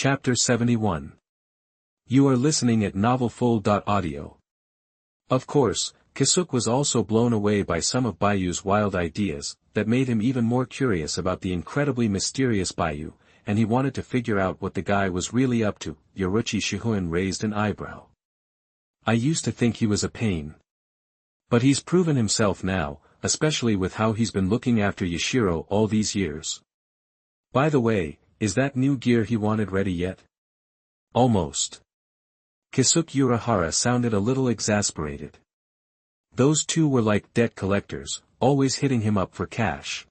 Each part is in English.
Chapter 71. You are listening at novelfull.audio. Of course, Kisuke was also blown away by some of Bayu's wild ideas, that made him even more curious about the incredibly mysterious Bayu, and he wanted to figure out what the guy was really up to. Uehara Shiraha raised an eyebrow. I used to think he was a pain. But he's proven himself now, especially with how he's been looking after Yashiro all these years. By the way, is that new gear he wanted ready yet? Almost. Kisuke Uehara sounded a little exasperated. Those two were like debt collectors, always hitting him up for cash.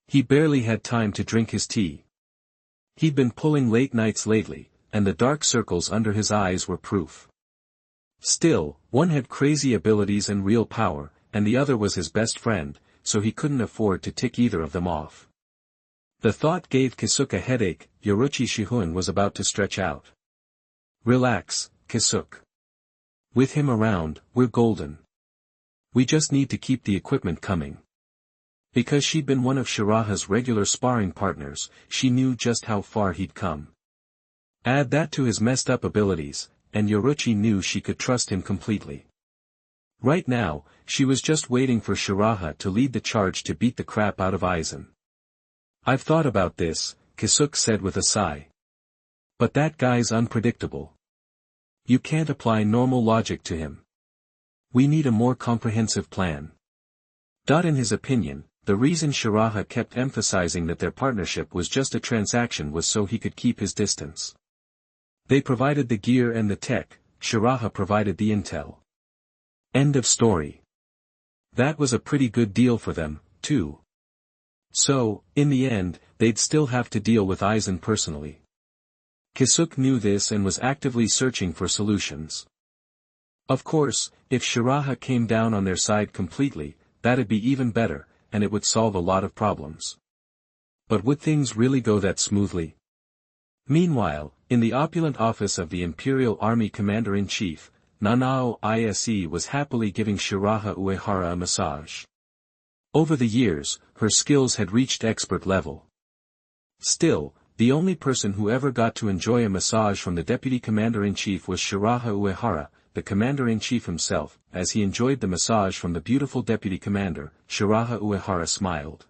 He barely had time to drink his tea. He'd been pulling late nights lately, and the dark circles under his eyes were proof. Still, one had crazy abilities and real power, and the other was his best friend, so he couldn't afford to tick either of them off. The thought gave Kisuke a headache. Uehara Shiraha was about to stretch out. Relax, Kisuke. With him around, we're golden. We just need to keep the equipment coming. Because she'd been one of Shiraha's regular sparring partners, she knew just how far he'd come. Add that to his messed up abilities, and Uehara knew she could trust him completely. Right now, she was just waiting for Shiraha to lead the charge to beat the crap out of Aizen. I've thought about this, Kisuke said with a sigh. But that guy's unpredictable. You can't apply normal logic to him. We need a more comprehensive plan. In his opinion, the reason Shiraha kept emphasizing that their partnership was just a transaction was so he could keep his distance. They provided the gear and the tech, Shiraha provided the intel. End of story. That was a pretty good deal for them, too. So, in the end, they'd still have to deal with Aizen personally. Kisuke knew this and was actively searching for solutions. Of course, if Shiraha came down on their side completely, that'd be even better, and it would solve a lot of problems. But would things really go that smoothly? Meanwhile, in the opulent office of the Imperial Army Commander-in-Chief, Nanao Ise was happily giving Shiraha Uehara a massage. Over the years, her skills had reached expert level. Still, the only person who ever got to enjoy a massage from the Deputy Commander-in-Chief was Shiraha Uehara, the Commander-in-Chief himself. As he enjoyed the massage from the beautiful Deputy Commander, Shiraha Uehara smiled.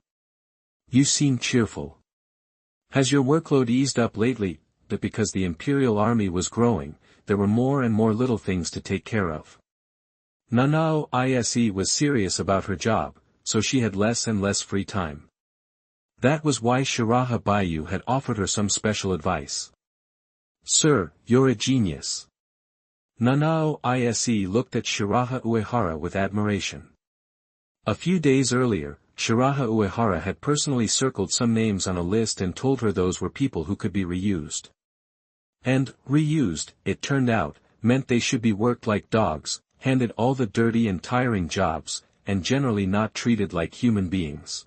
You seem cheerful. Has your workload eased up lately? But because the Imperial Army was growing, there were more and more little things to take care of. Nanao Ise was serious about her job, so she had less and less free time. That was why Shiraha Bayu had offered her some special advice. Sir, you're a genius. Nanao Ise looked at Shiraha Uehara with admiration. A few days earlier, Shiraha Uehara had personally circled some names on a list and told her those were people who could be reused. And, reused, it turned out, meant they should be worked like dogs, handed all the dirty and tiring jobs, and generally not treated like human beings.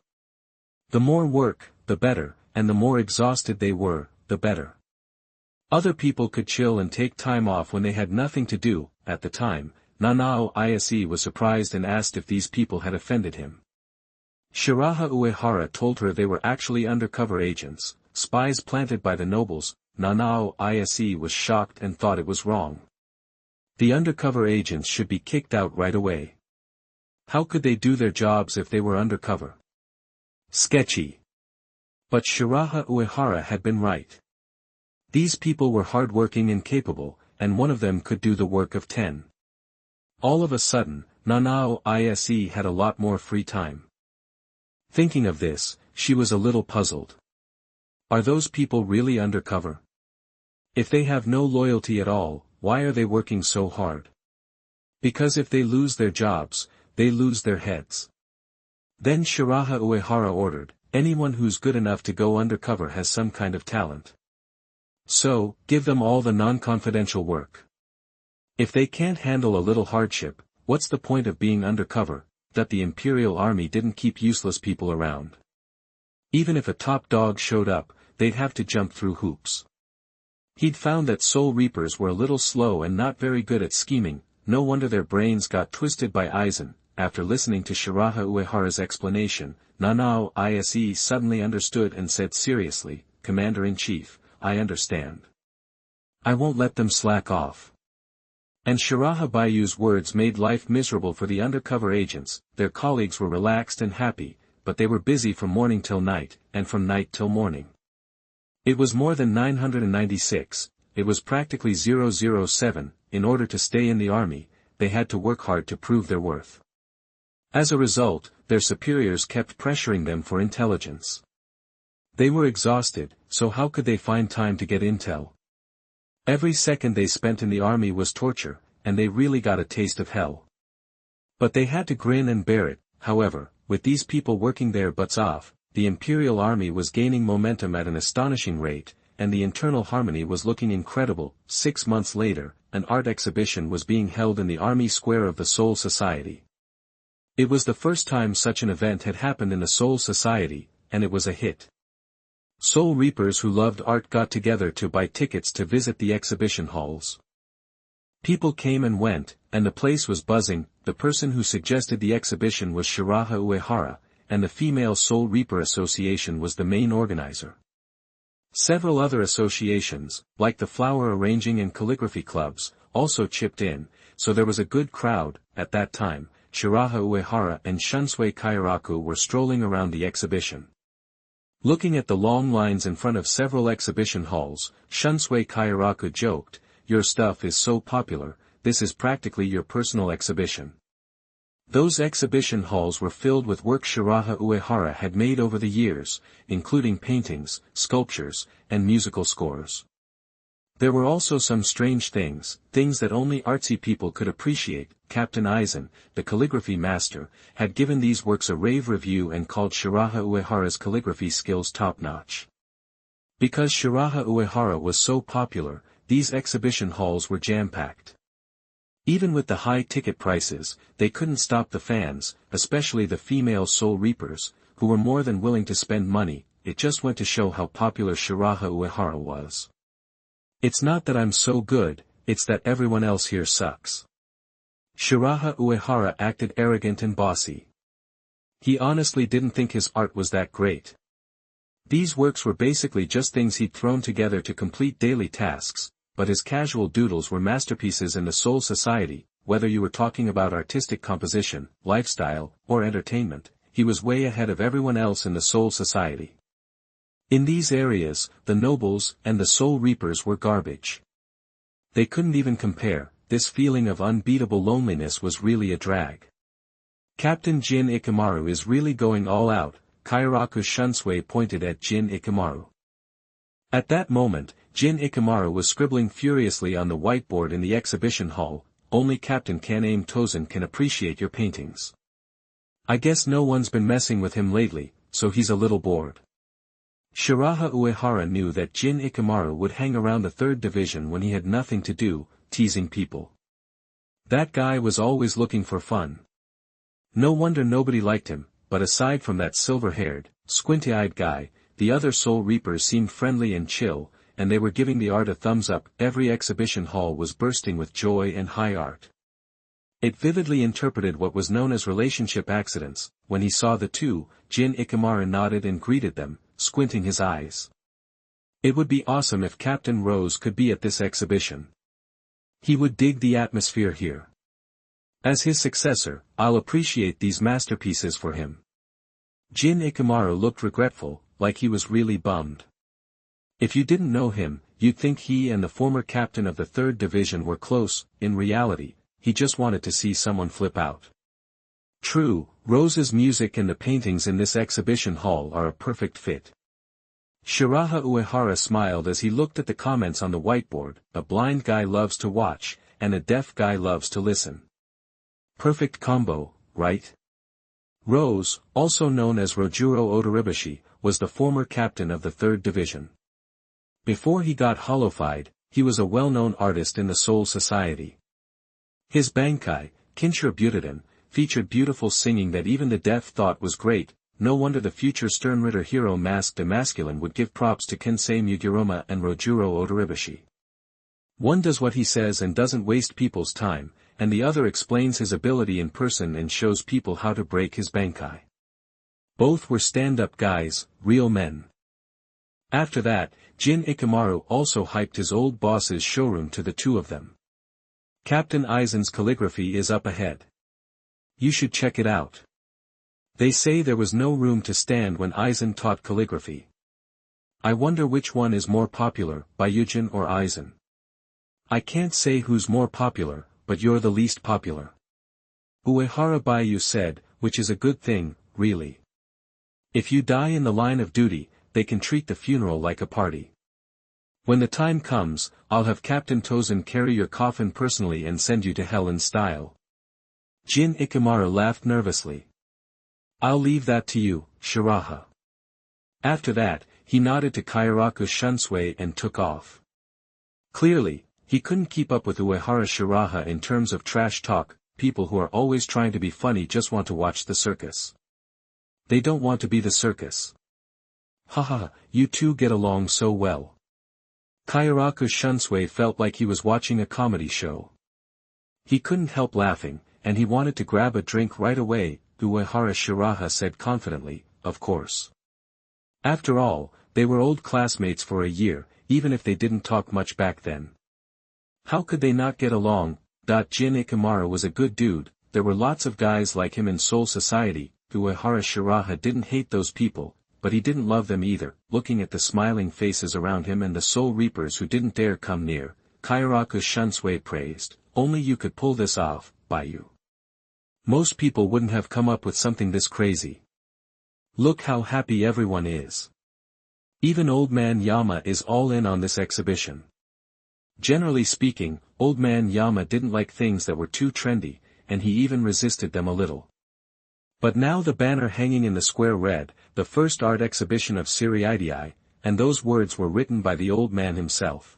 The more work, the better, and the more exhausted they were, the better. Other people could chill and take time off when they had nothing to do. At the time, Nanao Ise was surprised and asked if these people had offended him. Shiraha Uehara told her they were actually undercover agents, spies planted by the nobles. Nanao Ise was shocked and thought it was wrong. The undercover agents should be kicked out right away. How could they do their jobs if they were undercover? Sketchy. But Shiraha Uehara had been right. These people were hardworking and capable, and one of them could do the work of 10. All of a sudden, Nanao Ise had a lot more free time. Thinking of this, she was a little puzzled. Are those people really undercover? If they have no loyalty at all, why are they working so hard? Because if they lose their jobs, they lose their heads. Then Shiraha Uehara ordered, anyone who's good enough to go undercover has some kind of talent. So, give them all the non-confidential work. If they can't handle a little hardship, what's the point of being undercover? That the Imperial Army didn't keep useless people around. Even if a top dog showed up, they'd have to jump through hoops. He'd found that Soul Reapers were a little slow and not very good at scheming. No wonder their brains got twisted by Aizen. After listening to Shiraha Uehara's explanation, Nanao Ise suddenly understood and said seriously, Commander-in-Chief, I understand. I won't let them slack off. And Shiraha Bayu's words made life miserable for the undercover agents. Their colleagues were relaxed and happy, but they were busy from morning till night, and from night till morning. It was more than 996, it was practically 007, in order to stay in the army, they had to work hard to prove their worth. As a result, their superiors kept pressuring them for intelligence. They were exhausted, so how could they find time to get intel? Every second they spent in the army was torture, and they really got a taste of hell. But they had to grin and bear it. However, with these people working their butts off, the Imperial Army was gaining momentum at an astonishing rate, and the internal harmony was looking incredible. 6 months later, an art exhibition was being held in the Army Square of the Soul Society. It was the first time such an event had happened in the Soul Society, and it was a hit. Soul Reapers who loved art got together to buy tickets to visit the exhibition halls. People came and went, and the place was buzzing. The person who suggested the exhibition was Shiraha Uehara, and the Female Soul Reaper Association was the main organizer. Several other associations, like the Flower Arranging and Calligraphy Clubs, also chipped in, so there was a good crowd. At that time, Shiraha Uehara and Shunsui Kairaku were strolling around the exhibition. Looking at the long lines in front of several exhibition halls, Shunsui Kairaku joked, "Your stuff is so popular, this is practically your personal exhibition." Those exhibition halls were filled with work Shiraha Uehara had made over the years, including paintings, sculptures, and musical scores. There were also some strange things that only artsy people could appreciate. Captain Aizen, the calligraphy master, had given these works a rave review and called Shiraha Uehara's calligraphy skills top-notch. Because Shiraha Uehara was so popular, these exhibition halls were jam-packed. Even with the high ticket prices, they couldn't stop the fans, especially the female Soul Reapers, who were more than willing to spend money. It just went to show how popular Shiraha Uehara was. "It's not that I'm so good, it's that everyone else here sucks." Shiraha Uehara acted arrogant and bossy. He honestly didn't think his art was that great. These works were basically just things he'd thrown together to complete daily tasks, but his casual doodles were masterpieces in the Soul Society. Whether you were talking about artistic composition, lifestyle, or entertainment, he was way ahead of everyone else in the Soul Society. In these areas, the nobles and the Soul Reapers were garbage. They couldn't even compare. This feeling of unbeatable loneliness was really a drag. "Captain Jin Ikamaru is really going all out," Kairaku Shunsui pointed at Jin Ikamaru. At that moment, Jin Ikamaru was scribbling furiously on the whiteboard in the exhibition hall. "Only Captain Kaname Tozen can appreciate your paintings. I guess no one's been messing with him lately, so he's a little bored." Shiraha Uehara knew that Jin Ikamaru would hang around the 3rd Division when he had nothing to do, teasing people. That guy was always looking for fun. No wonder nobody liked him, but aside from that silver-haired, squinty-eyed guy, the other Soul Reapers seemed friendly and chill, and they were giving the art a thumbs up. Every exhibition hall was bursting with joy and high art. It vividly interpreted what was known as relationship accidents. When he saw the two, Jin Ikamaru nodded and greeted them, squinting his eyes. It would be awesome if Captain Rose could be at this exhibition. He would dig the atmosphere here. As his successor, I'll appreciate these masterpieces for him. Jin Ikamaru looked regretful, like he was really bummed. If you didn't know him, you'd think he and the former captain of the 3rd Division were close. In reality, he just wanted to see someone flip out. True, Rose's music and the paintings in this exhibition hall are a perfect fit. Shiraha Uehara smiled as he looked at the comments on the whiteboard. "A blind guy loves to watch, and a deaf guy loves to listen. Perfect combo, right?" Rose, also known as Rojuro Odoribashi, was the former captain of the 3rd Division. Before he got hollowified, he was a well-known artist in the Soul Society. His Bankai, Kinshura Butiden, featured beautiful singing that even the deaf thought was great. No wonder the future Sternritter hero Masked Emasculine would give props to Kensei Muguruma and Rojuro Odoribashi. One does what he says and doesn't waste people's time, and the other explains his ability in person and shows people how to break his Bankai. Both were stand-up guys, real men. After that, Jin Ikamaru also hyped his old boss's showroom to the two of them. Captain Aizen's calligraphy is up ahead. You should check it out. They say there was no room to stand when Aizen taught calligraphy. I wonder which one is more popular, Byujin or Aizen. I can't say who's more popular, but you're the least popular. Uehara Baiyu said, which is a good thing, really. If you die in the line of duty, they can treat the funeral like a party. When the time comes, I'll have Captain Tozen carry your coffin personally and send you to hell in style. Jin Ikamaru laughed nervously. I'll leave that to you, Shiraha. After that, he nodded to Kairaku Shunsui and took off. Clearly, he couldn't keep up with Uehara Shiraha in terms of trash talk. People who are always trying to be funny just want to watch the circus. They don't want to be the circus. Haha, you two get along so well. Kairaku Shunsui felt like he was watching a comedy show. He couldn't help laughing, and he wanted to grab a drink right away. Uehara Shiraha said confidently, of course. After all, they were old classmates for a year, even if they didn't talk much back then. How could they not get along? Jin Ikamaru was a good dude. There were lots of guys like him in Soul Society. Uehara Shiraha didn't hate those people, but he didn't love them either. Looking at the smiling faces around him and the Soul Reapers who didn't dare come near, Kairaku Shunsui praised, only you could pull this off, Baiyu. Most people wouldn't have come up with something this crazy. Look how happy everyone is. Even Old Man Yama is all in on this exhibition. Generally speaking, Old Man Yama didn't like things that were too trendy, and he even resisted them a little. But now the banner hanging in the square read, the first art exhibition of Seriidii, and those words were written by the old man himself.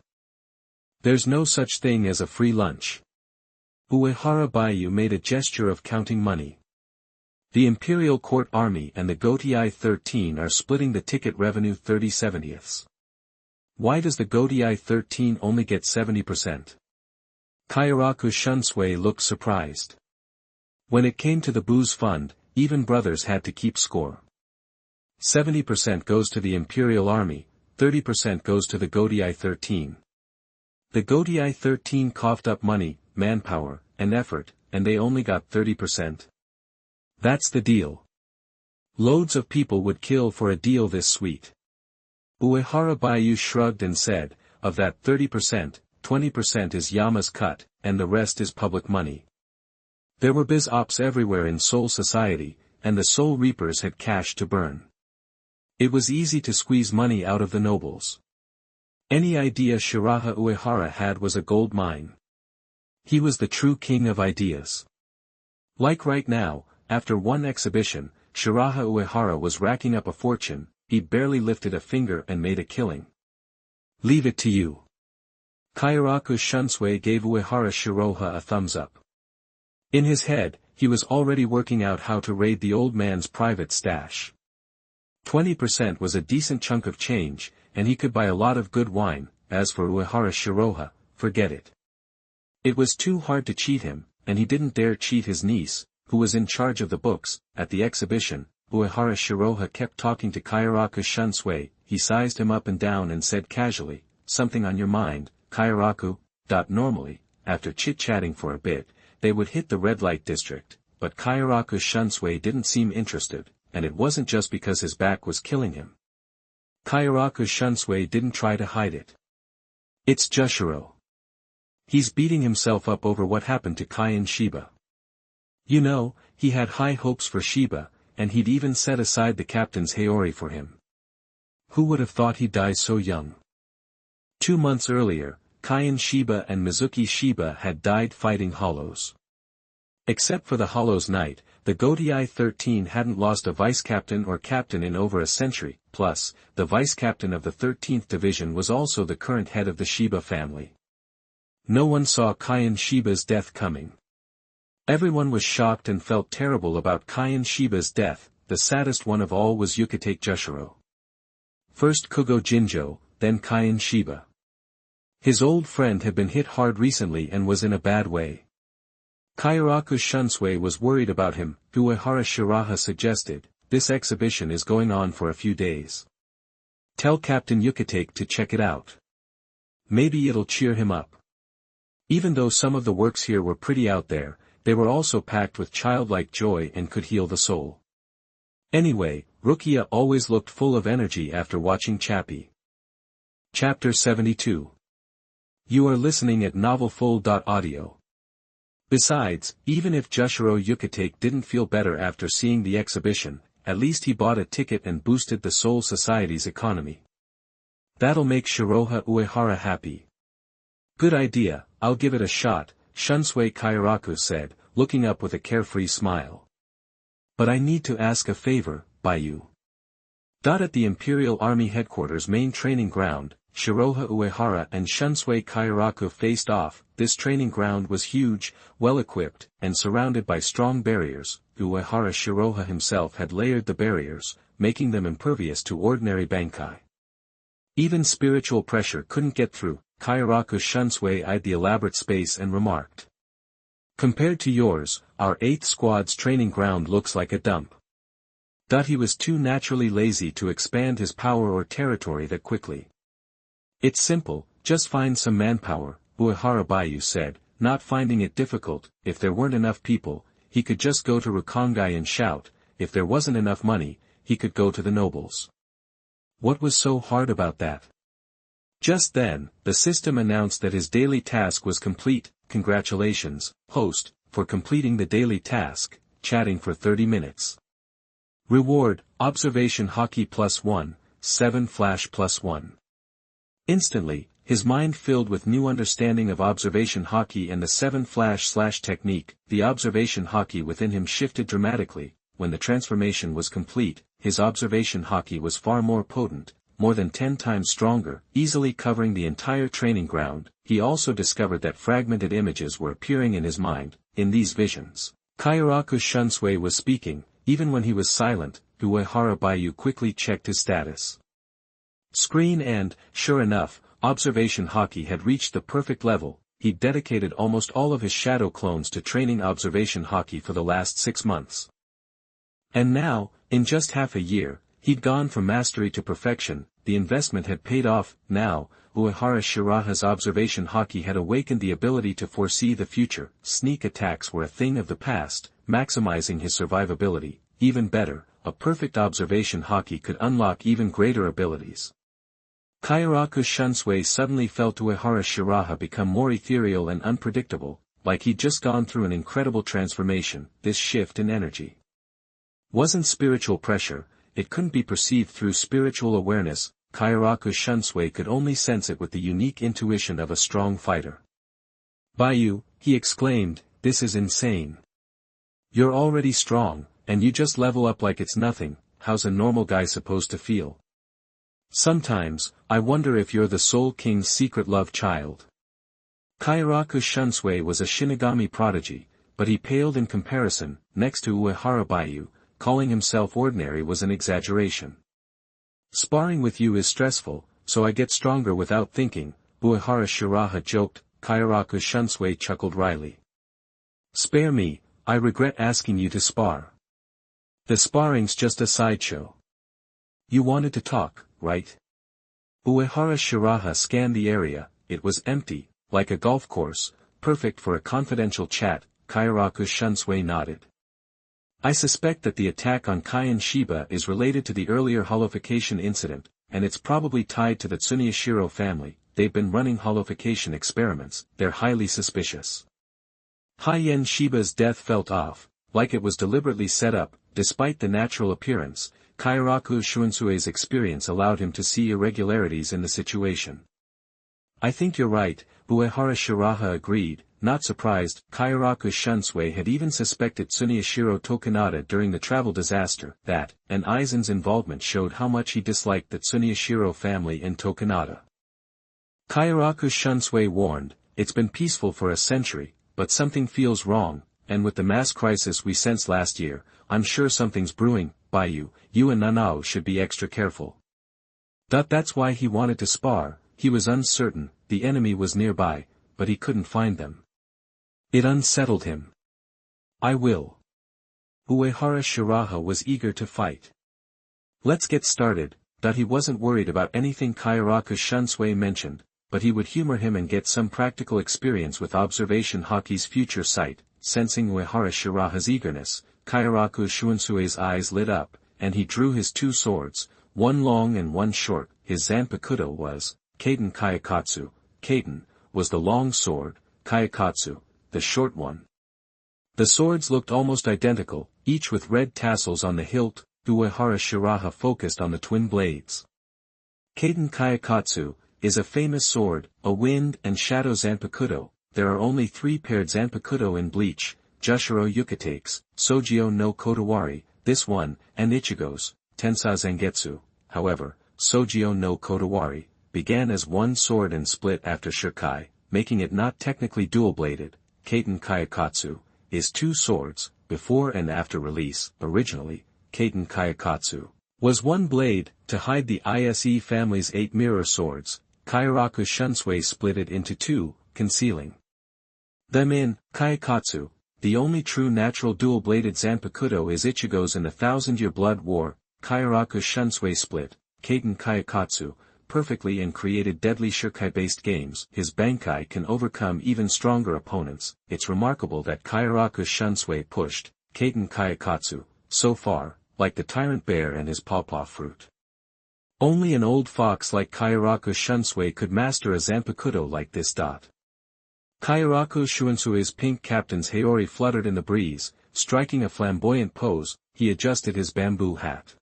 There's no such thing as a free lunch. Uehara Baiyu made a gesture of counting money. The Imperial Court Army and the Gotei 13 are splitting the ticket revenue 30/70ths. Why does the Gotei 13 only get 70%? Kairaku Shunsui looked surprised. When it came to the booze fund, even brothers had to keep score. 70% goes to the Imperial Army, 30% goes to the Gotei 13. The Gotei 13 coughed up money, manpower, and effort, and they only got 30%. That's the deal. Loads of people would kill for a deal this sweet. Uehara Baiyu shrugged and said, of that 30%, 20% is Yama's cut, and the rest is public money. There were biz ops everywhere in Soul Society, and the Soul Reapers had cash to burn. It was easy to squeeze money out of the nobles. Any idea Shiraha Uehara had was a gold mine. He was the true king of ideas. Like right now, after one exhibition, Shiraha Uehara was racking up a fortune. He barely lifted a finger and made a killing. Leave it to you. Kairaku Shunsui gave Uehara Shiraha a thumbs up. In his head, he was already working out how to raid the old man's private stash. 20% was a decent chunk of change, and he could buy a lot of good wine. As for Uehara Shiraha, forget it. It was too hard to cheat him, and he didn't dare cheat his niece, who was in charge of the books. At the exhibition, Uehara Shiraha kept talking to Kairaku Shunsui. He sized him up and down and said casually, something on your mind, Kairaku? Normally, after chit-chatting for a bit, they would hit the red light district, but Kairaku Shunsui didn't seem interested, and it wasn't just because his back was killing him. Kairaku Shunsui didn't try to hide it. It's Jushiro. He's beating himself up over what happened to Kaien Shiba. You know, he had high hopes for Shiba, and he'd even set aside the captain's Haori for him. Who would have thought he'd die so young? 2 months earlier, Kaien Shiba and Mizuki Shiba had died fighting Hollows. Except for the Hollows Night, the Gotei 13 hadn't lost a vice-captain or captain in over a century. Plus, the vice-captain of the 13th Division was also the current head of the Shiba family. No one saw Kaien Shiba's death coming. Everyone was shocked and felt terrible about Kaien Shiba's death. The saddest one of all was Yukitake Jushiro. First Kugo Jinjo, then Kaien Shiba. His old friend had been hit hard recently and was in a bad way. Kairaku Shunsui was worried about him. Uehara Shiraha suggested, this exhibition is going on for a few days. Tell Captain Yucatake to check it out. Maybe it'll cheer him up. Even though some of the works here were pretty out there, they were also packed with childlike joy and could heal the soul. Anyway, Rukia always looked full of energy after watching Chappie. Chapter 72. You are listening at novelfull.audio. Besides, even if Jushiro Yucatake didn't feel better after seeing the exhibition, at least he bought a ticket and boosted the Soul Society's economy. That'll make Shiroha Uehara happy. Good idea, I'll give it a shot, Shunsui Kairaku said, looking up with a carefree smile. But I need to ask a favor, Baiyu. At the Imperial Army Headquarters main training ground, Shiroha Uehara and Shunsui Kairaku faced off. This training ground was huge, well-equipped, and surrounded by strong barriers. Uehara Shiraha himself had layered the barriers, making them impervious to ordinary bankai. Even spiritual pressure couldn't get through. Kairaku Shunsui eyed the elaborate space and remarked. Compared to yours, our 8th Squad's training ground looks like a dump. He was too naturally lazy to expand his power or territory that quickly. It's simple, just find some manpower, Uehara Baiyu said, not finding it difficult. If there weren't enough people, he could just go to Rukongai and shout. If there wasn't enough money, he could go to the nobles. What was so hard about that? Just then, the system announced that his daily task was complete. Congratulations, host, for completing the daily task, chatting for 30 minutes. Reward, Observation Hockey +1, 7 Flash +1. Instantly, his mind filled with new understanding of observation hockey and the 7 Flash technique. The observation hockey within him shifted dramatically. When the transformation was complete, his observation hockey was far more potent, more than 10 times stronger, easily covering the entire training ground. He also discovered that fragmented images were appearing in his mind. In these visions, Kairaku Shunsui was speaking. Even when he was silent, Uehara Baiyu quickly checked his status screen and, sure enough, observation hockey had reached the perfect level. He'd dedicated almost all of his shadow clones to training observation hockey for the last 6 months. And now, in just half a year, he'd gone from mastery to perfection. The investment had paid off. Now, Uehara Shiraha's observation hockey had awakened the ability to foresee the future. Sneak attacks were a thing of the past, maximizing his survivability. Even better, a perfect observation hockey could unlock even greater abilities. Kairaku Shunsui suddenly felt Uehara Shiraha become more ethereal and unpredictable, like he'd just gone through an incredible transformation. This shift in energy wasn't spiritual pressure, it couldn't be perceived through spiritual awareness. Kairaku Shunsui could only sense it with the unique intuition of a strong fighter. Baiyu, he exclaimed, this is insane. You're already strong, and you just level up like it's nothing. How's a normal guy supposed to feel? Sometimes, I wonder if you're the Soul King's secret love child. Kairaku Shunsui was a Shinigami prodigy, but he paled in comparison. Next to Uehara Baiyu, calling himself ordinary was an exaggeration. Sparring with you is stressful, so I get stronger without thinking, Uehara Shiraha joked. Kairaku Shunsui chuckled wryly. Spare me, I regret asking you to spar. The sparring's just a sideshow. You wanted to talk, right? Uehara Shiraha scanned the area. It was empty, like a golf course, perfect for a confidential chat. Kairaku Shunsui nodded. I suspect that the attack on Kaion Shiba is related to the earlier holification incident, and it's probably tied to the Tsuneyashiro family. They've been running holification experiments. They're highly suspicious. Kaion Shiba's death felt off, like it was deliberately set up. Despite the natural appearance, Kairaku Shunsei's experience allowed him to see irregularities in the situation. I think you're right, Uehara Shiraha agreed, not surprised. Kairaku Shunsei had even suspected Tsuneyashiro Tokunada during the travel disaster. That, and Aizen's involvement showed how much he disliked the Tsuneyashiro family and Tokunada. Kairaku Shunsei warned, it's been peaceful for a century, but something feels wrong, and with the mass crisis we sensed last year, I'm sure something's brewing. Baiyu, you and Nanao should be extra careful. That's why he wanted to spar. He was uncertain. The enemy was nearby, but he couldn't find them. It unsettled him. I will. Uehara Shiraha was eager to fight. Let's get started. That he wasn't worried about anything Kyoraku Shunsui mentioned, but he would humor him and get some practical experience with observation Haki's future sight. Sensing Uehara Shiraha's eagerness, Kyoraku Shunsui's eyes lit up, and he drew his two swords, one long and one short. His Zanpakuto was, Kaiten Kayakatsu. Kaiten was the long sword, Kayakatsu, the short one. The swords looked almost identical, each with red tassels on the hilt. Uehara Shiraha focused on the twin blades. Kaiten Kayakatsu is a famous sword, a wind and shadow Zanpakuto. There are only 3 paired Zanpakuto in Bleach, Jushiro Yukatakes, Sojio no Kodawari, this one, and Ichigo's, Tensa Zangetsu. However, Sojio no Kodawari began as one sword and split after Shirkai, making it not technically dual-bladed. Kaiten Kayakatsu is 2 swords, before and after release. Originally, Kaiten Kayakatsu was 1 blade. To hide the ISE family's 8 mirror swords, Kyoraku Shunsui split it into 2, concealing them in Kayakatsu. The only true natural dual-bladed Zanpakuto is Ichigo's in the Thousand-Year Blood War. Kyoraku Shunsui split Kaiten Kayakatsu perfectly and created deadly Shirkai-based games. His Bankai can overcome even stronger opponents. It's remarkable that Kyoraku Shunsui pushed Kaiten Kayakatsu so far, like the tyrant bear and his pawpaw fruit. Only an old fox like Kyoraku Shunsui could master a Zanpakuto like this. Kyoraku Shunsui's pink captain's Haori fluttered in the breeze, striking a flamboyant pose. He adjusted his bamboo hat.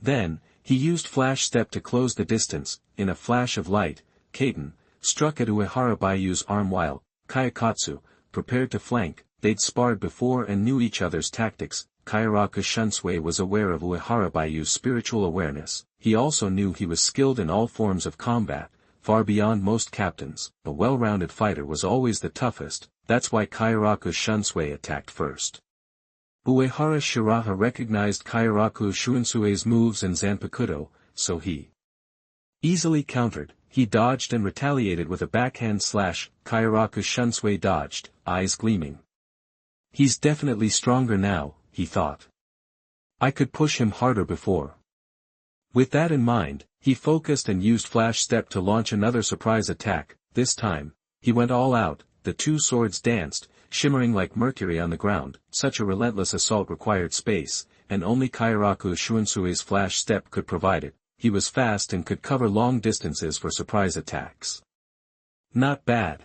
Then, he used flash step to close the distance. In a flash of light, Kaiten struck at Uehara Bayu's arm while Kayakatsu prepared to flank. They'd sparred before and knew each other's tactics. Kyoraku Shunsui was aware of Uehara Bayu's spiritual awareness. He also knew he was skilled in all forms of combat, far beyond most captains. A well-rounded fighter was always the toughest. That's why Kyoraku Shunsui attacked first. Uehara Shiraha recognized Kyoraku Shunsui's moves and Zanpakuto, so he easily countered. He dodged and retaliated with a backhand slash. Kyoraku Shunsui dodged, eyes gleaming. He's definitely stronger now, he thought. I could push him harder before. With that in mind, he focused and used flash step to launch another surprise attack. This time, he went all out. The 2 swords danced, shimmering like mercury on the ground. Such a relentless assault required space, and only Kyoraku Shunsui's flash step could provide it. He was fast and could cover long distances for surprise attacks. Not bad.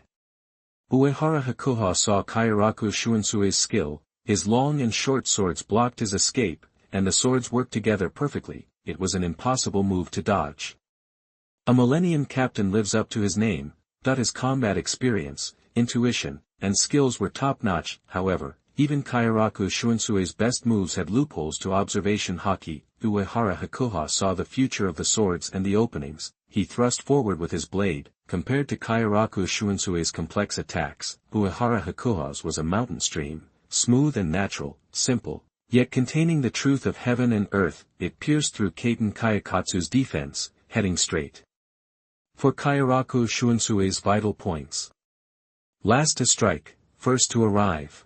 Uehara Hakuha saw Kyoraku Shunsui's skill. His long and short swords blocked his escape, and the swords worked together perfectly. It was an impossible move to dodge. A Millennium Captain lives up to his name. His combat experience, intuition, and skills were top-notch. However, even Kyoraku Shunsui's best moves had loopholes to observation haki. Uehara Hakuha saw the future of the swords and the openings. He thrust forward with his blade. Compared to Kyoraku Shunsui's complex attacks, Uehara Hakuha's was a mountain stream, smooth and natural, simple, yet containing the truth of heaven and earth. It pierced through Kaiten Kayakatsu's defense, heading straight for Kyoraku Shunsui's vital points. Last to strike, first to arrive.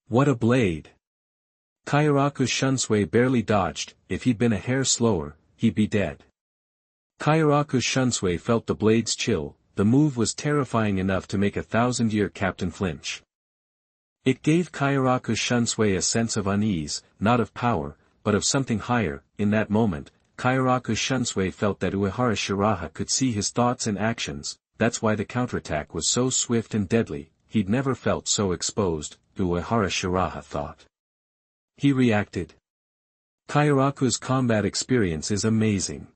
What a blade! Kyoraku Shunsui barely dodged. If he'd been a hair slower, he'd be dead. Kyoraku Shunsui felt the blade's chill. The move was terrifying enough to make a Thousand-Year Captain flinch. It gave Kyoraku Shunsui a sense of unease, not of power, but of something higher. In that moment, Kyoraku Shunsui felt that Uehara Shiraha could see his thoughts and actions. That's why the counterattack was so swift and deadly. He'd never felt so exposed, Uehara Shiraha thought. He reacted. Kyoraku's combat experience is amazing.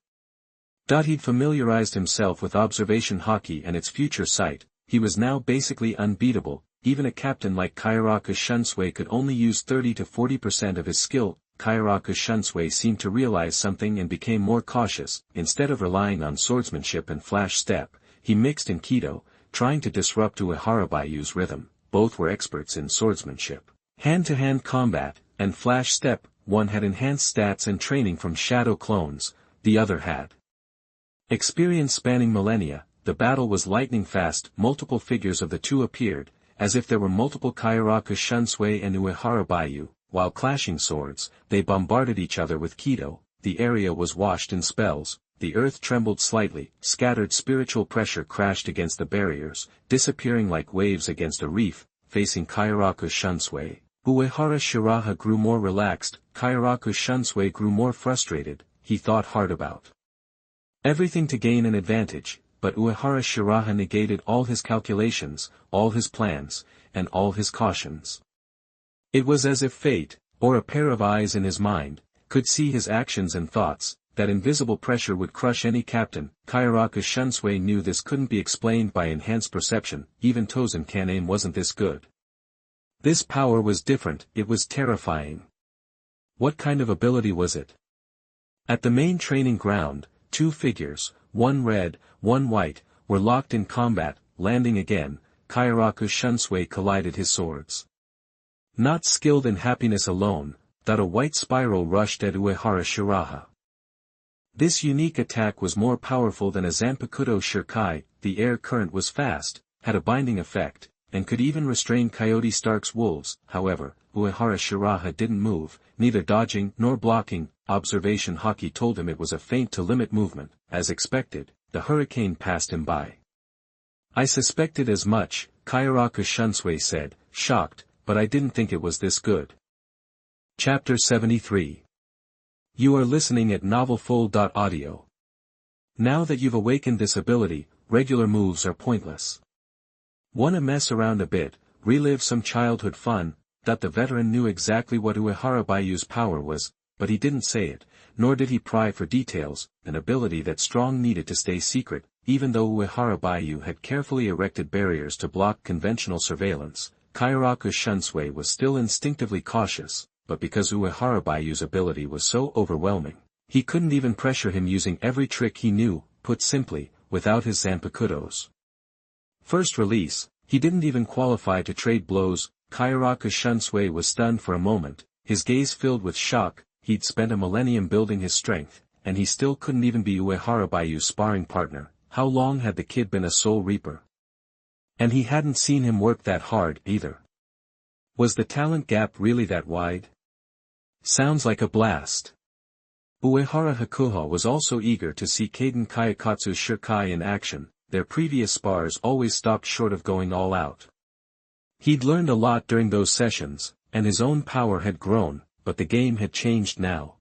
He'd familiarized himself with observation haki and its future sight. He was now basically unbeatable. Even a captain like Kyoraku Shunsui could only use 30 to 40% of his skill. Kyoraku Shunsui seemed to realize something and became more cautious. Instead of relying on swordsmanship and flash step, he mixed in Kido, trying to disrupt Uehara Bayu's rhythm. Both were experts in swordsmanship, hand-to-hand combat, and flash step. One had enhanced stats and training from Shadow Clones, the other had experience spanning millennia. The battle was lightning fast. Multiple figures of the two appeared, as if there were multiple Kyoraku Shunsui and Uehara Bayu. While clashing swords, they bombarded each other with Kido. the area was washed in spells, the earth trembled slightly, scattered spiritual pressure crashed against the barriers, disappearing like waves against a reef, facing Kairaku's Shunsui. Uehara Shiraha grew more relaxed, Kairaku's Shunsui grew more frustrated, he thought hard about everything to gain an advantage, but Uehara Shiraha negated all his calculations, all his plans, and all his cautions. It was as if fate, or a pair of eyes in his mind, could see his actions and thoughts, that invisible pressure would crush any captain. Kairaku's Shunsui knew this couldn't be explained by enhanced perception, even Tozen Kaname wasn't this good. This power was different, it was terrifying. What kind of ability was it? At the main training ground, two figures, one red, one white, were locked in combat, landing again. Kairaku's Shunsui collided his swords. Not skilled in happiness alone, that a white spiral rushed at Uehara Shiraha. This unique attack was more powerful than a Zanpakuto Shirkai, the air current was fast, had a binding effect, and could even restrain Coyote Stark's wolves. However, Uehara Shiraha didn't move, neither dodging nor blocking. Observation Haki told him it was a feint to limit movement. As expected, the hurricane passed him by. I suspected as much, Kairaku's Shunsui said, shocked, but I didn't think it was this good. Chapter 73. You are listening at novelfull.audio. Now that you've awakened this ability, regular moves are pointless. Wanna mess around a bit, relive some childhood fun? That the veteran knew exactly what Uehara Bayu's power was, but he didn't say it, nor did he pry for details, an ability that Strong needed to stay secret, even though Uehara Bayu had carefully erected barriers to block conventional surveillance. Kairaku's Shunsui was still instinctively cautious, but because Uehara Bayu's ability was so overwhelming, he couldn't even pressure him using every trick he knew, put simply, without his Zanpakutos. First release, he didn't even qualify to trade blows. Kairaku's Shunsui was stunned for a moment, his gaze filled with shock. He'd spent a millennium building his strength, and he still couldn't even be Uehara Bayu's sparring partner. How long had the kid been a Soul Reaper? And he hadn't seen him work that hard, either. Was the talent gap really that wide? Sounds like a blast. Uehara Hakuha was also eager to see Kaden Kayakatsu's Shirkai in action. Their previous spars always stopped short of going all out. He'd learned a lot during those sessions, and his own power had grown, but the game had changed now.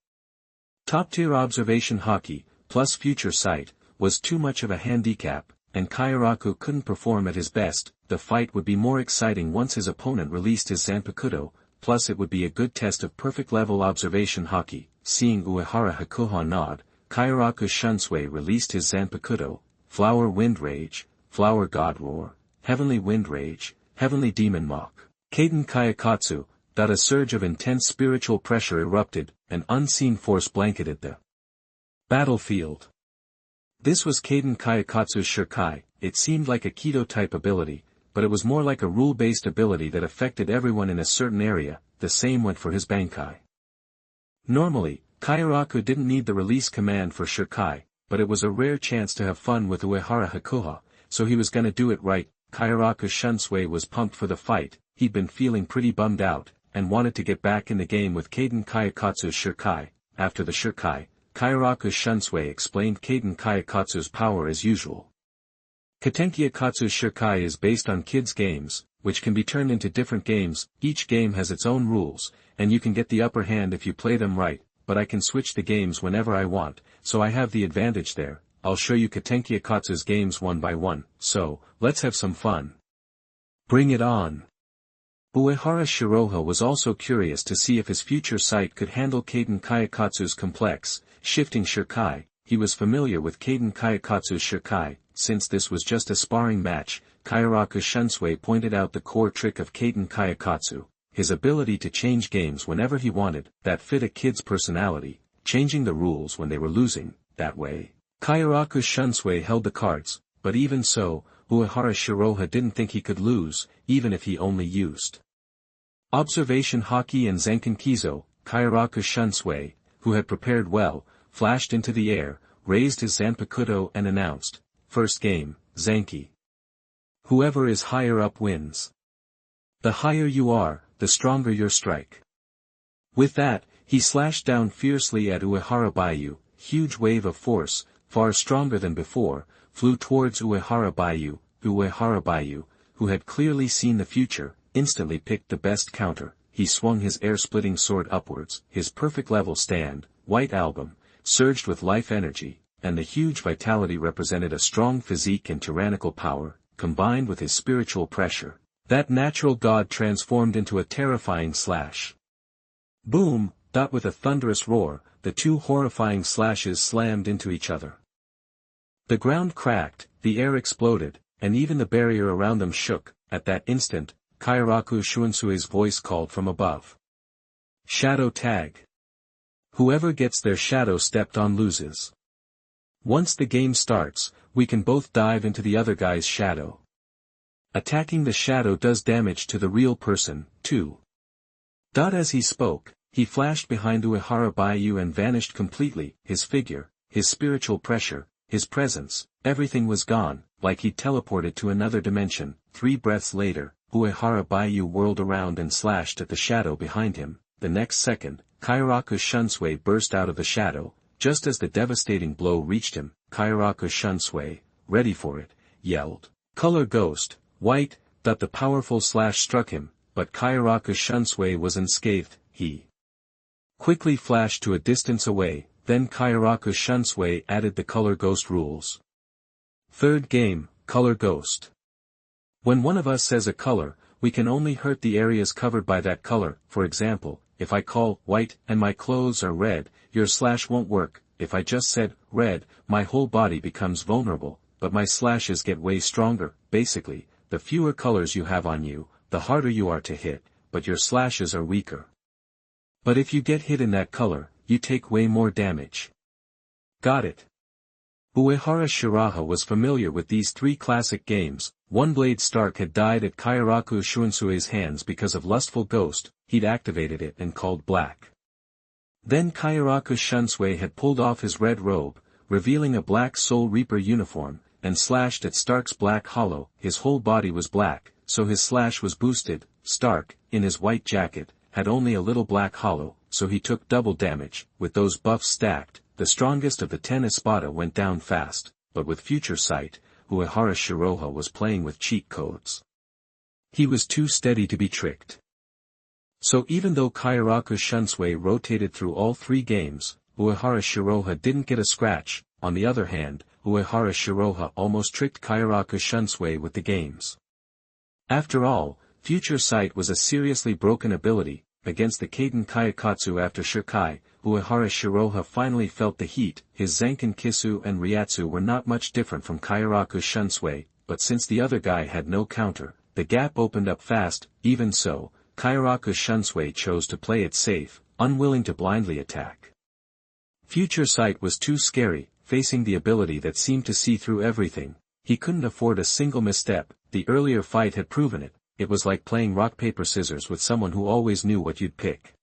Top-tier observation Haki, plus future sight, was too much of a handicap, and Kairaku couldn't perform at his best. The fight would be more exciting once his opponent released his Zanpakuto, plus it would be a good test of perfect level observation Haki. Seeing Uehara Hakuha nod, Kairaku's Shunsui released his Zanpakuto, Flower Wind Rage, Flower God Roar, Heavenly Wind Rage, Heavenly Demon Mock, Kaden Kayakatsu. That a surge of intense spiritual pressure erupted, an unseen force blanketed the battlefield. This was Kaden Kayakatsu's Shirkai. It seemed like a Kido-type ability, but it was more like a rule-based ability that affected everyone in a certain area. The same went for his Bankai. Normally, Kairaku didn't need the release command for Shirkai, but it was a rare chance to have fun with Uehara Hakuha, so he was gonna do it right. Kairaku's Shunsui was pumped for the fight. He'd been feeling pretty bummed out, and wanted to get back in the game with Kaden Kayakatsu's Shirkai. After the Shirkai, Kairaku's Shunsui explained Kaden Kayakatsu's power as usual. Katenkiakatsu's Shirkai is based on kids' games, which can be turned into different games. Each game has its own rules, and you can get the upper hand if you play them right, but I can switch the games whenever I want, so I have the advantage there. I'll show you Katenkiakatsu's games one by one, so, let's have some fun. Bring it on. Uehara Shiraha was also curious to see if his future sight could handle Kaden Kayakatsu's complex, shifting Shirkai. He was familiar with Kaden Kayakatsu's Shirkai. Since this was just a sparring match, Kairaku's Shunsui pointed out the core trick of Kaden Kayakatsu, his ability to change games whenever he wanted, that fit a kid's personality, changing the rules when they were losing, that way. Kairaku's Shunsui held the cards, but even so, Uehara Shiraha didn't think he could lose, even if he only used observation Haki and Zenkinkizo. Kairaku's Shunsui, who had prepared well, flashed into the air, raised his Zanpakuto and announced, "First game, Zanki. Whoever is higher up wins. The higher you are, the stronger your strike." With that, He slashed down fiercely at Uehara Baiyu. Huge wave of force, far stronger than before, flew towards Uehara Baiyu. Uehara Baiyu, who had clearly seen the future, instantly picked the best counter. He swung his air-splitting sword upwards, his perfect level stand, white album, surged with life energy, and the huge vitality represented a strong physique and tyrannical power, combined with his spiritual pressure. That natural god transformed into a terrifying slash. Boom! With a thunderous roar, the two horrifying slashes slammed into each other. The ground cracked, the air exploded, and even the barrier around them shook. At that instant, Kairaku Shuansue's voice called from above. Shadow tag. Whoever gets their shadow stepped on loses. Once the game starts, we can both dive into the other guy's shadow. Attacking the shadow does damage to the real person, too. As he spoke, he flashed behind Uehara Baiyu and vanished completely. His figure, his spiritual pressure, his presence, everything was gone, like he teleported to another dimension. 3 breaths later, Uehara Baiyu whirled around and slashed at the shadow behind him. The next second, Kairaku Shunsui burst out of the shadow. Just as the devastating blow reached him, Kairaku Shunsui, ready for it, yelled, "Color Ghost, white!" The powerful slash struck him, but Kairaku Shunsui was unscathed. He quickly flashed to a distance away. Then Kairaku Shunsui added the Color Ghost rules. Third game, Color Ghost. When one of us says a color, we can only hurt the areas covered by that color. For example, if I call white and my clothes are red, your slash won't work. If I just said red, my whole body becomes vulnerable, but my slashes get way stronger. Basically, the fewer colors you have on you, the harder you are to hit, but your slashes are weaker. But if you get hit in that color, you take way more damage. Got it? Uehara Shiraha was familiar with these 3 classic games. One Blade Stark had died at Kairaku Shuansue's hands because of Lustful Ghost. He'd activated it and called black. Then Kairaku Shunsui had pulled off his red robe, revealing a black Soul Reaper uniform, and slashed at Stark's black hollow. His whole body was black, so his slash was boosted. Stark, in his white jacket, had only a little black hollow, so he took double damage. With those buffs stacked, the strongest of the 10 Espada went down fast, but with future sight, Uehara Shiraha was playing with cheat codes. He was too steady to be tricked. So even though Kairaku Shunsui rotated through all 3 games, Uehara Shiraha didn't get a scratch. On the other hand, Uehara Shiraha almost tricked Kairaku Shunsui with the games. After all, future sight was a seriously broken ability. Against the Kaiden Kayakatsu after Shirkai, Uehara Shiraha finally felt the heat. His Zanken Kisu and Ryatsu were not much different from Kairaku Shunsui, but since the other guy had no counter, the gap opened up fast. Even so, Kairaku Shunsui chose to play it safe, unwilling to blindly attack. Future sight was too scary, facing the ability that seemed to see through everything. He couldn't afford a single misstep. The earlier fight had proven it. It was like playing rock-paper-scissors with someone who always knew what you'd pick.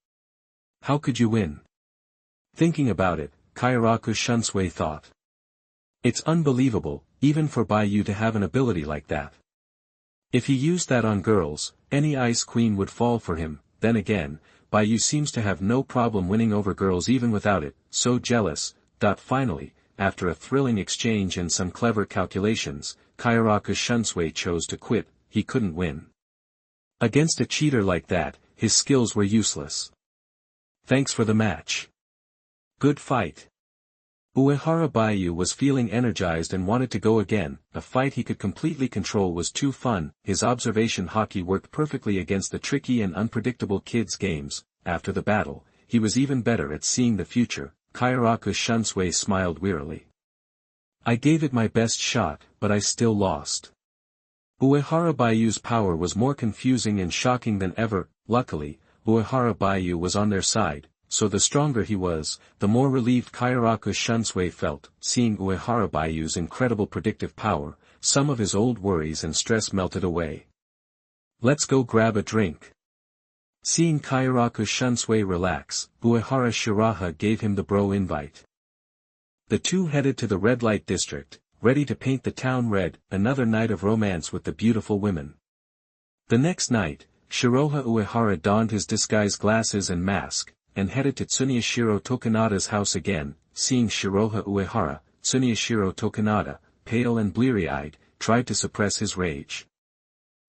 How could you win? Thinking about it, Kairaku Shunsui thought. It's unbelievable, even for Baiyu to have an ability like that. If he used that on girls, any ice queen would fall for him. Then again, Baiyu seems to have no problem winning over girls even without it. So jealous. Finally, after a thrilling exchange and some clever calculations, Kairaku Shunsui chose to quit. He couldn't win. Against a cheater like that, his skills were useless. Thanks for the match. Good fight. Uehara Baiyu was feeling energized and wanted to go again. A fight he could completely control was too fun. His observation hockey worked perfectly against the tricky and unpredictable kids' games. After the battle, he was even better at seeing the future. Kairaku Shunsui smiled wearily. I gave it my best shot, but I still lost. Uehara Baiyu's power was more confusing and shocking than ever. Luckily, Uehara Baiyu was on their side, so the stronger he was, the more relieved Kairaku Shunsui felt. Seeing Uehara Baiyu's incredible predictive power, some of his old worries and stress melted away. Let's go grab a drink. Seeing Kairaku Shunsui relax, Uehara Shiraha gave him the bro invite. The two headed to the red light district, ready to paint the town red. Another night of romance with the beautiful women. The next night, Shiraha Uehara donned his disguise glasses and mask, and headed to Tsuneyashiro Tokunada's house again. Seeing Shiroha Uehara, Tsuneyashiro Tokunada, pale and bleary-eyed, tried to suppress his rage.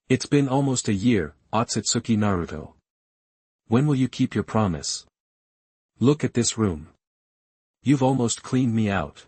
It's been almost a year, Otsutsuki Naruto. When will you keep your promise? Look at this room. You've almost cleaned me out.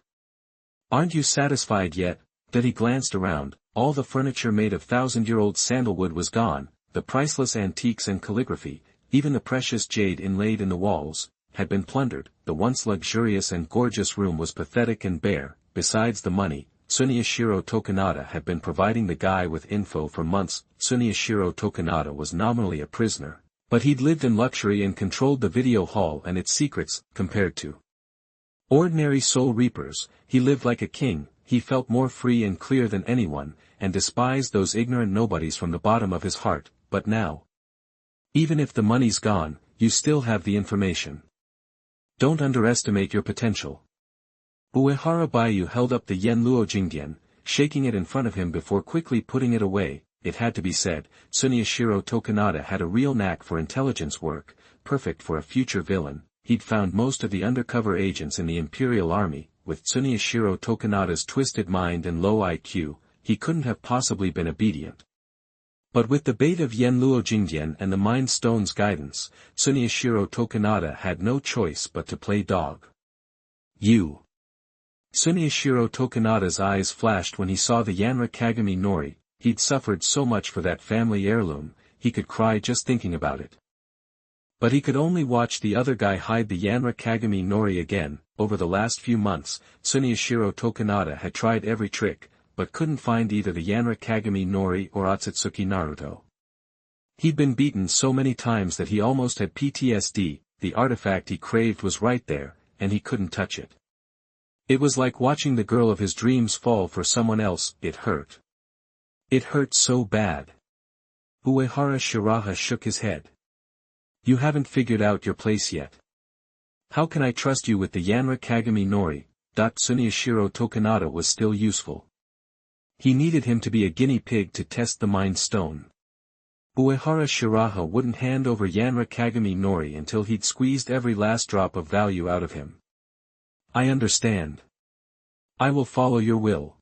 Aren't you satisfied yet? That he glanced around, all the furniture made of thousand-year-old sandalwood was gone, the priceless antiques and calligraphy, even the precious jade inlaid in the walls, had been plundered. The once luxurious and gorgeous room was pathetic and bare. Besides the money, Tsuneyashiro Tokunada had been providing the guy with info for months. Tsuneyashiro Tokunada was nominally a prisoner, but he'd lived in luxury and controlled the video hall and its secrets. Compared to ordinary soul reapers, he lived like a king. He felt more free and clear than anyone, and despised those ignorant nobodies from the bottom of his heart. But now, even if the money's gone, you still have the information. Don't underestimate your potential. Uehara Baiyu held up the Yenluo Jingdian, shaking it in front of him before quickly putting it away. It had to be said, Tsuneyashiro Tokunada had a real knack for intelligence work, perfect for a future villain. He'd found most of the undercover agents in the Imperial Army. With Tsuneyashiro Tokunada's twisted mind and low IQ, he couldn't have possibly been obedient. But with the bait of Yenluo Jingdian and the Mind Stone's guidance, Tsuneyashiro Tokunada had no choice but to play dog. You. Tsuneyashiro Tokunada's eyes flashed when he saw the Yanra Kagami Nori. He'd suffered so much for that family heirloom, he could cry just thinking about it. But he could only watch the other guy hide the Yanra Kagami Nori again. Over the last few months, Tsuneyashiro Tokunada had tried every trick, but couldn't find either the Yanra Kagami Nori or Otsutsuki Naruto. He'd been beaten so many times that he almost had PTSD. The artifact he craved was right there, and he couldn't touch it. It was like watching the girl of his dreams fall for someone else. It hurt. It hurt so bad. Uehara Shiraha shook his head. You haven't figured out your place yet. How can I trust you with the Yanra Kagami Nori? Tsuneyashiro Tokunada was still useful. He needed him to be a guinea pig to test the Mind Stone. Uehara Shiraha wouldn't hand over Yanra Kagami Nori until he'd squeezed every last drop of value out of him. I understand. I will follow your will.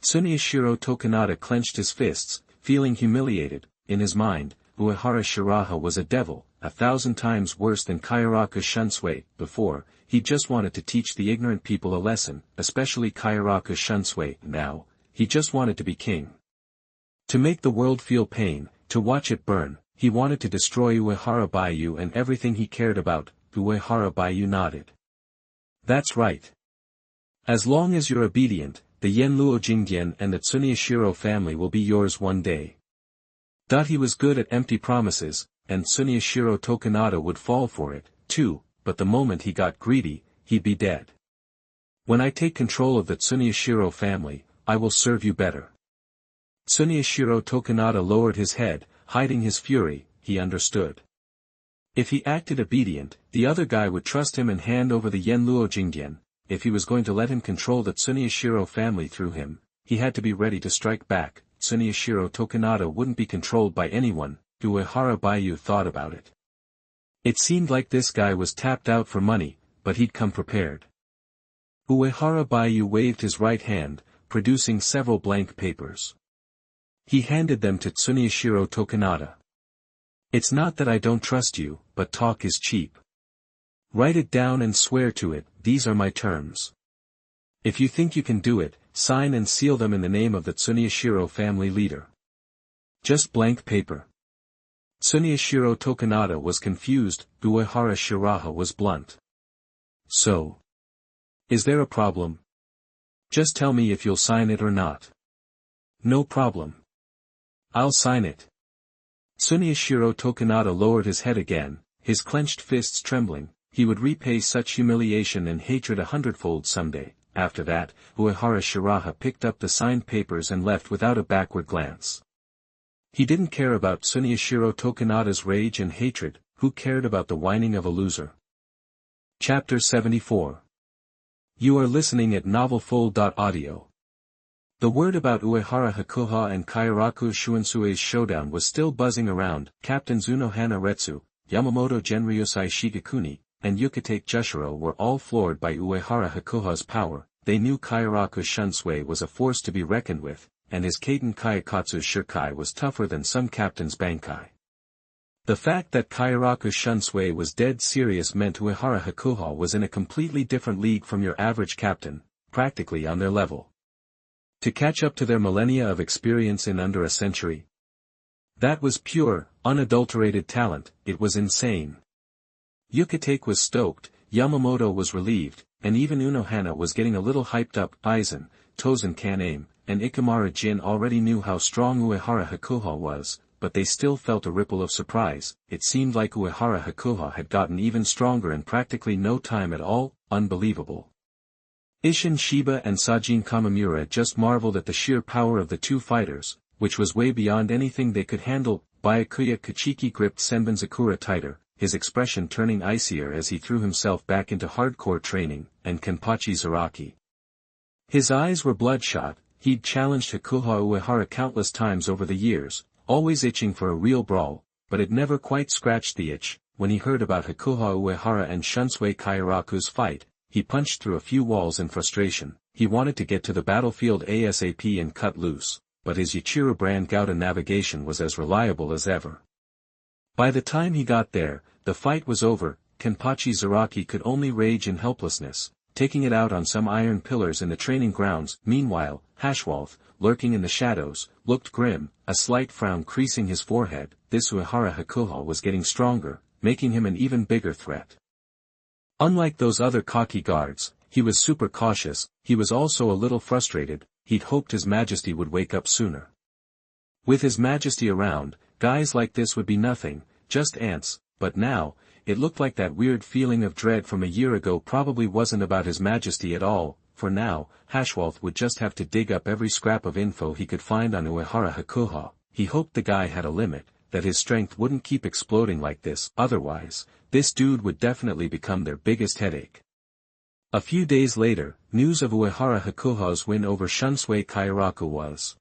Tsuneyashiro Tokunada clenched his fists, feeling humiliated. In his mind, Uehara Shiraha was a devil, 1,000 times worse than Kyoraku Shunsui. Before, he just wanted to teach the ignorant people a lesson, especially Kyoraku Shunsui. Now, he just wanted to be king. To make the world feel pain, to watch it burn, he wanted to destroy Uehara Baiyu and everything he cared about. Uehara Baiyu nodded. That's right. As long as you're obedient, the Yenluo Jingdian and the Tsuneyashiro family will be yours one day. He was good at empty promises, and Tsuneyashiro Tokunada would fall for it, too, but the moment he got greedy, he'd be dead. When I take control of the Tsuneyashiro family, I will serve you better. Tsuneyashiro Tokunada lowered his head, hiding his fury. He understood. If he acted obedient, the other guy would trust him and hand over the Yenluo Jingdian. If he was going to let him control the Tsuneyashiro family through him, he had to be ready to strike back. Tsuneyashiro Tokunada wouldn't be controlled by anyone. Uehara Baiyu thought about it. It seemed like this guy was tapped out for money, but he'd come prepared. Uehara Baiyu waved his right hand, producing several blank papers. He handed them to Tsuneyashiro Tokunada. It's not that I don't trust you, but talk is cheap. Write it down and swear to it. These are my terms. If you think you can do it, sign and seal them in the name of the Tsuneyashiro family leader. Just blank paper. Tsuneyashiro Tokunada was confused. Uehara Shiraha was blunt. So, is there a problem? Just tell me if you'll sign it or not. No problem. I'll sign it. Tsuneyashiro Tokunada lowered his head again, his clenched fists trembling. He would repay such humiliation and hatred 100-fold someday. After that, Uehara Shiraha picked up the signed papers and left without a backward glance. He didn't care about Tsuneyashiro Tokunada's rage and hatred. Who cared about the whining of a loser? Chapter 74. You are listening at novelfull.audio. The word about Uehara Hakuha and Kyoraku Shuansui's showdown was still buzzing around. Captain Zunohana Retsu, Yamamoto Genryusai Shigekuni, and Yukitake Jushiro were all floored by Uehara Hakuha's power. They knew Kairaku's Shunsui was a force to be reckoned with, and his Kaiten Kayakatsu's Shirkai was tougher than some captains' Bankai. The fact that Kairaku's Shunsui was dead serious meant Uehara Hakuha was in a completely different league from your average captain, practically on their level. To catch up to their millennia of experience in under a century. That was pure, unadulterated talent. It was insane. Yukitake was stoked, Yamamoto was relieved, and even Unohana was getting a little hyped up. Aizen, Tozen Kaname, and Ikimara Jin already knew how strong Uehara Hakuha was, but they still felt a ripple of surprise. It seemed like Uehara Hakuha had gotten even stronger in practically no time at all. Unbelievable. Isshin Shiba and Sajin Kamamura just marveled at the sheer power of the two fighters, which was way beyond anything they could handle. Byakuya Kachiki gripped Senbenzakura tighter, his expression turning icier as he threw himself back into hardcore training, and Kenpachi Zaraki. His eyes were bloodshot. He'd challenged Hakuha Uehara countless times over the years, always itching for a real brawl, but it never quite scratched the itch. When he heard about Hakuha Uehara and Shunsui Kairaku's fight, he punched through a few walls in frustration. He wanted to get to the battlefield ASAP and cut loose, but his Yachiru brand Gouda navigation was as reliable as ever. By the time he got there, the fight was over. Kenpachi Zaraki could only rage in helplessness, taking it out on some iron pillars in the training grounds. Meanwhile, Hashwalth, lurking in the shadows, looked grim, a slight frown creasing his forehead. This Uehara Hakuha was getting stronger, making him an even bigger threat. Unlike those other cocky guards, he was super cautious. He was also a little frustrated. He'd hoped His Majesty would wake up sooner. With His Majesty around, guys like this would be nothing, just ants, but now, it looked like that weird feeling of dread from a year ago probably wasn't about His Majesty at all. For now, Hashwalth would just have to dig up every scrap of info he could find on Uehara Hakuha. He hoped the guy had a limit, that his strength wouldn't keep exploding like this. Otherwise, this dude would definitely become their biggest headache. A few days later, news of Uehara Hakuha's win over Shunsui Kairaku was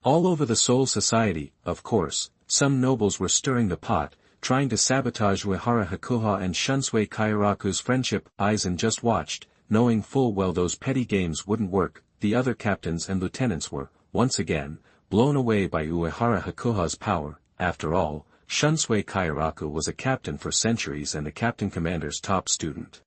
all over the Soul Society. Of course, some nobles were stirring the pot, trying to sabotage Uehara Hakuha and Shunsui Kairaku's friendship. Aizen just watched, knowing full well those petty games wouldn't work. The other captains and lieutenants were, once again, blown away by Uehara Hakuha's power. After all, Shunsui Kairaku was a captain for centuries and the captain commander's top student.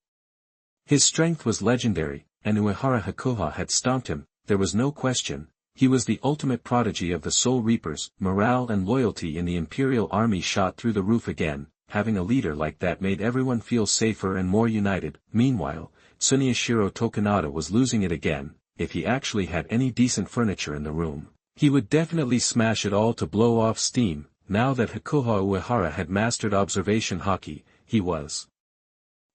His strength was legendary, and Uehara Hakuha had stomped him. There was no question. He was the ultimate prodigy of the Soul Reapers. Morale and loyalty in the Imperial Army shot through the roof again. Having a leader like that made everyone feel safer and more united. Meanwhile, Tsuneyashiro Tokunada was losing it again. If he actually had any decent furniture in the room, he would definitely smash it all to blow off steam. Now that Hakuha Uehara had mastered observation haki, he was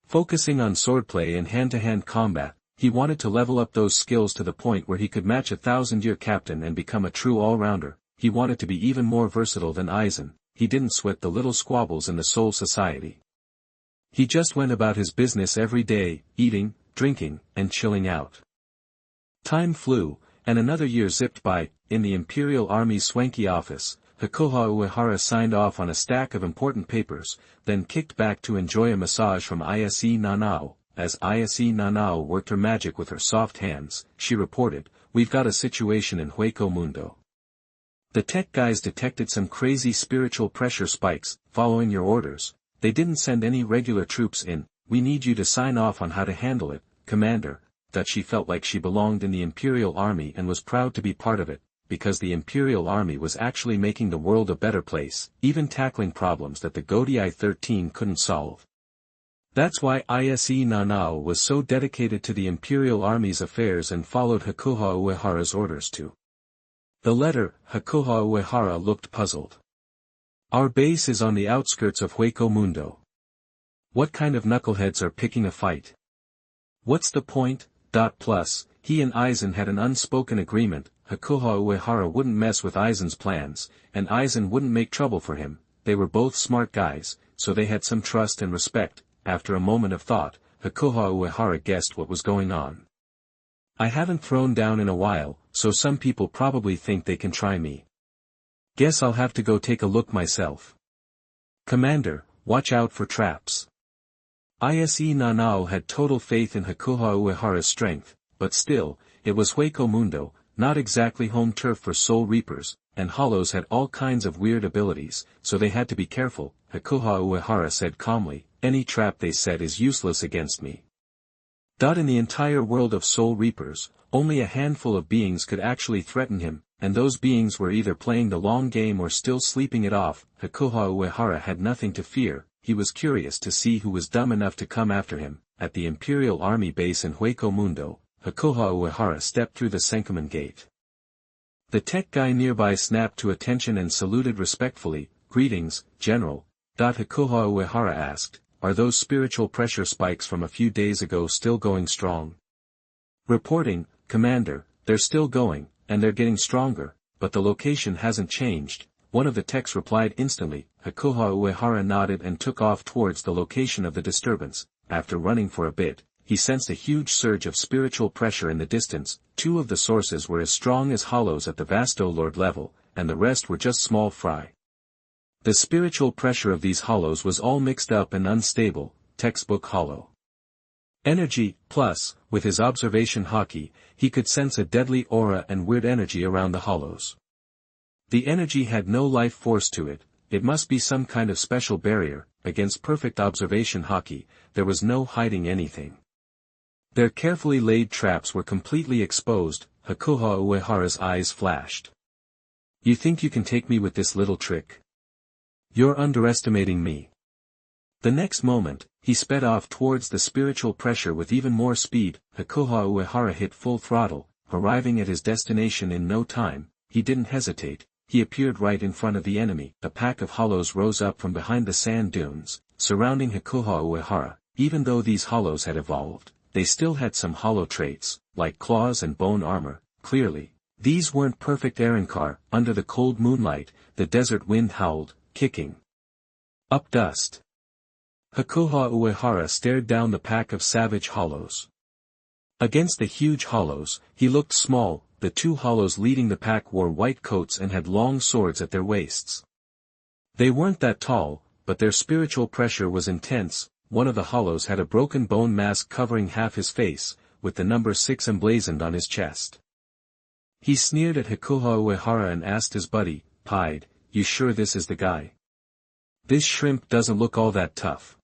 focusing on swordplay and hand-to-hand combat. He wanted to level up those skills to the point where he could match a 1000-year captain and become a true all-rounder. He wanted to be even more versatile than Aizen. He didn't sweat the little squabbles in the Soul Society. He just went about his business every day, eating, drinking, and chilling out. Time flew, and another year zipped by. In the Imperial Army's swanky office, Hakuha Uehara signed off on a stack of important papers, then kicked back to enjoy a massage from Ise Nanao. As Ise Nanao worked her magic with her soft hands, she reported, "We've got a situation in Hueco Mundo. The tech guys detected some crazy spiritual pressure spikes. Following your orders, they didn't send any regular troops in. We need you to sign off on how to handle it, Commander." That she felt like she belonged in the Imperial Army and was proud to be part of it, because the Imperial Army was actually making the world a better place, even tackling problems that the Godii 13 couldn't solve. That's why Ise Nanao was so dedicated to the Imperial Army's affairs and followed Hakuha Uehara's orders to the letter. Hakuha Uehara looked puzzled. "Our base is on the outskirts of Hueco Mundo. What kind of knuckleheads are picking a fight? What's the point? Plus, he and Aizen had an unspoken agreement. Hakuha Uehara wouldn't mess with Aizen's plans, and Aizen wouldn't make trouble for him. They were both smart guys, so they had some trust and respect." After a moment of thought, Hakuha Uehara guessed what was going on. "I haven't thrown down in a while, so some people probably think they can try me. Guess I'll have to go take a look myself." "Commander, watch out for traps. Ise had total faith in Hakuha Uehara's strength, but still, it was Hueco Mundo, not exactly home turf for Soul Reapers, and Hollows had all kinds of weird abilities, so they had to be careful. Hakuha Uehara said calmly, any trap they set is useless against me. In the entire world of Soul Reapers, only a handful of beings could actually threaten him, and those beings were either playing the long game or still sleeping it off. Hakuha Uehara had nothing to fear. He was curious to see who was dumb enough to come after him. At the Imperial Army base in Hueco Mundo, Hakuha Uehara stepped through the Senkaman gate. The tech guy nearby snapped to attention and saluted respectfully. Greetings, General. Hakuha Uehara asked, are those spiritual pressure spikes from a few days ago still going strong? Reporting, Commander, they're still going, and they're getting stronger, but the location hasn't changed. One of the techs replied instantly. Hakuha Uehara nodded and took off towards the location of the disturbance. After running for a bit, he sensed a huge surge of spiritual pressure in the distance. Two of the sources were as strong as hollows at the Vasto Lord level, and the rest were just small fry. The spiritual pressure of these hollows was all mixed up and unstable, textbook hollow. Energy, plus, with his observation haki, he could sense a deadly aura and weird energy around the hollows. The energy had no life force to it, it must be some kind of special barrier. Against perfect observation haki, there was no hiding anything. Their carefully laid traps were completely exposed. Hakuha Uehara's eyes flashed. You think you can take me with this little trick? You're underestimating me. The next moment, he sped off towards the spiritual pressure with even more speed. Hakuha Uehara hit full throttle, arriving at his destination in no time. He didn't hesitate. He appeared right in front of the enemy. A pack of hollows rose up from behind the sand dunes, surrounding Hakuha Uehara. Even though these hollows had evolved, they still had some hollow traits, like claws and bone armor. Clearly, these weren't perfect Arrancar. Under the cold moonlight, the desert wind howled, kicking up dust. Hakuha Uehara stared down the pack of savage hollows. Against the huge hollows, he looked small. The two hollows leading the pack wore white coats and had long swords at their waists. They weren't that tall, but their spiritual pressure was intense. One of the hollows had a broken bone mask covering half his face, with the number 6 emblazoned on his chest. He sneered at Hakuha Uehara and asked his buddy, Pied, you sure this is the guy? This shrimp doesn't look all that tough.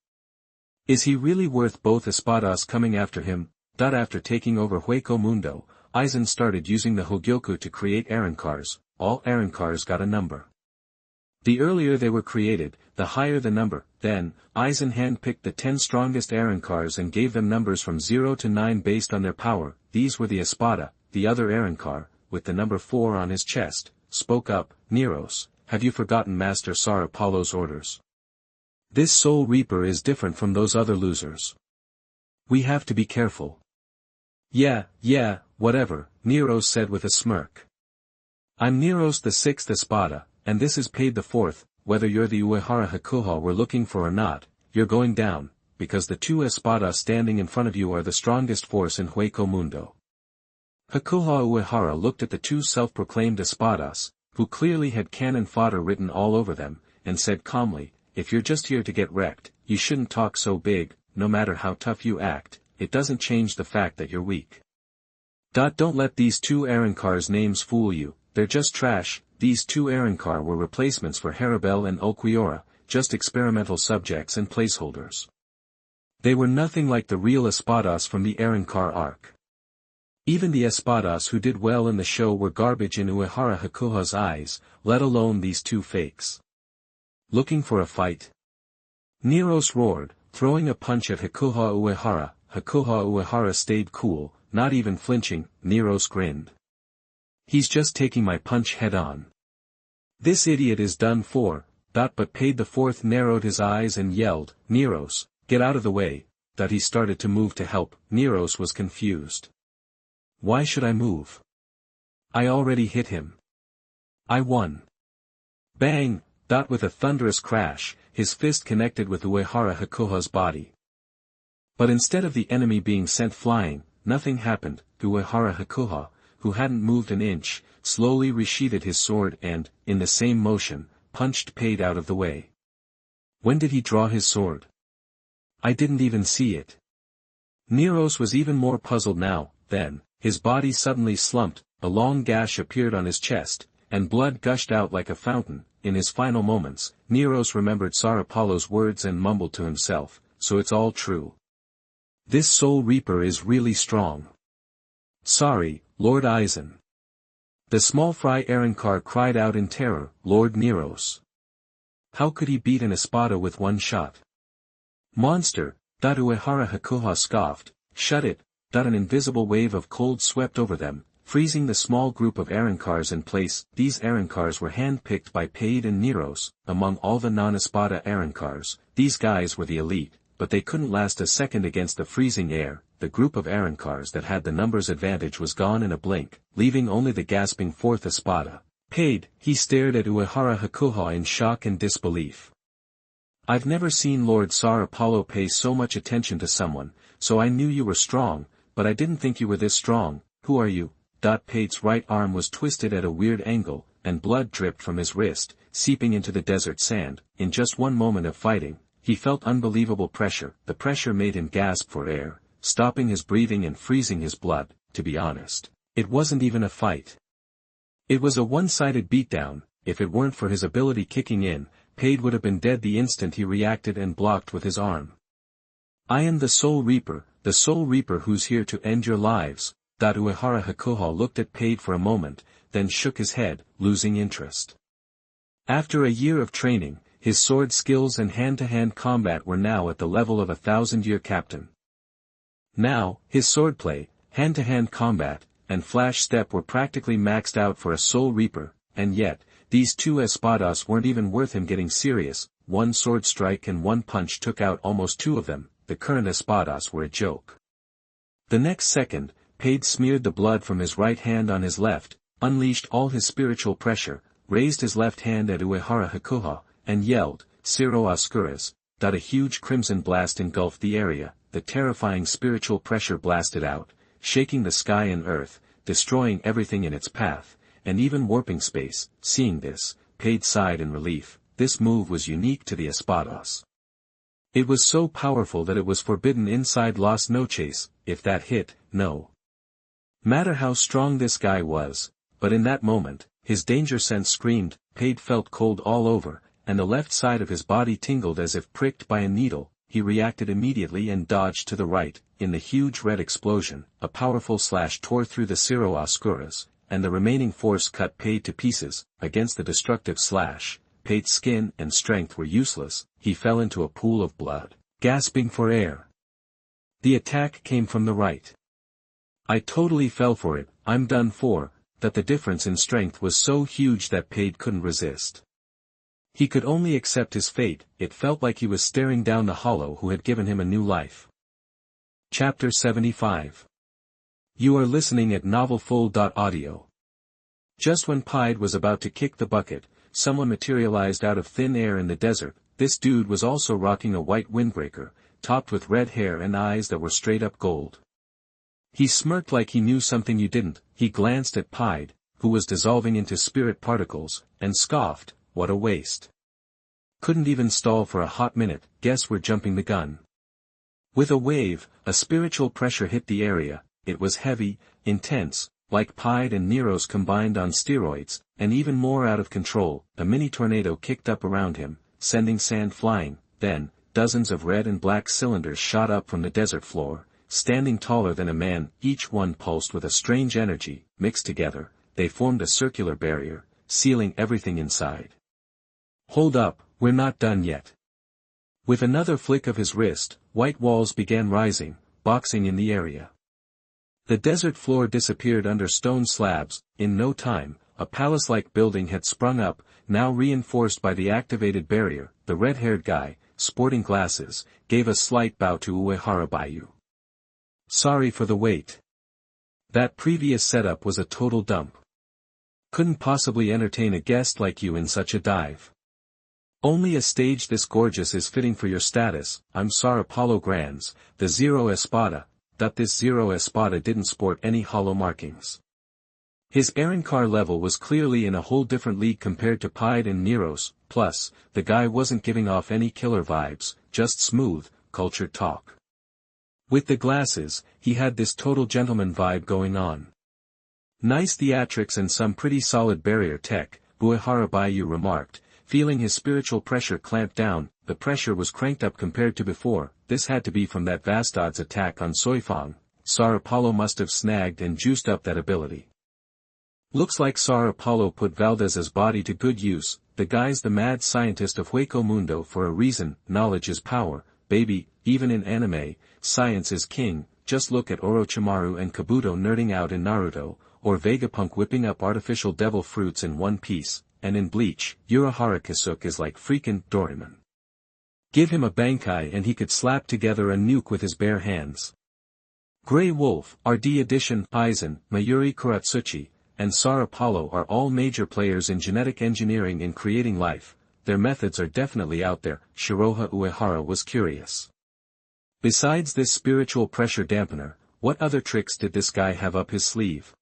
Is he really worth both espadas coming after him? After taking over Hueco Mundo, Aizen started using the Hogyoku to create Arrancars. All Arrancars got a number. The earlier they were created, the higher the number. Then, Aizen handpicked the 10 strongest Arrancars and gave them numbers from 0 to 9 based on their power. These were the Espada. The other Arrancar, with the number 4 on his chest, spoke up, Neros, have you forgotten Master Sar Apollo's orders? This Soul Reaper is different from those other losers. We have to be careful. Yeah, whatever, Neros said with a smirk. I'm Neros the 6th Espada, and this is Paid the 4th, whether you're the Uehara Hakuha we're looking for or not, you're going down, because the 2 Espada standing in front of you are the strongest force in Hueco Mundo. Hakuha Uehara looked at the 2 self-proclaimed Espadas, who clearly had cannon fodder written all over them, and said calmly, if you're just here to get wrecked, you shouldn't talk so big. No matter how tough you act, it doesn't change the fact that you're weak. Don't let these 2 Arrancars' names fool you, they're just trash. These 2 Arrancar were replacements for Haribel and Ulquiorra, just experimental subjects and placeholders. They were nothing like the real Espadas from the Arrancar arc. Even the Espadas who did well in the show were garbage in Uehara Hakuha's eyes, let alone these 2 fakes. Looking for a fight? Neros roared, throwing a punch at Hakuha Uehara. Hakuha Uehara stayed cool, not even flinching. Neros grinned. He's just taking my punch head on. This idiot is done for. But Paid the 4th narrowed his eyes and yelled, Neros, get out of the way. He started to move to help. Neros was confused. Why should I move? I already hit him. I won. Bang! With a thunderous crash, his fist connected with Uehara Hakuha's body. But instead of the enemy being sent flying, nothing happened. Uehara Hakuha, who hadn't moved an inch, slowly resheathed his sword and, in the same motion, punched Paid out of the way. When did he draw his sword? I didn't even see it. Neros was even more puzzled now. Then, his body suddenly slumped, a long gash appeared on his chest, and blood gushed out like a fountain. In his final moments, Neros remembered Sar Apollo's words and mumbled to himself, so it's all true. This Soul Reaper is really strong. Sorry, Lord Eisen. The small fry Arankar cried out in terror, Lord Neros. How could he beat an Espada with one shot? Monster, Uehara Shiraha scoffed, shut it. An invisible wave of cold swept over them, freezing the small group of Arankars in place. These Arankars were hand-picked by Paid and Neros. Among all the non-Espada Arankars, these guys were the elite, but they couldn't last a second against the freezing air. The group of Arankars that had the numbers advantage was gone in a blink, leaving only the gasping fourth Espada. Paid, he stared at Uehara Shiraha in shock and disbelief. I've never seen Lord Sar Apollo pay so much attention to someone, so I knew you were strong, but I didn't think you were this strong. Who are you? Paid's right arm was twisted at a weird angle, and blood dripped from his wrist, seeping into the desert sand. In just one moment of fighting, he felt unbelievable pressure. The pressure made him gasp for air, stopping his breathing and freezing his blood. To be honest, it wasn't even a fight. It was a one-sided beatdown. If it weren't for his ability kicking in, Paid would have been dead the instant he reacted and blocked with his arm. I am the Soul Reaper who's here to end your lives. Uehara Shiraha looked at Paid for a moment, then shook his head, losing interest. After a year of training, his sword skills and hand-to-hand combat were now at the level of a 1,000-year captain. Now, his swordplay, hand-to-hand combat, and flash step were practically maxed out for a Soul Reaper, and yet, these two Espadas weren't even worth him getting serious. One sword strike and one punch took out almost two of them. The current Espadas were a joke. The next second, Paid smeared the blood from his right hand on his left, unleashed all his spiritual pressure, raised his left hand at Uehara Shiraha, and yelled, Ciro Oscuras. A huge crimson blast engulfed the area. The terrifying spiritual pressure blasted out, shaking the sky and earth, destroying everything in its path, and even warping space. Seeing this, Paid sighed in relief. This move was unique to the Espadas. It was so powerful that it was forbidden inside Las Noches. If that hit, no matter how strong this guy was, but in that moment, his danger sense screamed. Paid felt cold all over, and the left side of his body tingled as if pricked by a needle. He reacted immediately and dodged to the right. In the huge red explosion, a powerful slash tore through the Ciro Oscuras, and the remaining force cut Paid to pieces. Against the destructive slash, Paid's skin and strength were useless. He fell into a pool of blood, gasping for air. The attack came from the right. I totally fell for it. I'm done for. The difference in strength was so huge that Paid couldn't resist. He could only accept his fate. It felt like he was staring down the hollow who had given him a new life. Chapter 75. You are listening at novelfull.audio. Just when Paid was about to kick the bucket, someone materialized out of thin air in the desert. This dude was also rocking a white windbreaker, topped with red hair and eyes that were straight up gold. He smirked like he knew something you didn't. He glanced at Paid, who was dissolving into spirit particles, and scoffed, what a waste. Couldn't even stall for a hot minute. Guess we're jumping the gun. With a wave, a spiritual pressure hit the area. It was heavy, intense, like Paid and Neros combined on steroids, and even more out of control. A mini tornado kicked up around him, sending sand flying. Then, dozens of red and black cylinders shot up from the desert floor, standing taller than a man. Each one pulsed with a strange energy. Mixed together, they formed a circular barrier, sealing everything inside. Hold up, we're not done yet. With another flick of his wrist, white walls began rising, boxing in the area. The desert floor disappeared under stone slabs. In no time, a palace-like building had sprung up, now reinforced by the activated barrier. The red-haired guy, sporting glasses, gave a slight bow to Uehara Bayu. Sorry for the wait. That previous setup was a total dump. Couldn't possibly entertain a guest like you in such a dive. Only a stage this gorgeous is fitting for your status. I'm Sar Apollo Grands, the Zero Espada. This Zero Espada didn't sport any hollow markings. His Arrancar level was clearly in a whole different league compared to Pied and Neros, plus, the guy wasn't giving off any killer vibes, just smooth, cultured talk. With the glasses, he had this total gentleman vibe going on. Nice theatrics and some pretty solid barrier tech, Uehara remarked, feeling his spiritual pressure clamp down. The pressure was cranked up compared to before. This had to be from that vast odds attack on Soifang. Sar Apollo must have snagged and juiced up that ability. Looks like Sar Apollo put Valdez's body to good use. The guy's the mad scientist of Hueco Mundo for a reason. Knowledge is power, baby. Even in anime, science is king. Just look at Orochimaru and Kabuto nerding out in Naruto, or Vegapunk whipping up artificial devil fruits in One Piece, and in Bleach, Uehara Shiraha is like freaking Doraemon. Give him a Bankai and he could slap together a nuke with his bare hands. Grey Wolf, RD Edition, Aizen, Mayuri Kuratsuchi, and Sar Apollo are all major players in genetic engineering in creating life. Their methods are definitely out there. Shiroha Uehara was curious. Besides this spiritual pressure dampener, what other tricks did this guy have up his sleeve?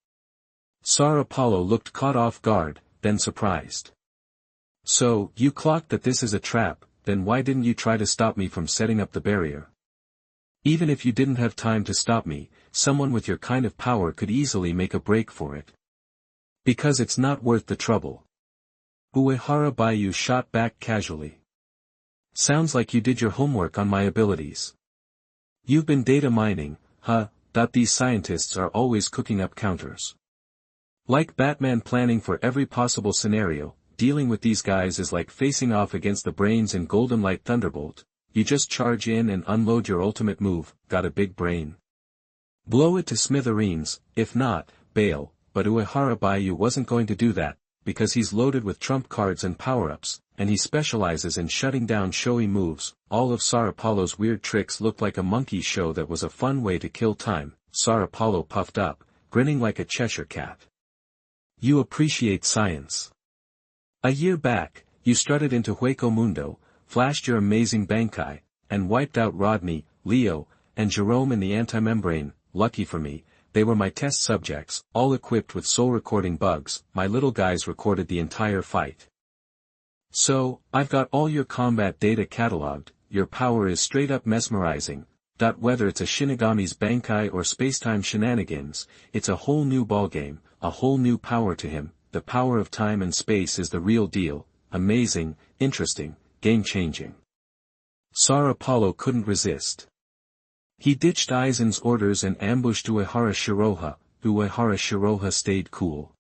Sar Apollo looked caught off guard, then surprised. So, you clocked that this is a trap, then why didn't you try to stop me from setting up the barrier? Even if you didn't have time to stop me, someone with your kind of power could easily make a break for it. Because it's not worth the trouble. Uehara shot back casually. Sounds like you did your homework on my abilities. You've been data mining, huh? These scientists are always cooking up counters. Like Batman planning for every possible scenario, dealing with these guys is like facing off against the brains in Golden Light Thunderbolt. You just charge in and unload your ultimate move. Got a big brain. Blow it to smithereens, if not, bail. But Uehara wasn't going to do that, because he's loaded with trump cards and power-ups, and he specializes in shutting down showy moves. All of Sar Apollo's weird tricks looked like a monkey show that was a fun way to kill time. Sar Apollo puffed up, grinning like a Cheshire cat. You appreciate science. A year back, you strutted into Hueco Mundo, flashed your amazing Bankai, and wiped out Rodney, Leo, and Jerome in the anti-membrane. Lucky for me, they were my test subjects, all equipped with soul recording bugs. My little guys recorded the entire fight. So, I've got all your combat data cataloged. Your power is straight up mesmerizing. Whether it's a Shinigami's Bankai or spacetime shenanigans, it's a whole new ballgame, a whole new power to him. The power of time and space is the real deal. Amazing, interesting, game-changing. Sar Apollo couldn't resist. He ditched Aizen's orders and ambushed Uehara Shiraha. Uehara Shiraha stayed cool.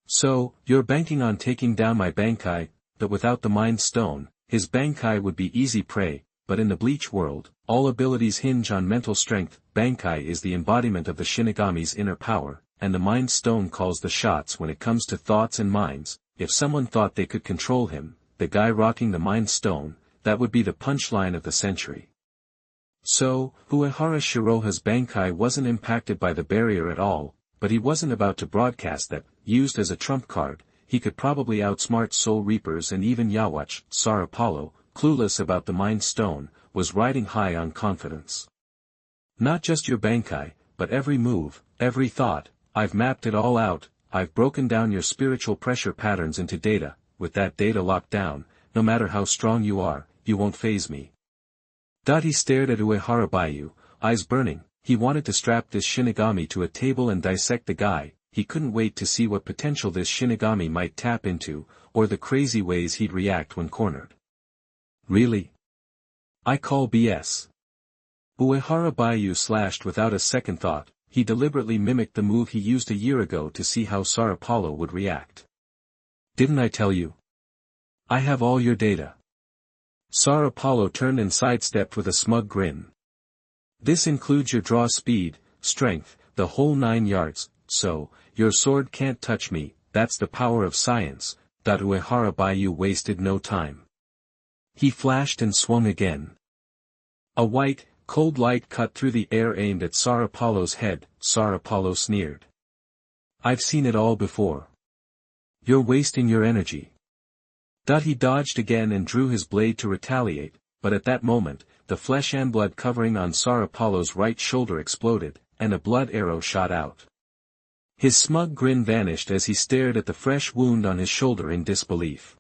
So, you're banking on taking down my Bankai, but without the Mind Stone, his Bankai would be easy prey. But in the Bleach world, all abilities hinge on mental strength. Bankai is the embodiment of the Shinigami's inner power, and the Mind Stone calls the shots when it comes to thoughts and minds. If someone thought they could control him, the guy rocking the Mind Stone, that would be the punchline of the century. So, Uehara Shiraha's Bankai wasn't impacted by the barrier at all, but he wasn't about to broadcast that. Used as a trump card, he could probably outsmart Soul Reapers and even Yawatch. Sar Apollo, clueless about the Mind Stone, was riding high on confidence. Not just your Bankai, but every move, every thought. I've mapped it all out. I've broken down your spiritual pressure patterns into data. With that data locked down, no matter how strong you are, you won't faze me. He stared at Uehara, eyes burning. He wanted to strap this Shinigami to a table and dissect the guy. He couldn't wait to see what potential this Shinigami might tap into, or the crazy ways he'd react when cornered. Really? I call BS. Uehara slashed without a second thought. He deliberately mimicked the move he used a year ago to see how Sar Apollo would react. Didn't I tell you? I have all your data. Sar Apollo turned and sidestepped with a smug grin. This includes your draw speed, strength, the whole 9 yards, so, your sword can't touch me. That's the power of science. Uehara wasted no time. He flashed and swung again. A white, cold light cut through the air aimed at Sar Apollo's head. Sar Apollo sneered. I've seen it all before. You're wasting your energy. He dodged again and drew his blade to retaliate, but at that moment, the flesh and blood covering on Sar Apollo's right shoulder exploded, and a blood arrow shot out. His smug grin vanished as he stared at the fresh wound on his shoulder in disbelief.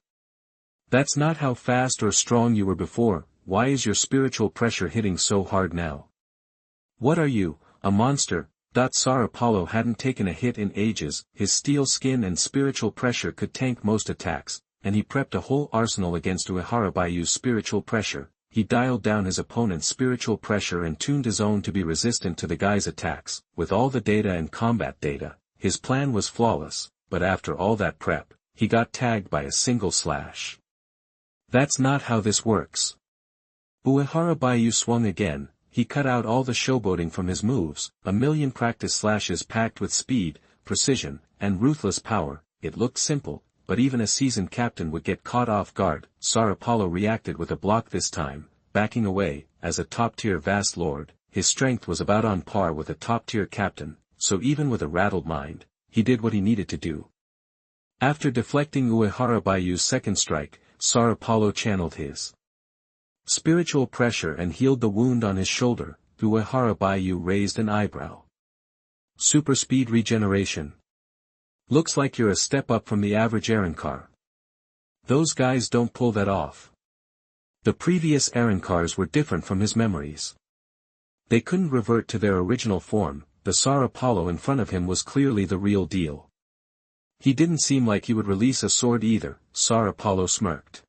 That's not how fast or strong you were before. Why is your spiritual pressure hitting so hard now? What are you, a monster? Tsar Apollo hadn't taken a hit in ages, his steel skin and spiritual pressure could tank most attacks, and he prepped a whole arsenal against Uehara Bayu's spiritual pressure. He dialed down his opponent's spiritual pressure and tuned his own to be resistant to the guy's attacks. With all the data and combat data, his plan was flawless, but after all that prep, he got tagged by a single slash. That's not how this works. Uehara Bayu swung again. He cut out all the showboating from his moves, a million practice slashes packed with speed, precision, and ruthless power. It looked simple, but even a seasoned captain would get caught off guard. Tsar Apollo reacted with a block this time, backing away. As a top-tier vast lord, his strength was about on par with a top-tier captain, so even with a rattled mind, he did what he needed to do. After deflecting Uehara Bayu's second strike, Tsar Apollo channeled his spiritual pressure and healed the wound on his shoulder. Uehara Bayu raised an eyebrow. Super speed regeneration. Looks like you're a step up from the average Arrancar. Those guys don't pull that off. The previous Arrancars were different from his memories. They couldn't revert to their original form. The Tsar Apollo in front of him was clearly the real deal. He didn't seem like he would release a sword either. Tsar Apollo smirked.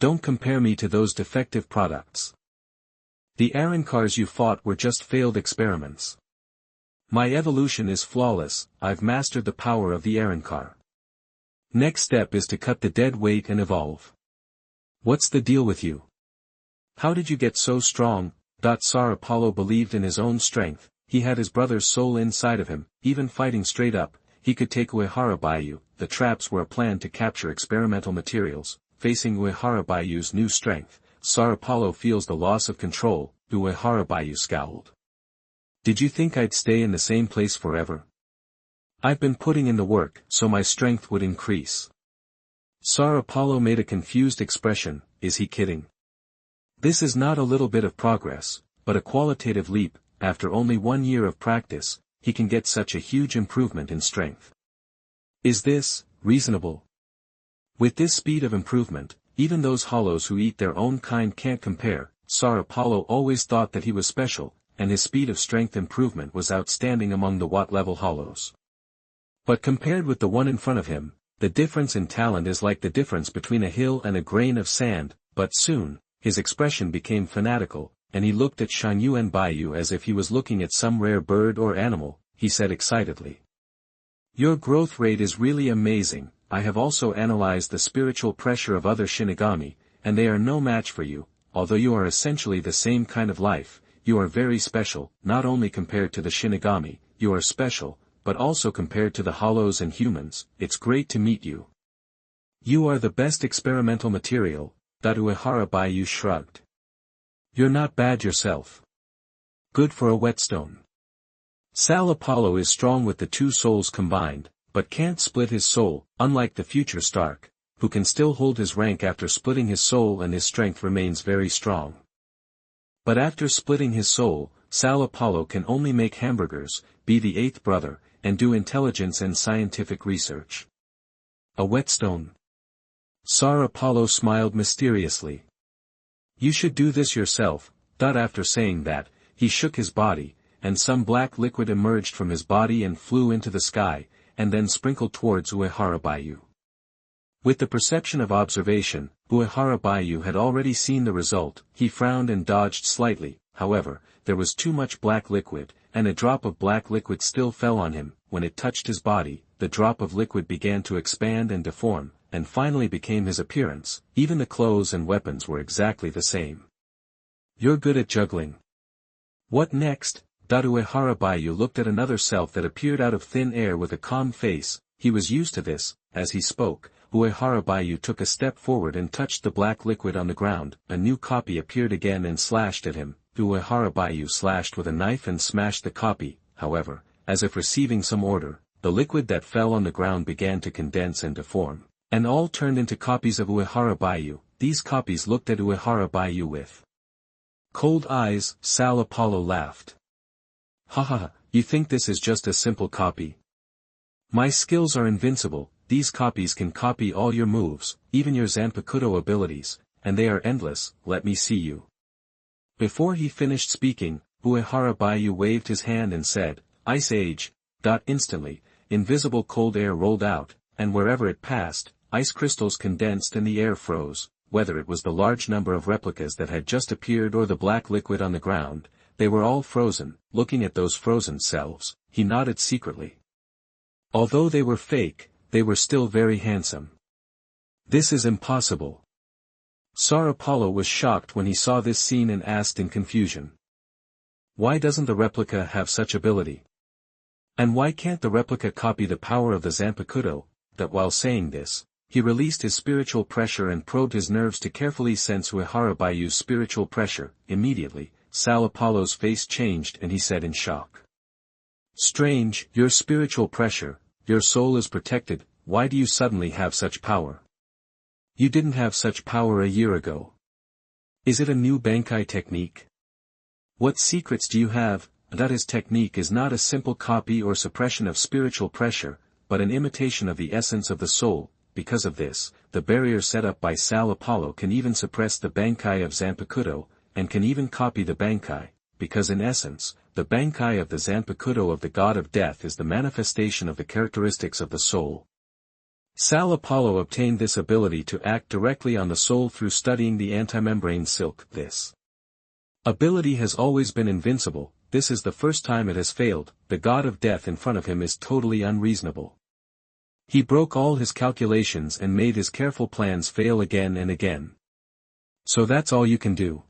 Don't compare me to those defective products. The Arrancars you fought were just failed experiments. My evolution is flawless. I've mastered the power of the Arrancar. Next step is to cut the dead weight and evolve. What's the deal with you? How did you get so strong? Tsar Apollo believed in his own strength. He had his brother's soul inside of him. Even fighting straight up, he could take Uehara Bayu. The traps were a plan to capture experimental materials. Facing Uehara Bayu's new strength, Tsar Apollo feels the loss of control. Uehara Bayu scowled. Did you think I'd stay in the same place forever? I've been putting in the work, so my strength would increase. Tsar Apollo made a confused expression. Is he kidding? This is not a little bit of progress, but a qualitative leap. After only 1 year of practice, he can get such a huge improvement in strength. Is this reasonable? With this speed of improvement, even those hollows who eat their own kind can't compare. Tsar Apollo always thought that he was special, and his speed of strength improvement was outstanding among the Watt-level hollows. But compared with the one in front of him, the difference in talent is like the difference between a hill and a grain of sand. But soon, his expression became fanatical, and he looked at Shangyuan Bayu as if he was looking at some rare bird or animal. He said excitedly. Your growth rate is really amazing. I have also analyzed the spiritual pressure of other Shinigami, and they are no match for you. Although you are essentially the same kind of life, you are very special. Not only compared to the Shinigami, you are special, but also compared to the hollows and humans. It's great to meet you. You are the best experimental material. Uehara Bayu shrugged. You're not bad yourself. Good for a whetstone. Sal Apollo is strong with the two souls combined, but can't split his soul, unlike the future Stark, who can still hold his rank after splitting his soul and his strength remains very strong. But after splitting his soul, Sal Apollo can only make hamburgers, be the eighth brother, and do intelligence and scientific research. A whetstone. Tsar Apollo smiled mysteriously. You should do this yourself. After saying that, he shook his body, and some black liquid emerged from his body and flew into the sky, and then sprinkled towards Uehara Bayu. With the perception of observation, Uehara Bayu had already seen the result. He frowned and dodged slightly. However, there was too much black liquid, and a drop of black liquid still fell on him. When it touched his body, the drop of liquid began to expand and deform, and finally became his appearance. Even the clothes and weapons were exactly the same. You're good at juggling. What next? Uehara Bayu looked at another self that appeared out of thin air with a calm face. He was used to this. As he spoke, Uehara Bayu took a step forward and touched the black liquid on the ground. A new copy appeared again and slashed at him. Uehara Bayu slashed with a knife and smashed the copy. However, as if receiving some order, the liquid that fell on the ground began to condense and deform, and all turned into copies of Uehara Bayu. These copies looked at Uehara Bayu with cold eyes. Sal Apollo laughed. Ha ha, you think this is just a simple copy? My skills are invincible, these copies can copy all your moves, even your Zanpakuto abilities, and they are endless, let me see you. Before he finished speaking, Uehara Baiyu waved his hand and said, Ice Age. Instantly, invisible cold air rolled out, and wherever it passed, ice crystals condensed and the air froze, whether it was the large number of replicas that had just appeared or the black liquid on the ground, they were all frozen. Looking at those frozen selves, he nodded secretly. Although they were fake, they were still very handsome. This is impossible. Sar Apollo was shocked when he saw this scene and asked in confusion. Why doesn't the replica have such ability? And why can't the replica copy the power of the Zanpakuto? That while saying this, he released his spiritual pressure and probed his nerves to carefully sense Uehara Baiyu's spiritual pressure. Immediately, Sal Apollo's face changed and he said in shock. Strange, your spiritual pressure, your soul is protected, why do you suddenly have such power? You didn't have such power a year ago. Is it a new Bankai technique? What secrets do you have? That his technique is not a simple copy or suppression of spiritual pressure, but an imitation of the essence of the soul. Because of this, the barrier set up by Sal Apollo can even suppress the Bankai of Zanpakuto, and can even copy the Bankai, because in essence, the Bankai of the Zanpakuto of the god of death is the manifestation of the characteristics of the soul. Sal Apollo obtained this ability to act directly on the soul through studying the antimembrane silk. This ability has always been invincible, this is the first time it has failed. The god of death in front of him is totally unreasonable. He broke all his calculations and made his careful plans fail again and again. So that's all you can do?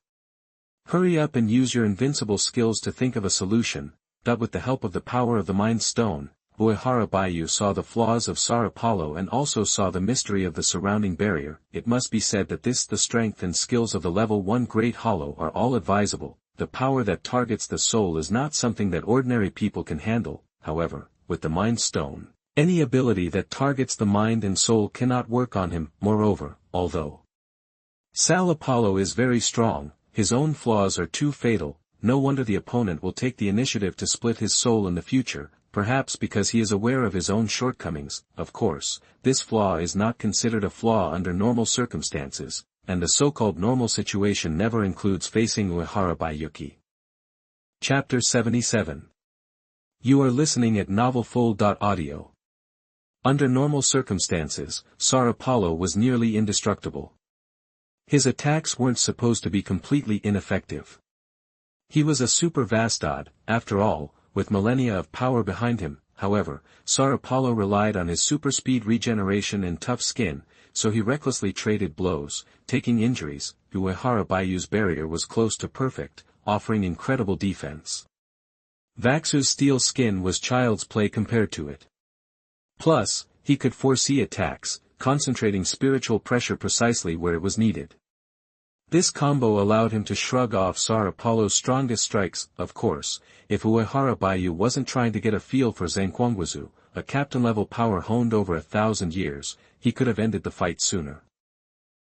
Hurry up and use your invincible skills to think of a solution. With the help of the power of the Mind Stone, Uehara Baiyu saw the flaws of Sar Apollo and also saw the mystery of the surrounding barrier. It must be said that the strength and skills of the level 1 Great Hollow are all advisable. The power that targets the soul is not something that ordinary people can handle. However, with the Mind Stone, any ability that targets the mind and soul cannot work on him. Moreover, although Sal Apollo is very strong, his own flaws are too fatal. No wonder the opponent will take the initiative to split his soul in the future, perhaps because he is aware of his own shortcomings. Of course, this flaw is not considered a flaw under normal circumstances, and the so-called normal situation never includes facing Uehara Baiyuki. Chapter 77. You are listening at novelfull.audio. Under normal circumstances, Sar Apollo was nearly indestructible. His attacks weren't supposed to be completely ineffective. He was a super Vastad, after all, with millennia of power behind him. However, Sar Apollo relied on his super speed regeneration and tough skin, so he recklessly traded blows, taking injuries. Uehara Baiyu's barrier was close to perfect, offering incredible defense. Vaxu's steel skin was child's play compared to it. Plus, he could foresee attacks, concentrating spiritual pressure precisely where it was needed. This combo allowed him to shrug off Sar Apollo's strongest strikes. Of course, if Uehara Baiyu wasn't trying to get a feel for Zanquangwazu, a captain-level power honed over 1,000 years, he could have ended the fight sooner.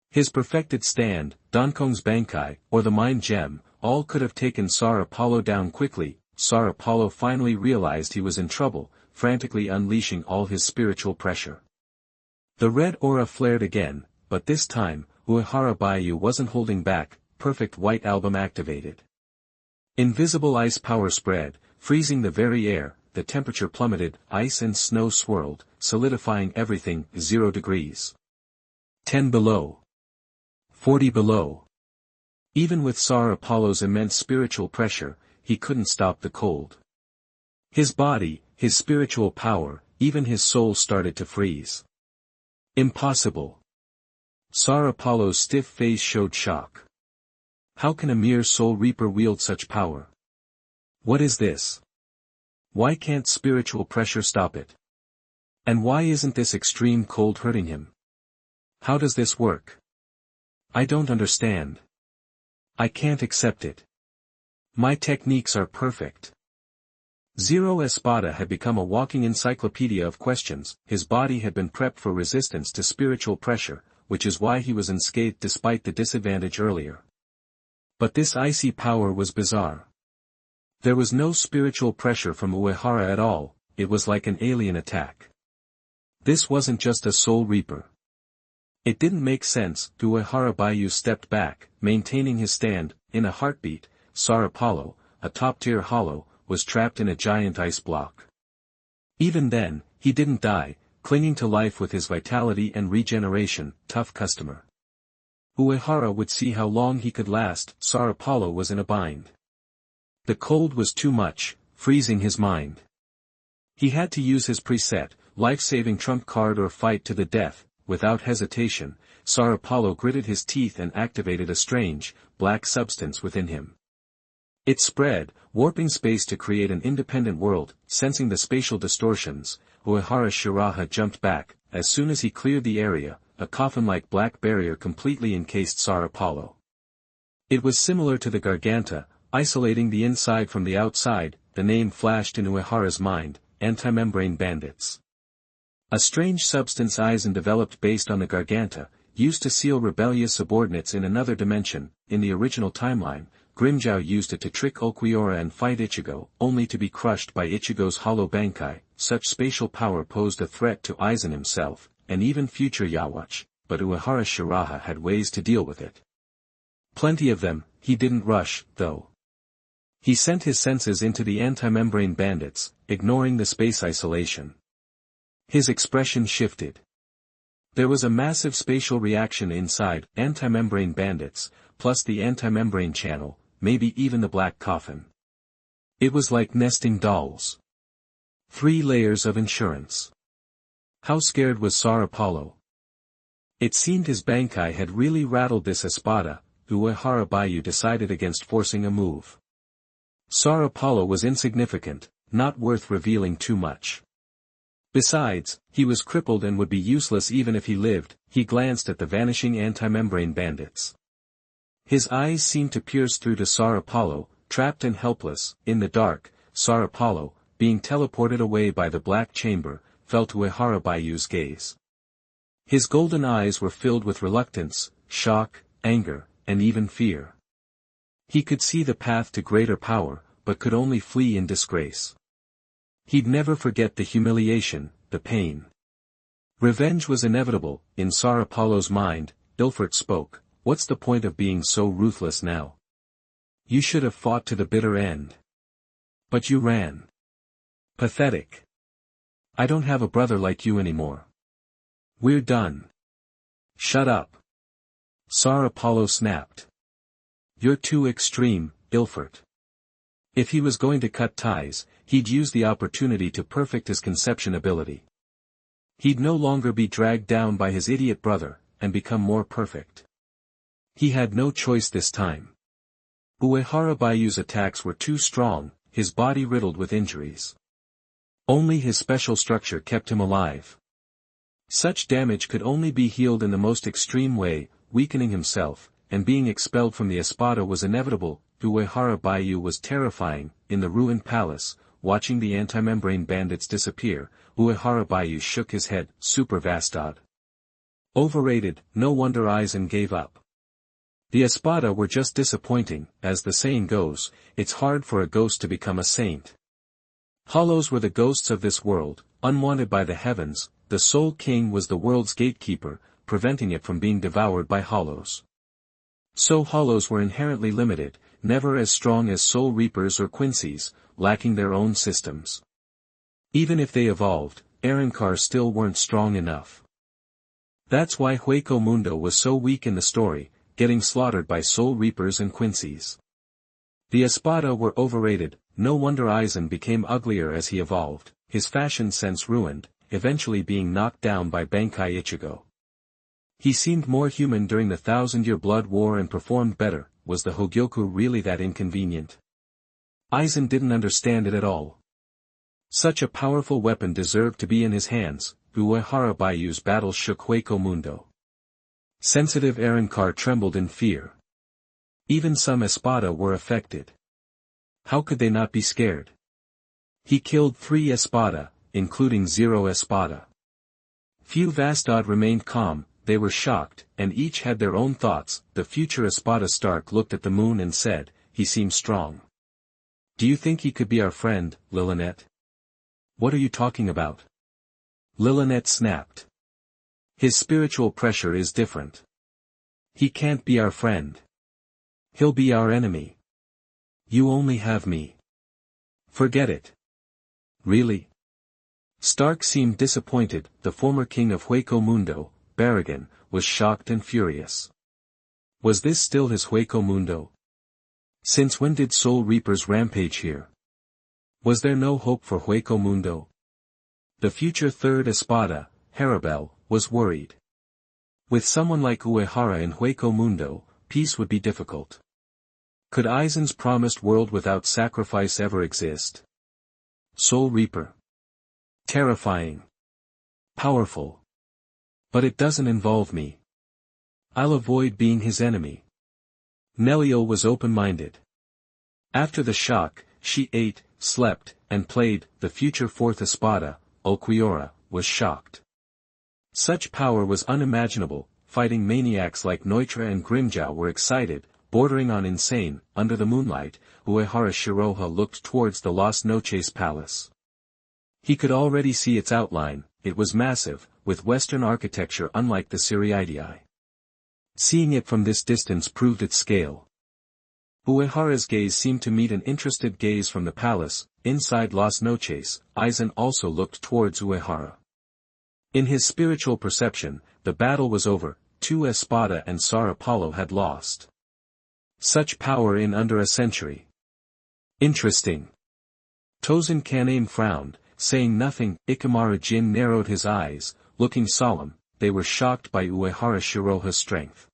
His perfected stand, Donkong's Bankai, or the Mind Gem, all could have taken Sar Apollo down quickly. Sar Apollo finally realized he was in trouble, frantically unleashing all his spiritual pressure. The red aura flared again, but this time, Uehara Baiyu wasn't holding back. Perfect White Album activated. Invisible ice power spread, freezing the very air. The temperature plummeted, ice and snow swirled, solidifying everything. 0 degrees. 10 below. 40 below. Even with Sar Apollo's immense spiritual pressure, he couldn't stop the cold. His body, his spiritual power, even his soul started to freeze. Impossible. Sar Apollo's stiff face showed shock. How can a mere soul reaper wield such power? What is this? Why can't spiritual pressure stop it? And why isn't this extreme cold hurting him? How does this work? I don't understand. I can't accept it. My techniques are perfect. Zero Espada had become a walking encyclopedia of questions. His body had been prepped for resistance to spiritual pressure, which is why he was unscathed despite the disadvantage earlier. But this icy power was bizarre. There was no spiritual pressure from Uehara at all, it was like an alien attack. This wasn't just a soul reaper. It didn't make sense. Uehara Baiyu stepped back, maintaining his stand. In a heartbeat, Sarapallo, a top-tier hollow, was trapped in a giant ice block. Even then, he didn't die, clinging to life with his vitality and regeneration. Tough customer. Uehara would see how long he could last. Sarapallo was in a bind. The cold was too much, freezing his mind. He had to use his preset, life-saving trump card or fight to the death. Without hesitation, Sarapallo gritted his teeth and activated a strange, black substance within him. It spread, warping space to create an independent world. Sensing the spatial distortions, Uehara Shiraha jumped back. As soon as he cleared the area, a coffin-like black barrier completely encased Sarapallo. It was similar to the Garganta, isolating the inside from the outside. The name flashed in Uehara's mind, anti-membrane bandits. A strange substance Aizen developed based on the Garganta, used to seal rebellious subordinates in another dimension. In the original timeline, Grimmjow used it to trick Ulquiorra and fight Ichigo, only to be crushed by Ichigo's hollow Bankai. Such spatial power posed a threat to Aizen himself, and even future Yhwach, but Uehara Shiraha had ways to deal with it. Plenty of them. He didn't rush, though. He sent his senses into the anti-membrane bandits, ignoring the space isolation. His expression shifted. There was a massive spatial reaction inside. Anti-membrane bandits, plus the anti-membrane channel, maybe even the black coffin. It was like nesting dolls. 3 layers of insurance. How scared was Sarapallo? It seemed his Bankai had really rattled this Espada. Uehara Baiyu decided against forcing a move. Sarapallo was insignificant, not worth revealing too much. Besides, he was crippled and would be useless even if he lived. He glanced at the vanishing anti-membrane bandits. His eyes seemed to pierce through to Sarapallo, trapped and helpless. In the dark, Sarapallo, being teleported away by the black chamber, fell to Uehara Baiyu's gaze. His golden eyes were filled with reluctance, shock, anger, and even fear. He could see the path to greater power, but could only flee in disgrace. He'd never forget the humiliation, the pain. Revenge was inevitable. In Sarapallo's mind, Ilfert spoke. What's the point of being so ruthless now? You should have fought to the bitter end. But you ran. Pathetic. I don't have a brother like you anymore. We're done. Shut up. Sarapallo snapped. You're too extreme, Ilfert. If he was going to cut ties, he'd use the opportunity to perfect his conception ability. He'd no longer be dragged down by his idiot brother, and become more perfect. He had no choice this time. Uehara Baiyu's attacks were too strong, his body riddled with injuries. Only his special structure kept him alive. Such damage could only be healed in the most extreme way. Weakening himself, and being expelled from the Espada was inevitable. Uehara Baiyu was terrifying. In the ruined palace, watching the anti-membrane bandits disappear, Uehara Baiyu shook his head. Super Vastad. Overrated. No wonder Aizen gave up. The Espada were just disappointing. As the saying goes, it's hard for a ghost to become a saint. Hollows were the ghosts of this world, unwanted by the heavens. The Soul King was the world's gatekeeper, preventing it from being devoured by hollows. So hollows were inherently limited, never as strong as soul reapers or quincies, lacking their own systems. Even if they evolved, Arrancar still weren't strong enough. That's why Hueco Mundo was so weak in the story, getting slaughtered by soul reapers and quincies. The Espada were overrated. No wonder Aizen became uglier as he evolved, his fashion sense ruined, eventually being knocked down by Bankai Ichigo. He seemed more human during the 1000-year blood war and performed better. Was the Hogyoku really that inconvenient? Aizen didn't understand it at all. Such a powerful weapon deserved to be in his hands. Uehara Baiyu's battle shook Hueco Mundo. Sensitive Arrancar trembled in fear. Even some Espada were affected. How could they not be scared? He killed 3 Espada, including 0 Espada. Few Vastad remained calm. They were shocked, and each had their own thoughts. The future Espada Stark looked at the moon and said, he seems strong. Do you think he could be our friend, Lilinet? What are you talking about? Lilinet snapped. His spiritual pressure is different. He can't be our friend. He'll be our enemy. You only have me. Forget it. Really? Stark seemed disappointed. The former king of Hueco Mundo, Barragan, was shocked and furious. Was this still his Hueco Mundo? Since when did Soul Reapers rampage here? Was there no hope for Hueco Mundo? The future third Espada, Harabel, was worried. With someone like Uehara in Hueco Mundo, peace would be difficult. Could Aizen's promised world without sacrifice ever exist? Soul Reaper. Terrifying. Powerful. But it doesn't involve me. I'll avoid being his enemy. Neliel was open-minded. After the shock, she ate, slept, and played. The future fourth Espada, Ulquiorra, was shocked. Such power was unimaginable. Fighting maniacs like Neutra and Grimjow were excited, bordering on insane. Under the moonlight, Uehara Shiraha looked towards the Las Noches palace. He could already see its outline. It was massive, with Western architecture unlike the Siriidii. Seeing it from this distance proved its scale. Uehara's gaze seemed to meet an interested gaze from the palace. Inside Las Noches, Aizen also looked towards Uehara. In his spiritual perception, the battle was over. 2 Espada and Sar Apollo had lost. Such power in under a century. Interesting. Tozen Kaname frowned, saying nothing. Ikamaru Jin narrowed his eyes, looking solemn. They were shocked by Uehara Shiraha's strength.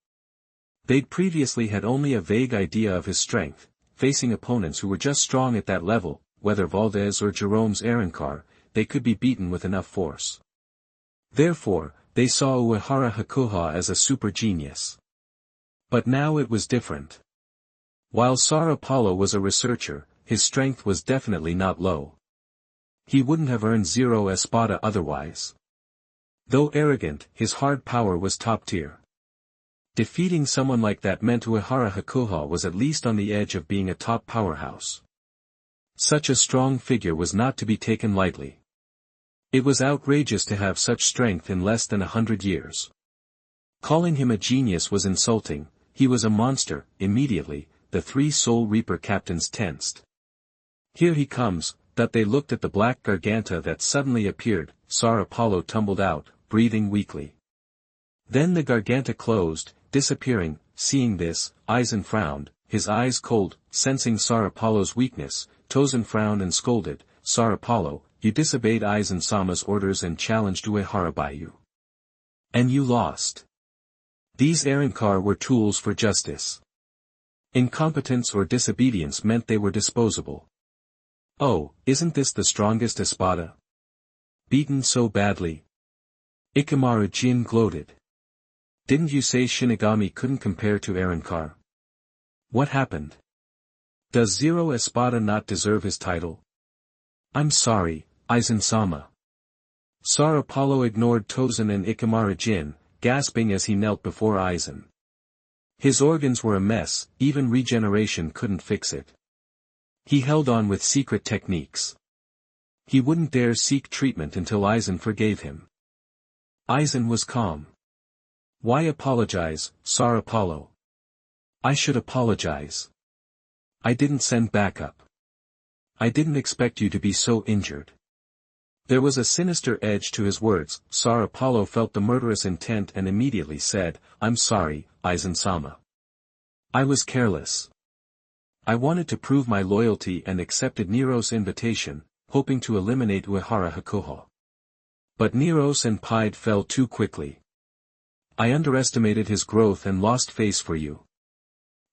They'd previously had only a vague idea of his strength, facing opponents who were just strong at that level. Whether Valdez or Jerome's Arankar, they could be beaten with enough force. Therefore, they saw Uehara Hakuha as a super genius. But now it was different. While Sar Apollo was a researcher, his strength was definitely not low. He wouldn't have earned 0 Espada otherwise. Though arrogant, his hard power was top tier. Defeating someone like that meant Uehara Hakuha was at least on the edge of being a top powerhouse. Such a strong figure was not to be taken lightly. It was outrageous to have such strength in less than 100 years. Calling him a genius was insulting. He was a monster. Immediately, the 3 Soul Reaper captains tensed. Here he comes. That they looked at the black Garganta that suddenly appeared. Sar Apollo tumbled out, breathing weakly. Then the Garganta closed, disappearing. Seeing this, Aizen frowned, his eyes cold. Sensing Sar Apollo's weakness, Tozen frowned and scolded. Sar Apollo, you disobeyed Aizen-sama's orders and challenged Uehara Baiyu. And you lost. These Arankar were tools for justice. Incompetence or disobedience meant they were disposable. Oh, isn't this the strongest Espada? Beaten so badly? Ikamaru Jin gloated. Didn't you say Shinigami couldn't compare to Arankar? What happened? Does 0 Espada not deserve his title? I'm sorry, Aizen-sama. Sar Apollo ignored Tozen and Ikamaru Jin, gasping as he knelt before Aizen. His organs were a mess, even regeneration couldn't fix it. He held on with secret techniques. He wouldn't dare seek treatment until Aizen forgave him. Aizen was calm. Why apologize, Sar Apollo? I should apologize. I didn't send backup. I didn't expect you to be so injured. There was a sinister edge to his words. Sar Apollo felt the murderous intent and immediately said, I'm sorry, Aizen-sama. I was careless. I wanted to prove my loyalty and accepted Nero's invitation, hoping to eliminate Uehara Hakuha. But Nero's and Pied fell too quickly. I underestimated his growth and lost face for you.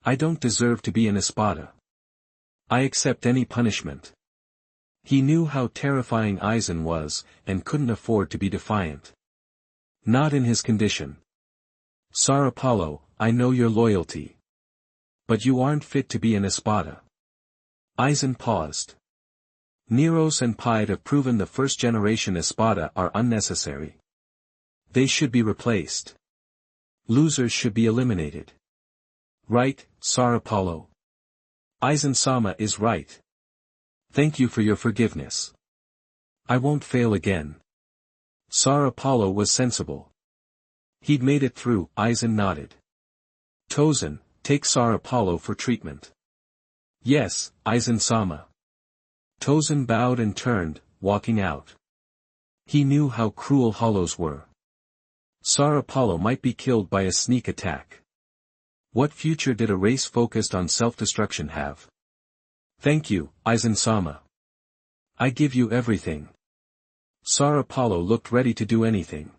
I don't deserve to be an Espada. I accept any punishment. He knew how terrifying Aizen was, and couldn't afford to be defiant. Not in his condition. Sar Apollo, I know your loyalty. But you aren't fit to be an Espada. Aizen paused. Neros and Pied have proven the first-generation Espada are unnecessary. They should be replaced. Losers should be eliminated. Right, Sar Apollo. Aizen-sama is right. Thank you for your forgiveness. I won't fail again. Sar Apollo was sensible. He'd made it through. Aizen nodded. Tozen, take Sar Apollo for treatment. Yes, Aizen-sama. Tozen bowed and turned, walking out. He knew how cruel hollows were. Sar Apollo might be killed by a sneak attack. What future did a race focused on self-destruction have? Thank you, Aizen-sama. I give you everything. Sar Apollo looked ready to do anything.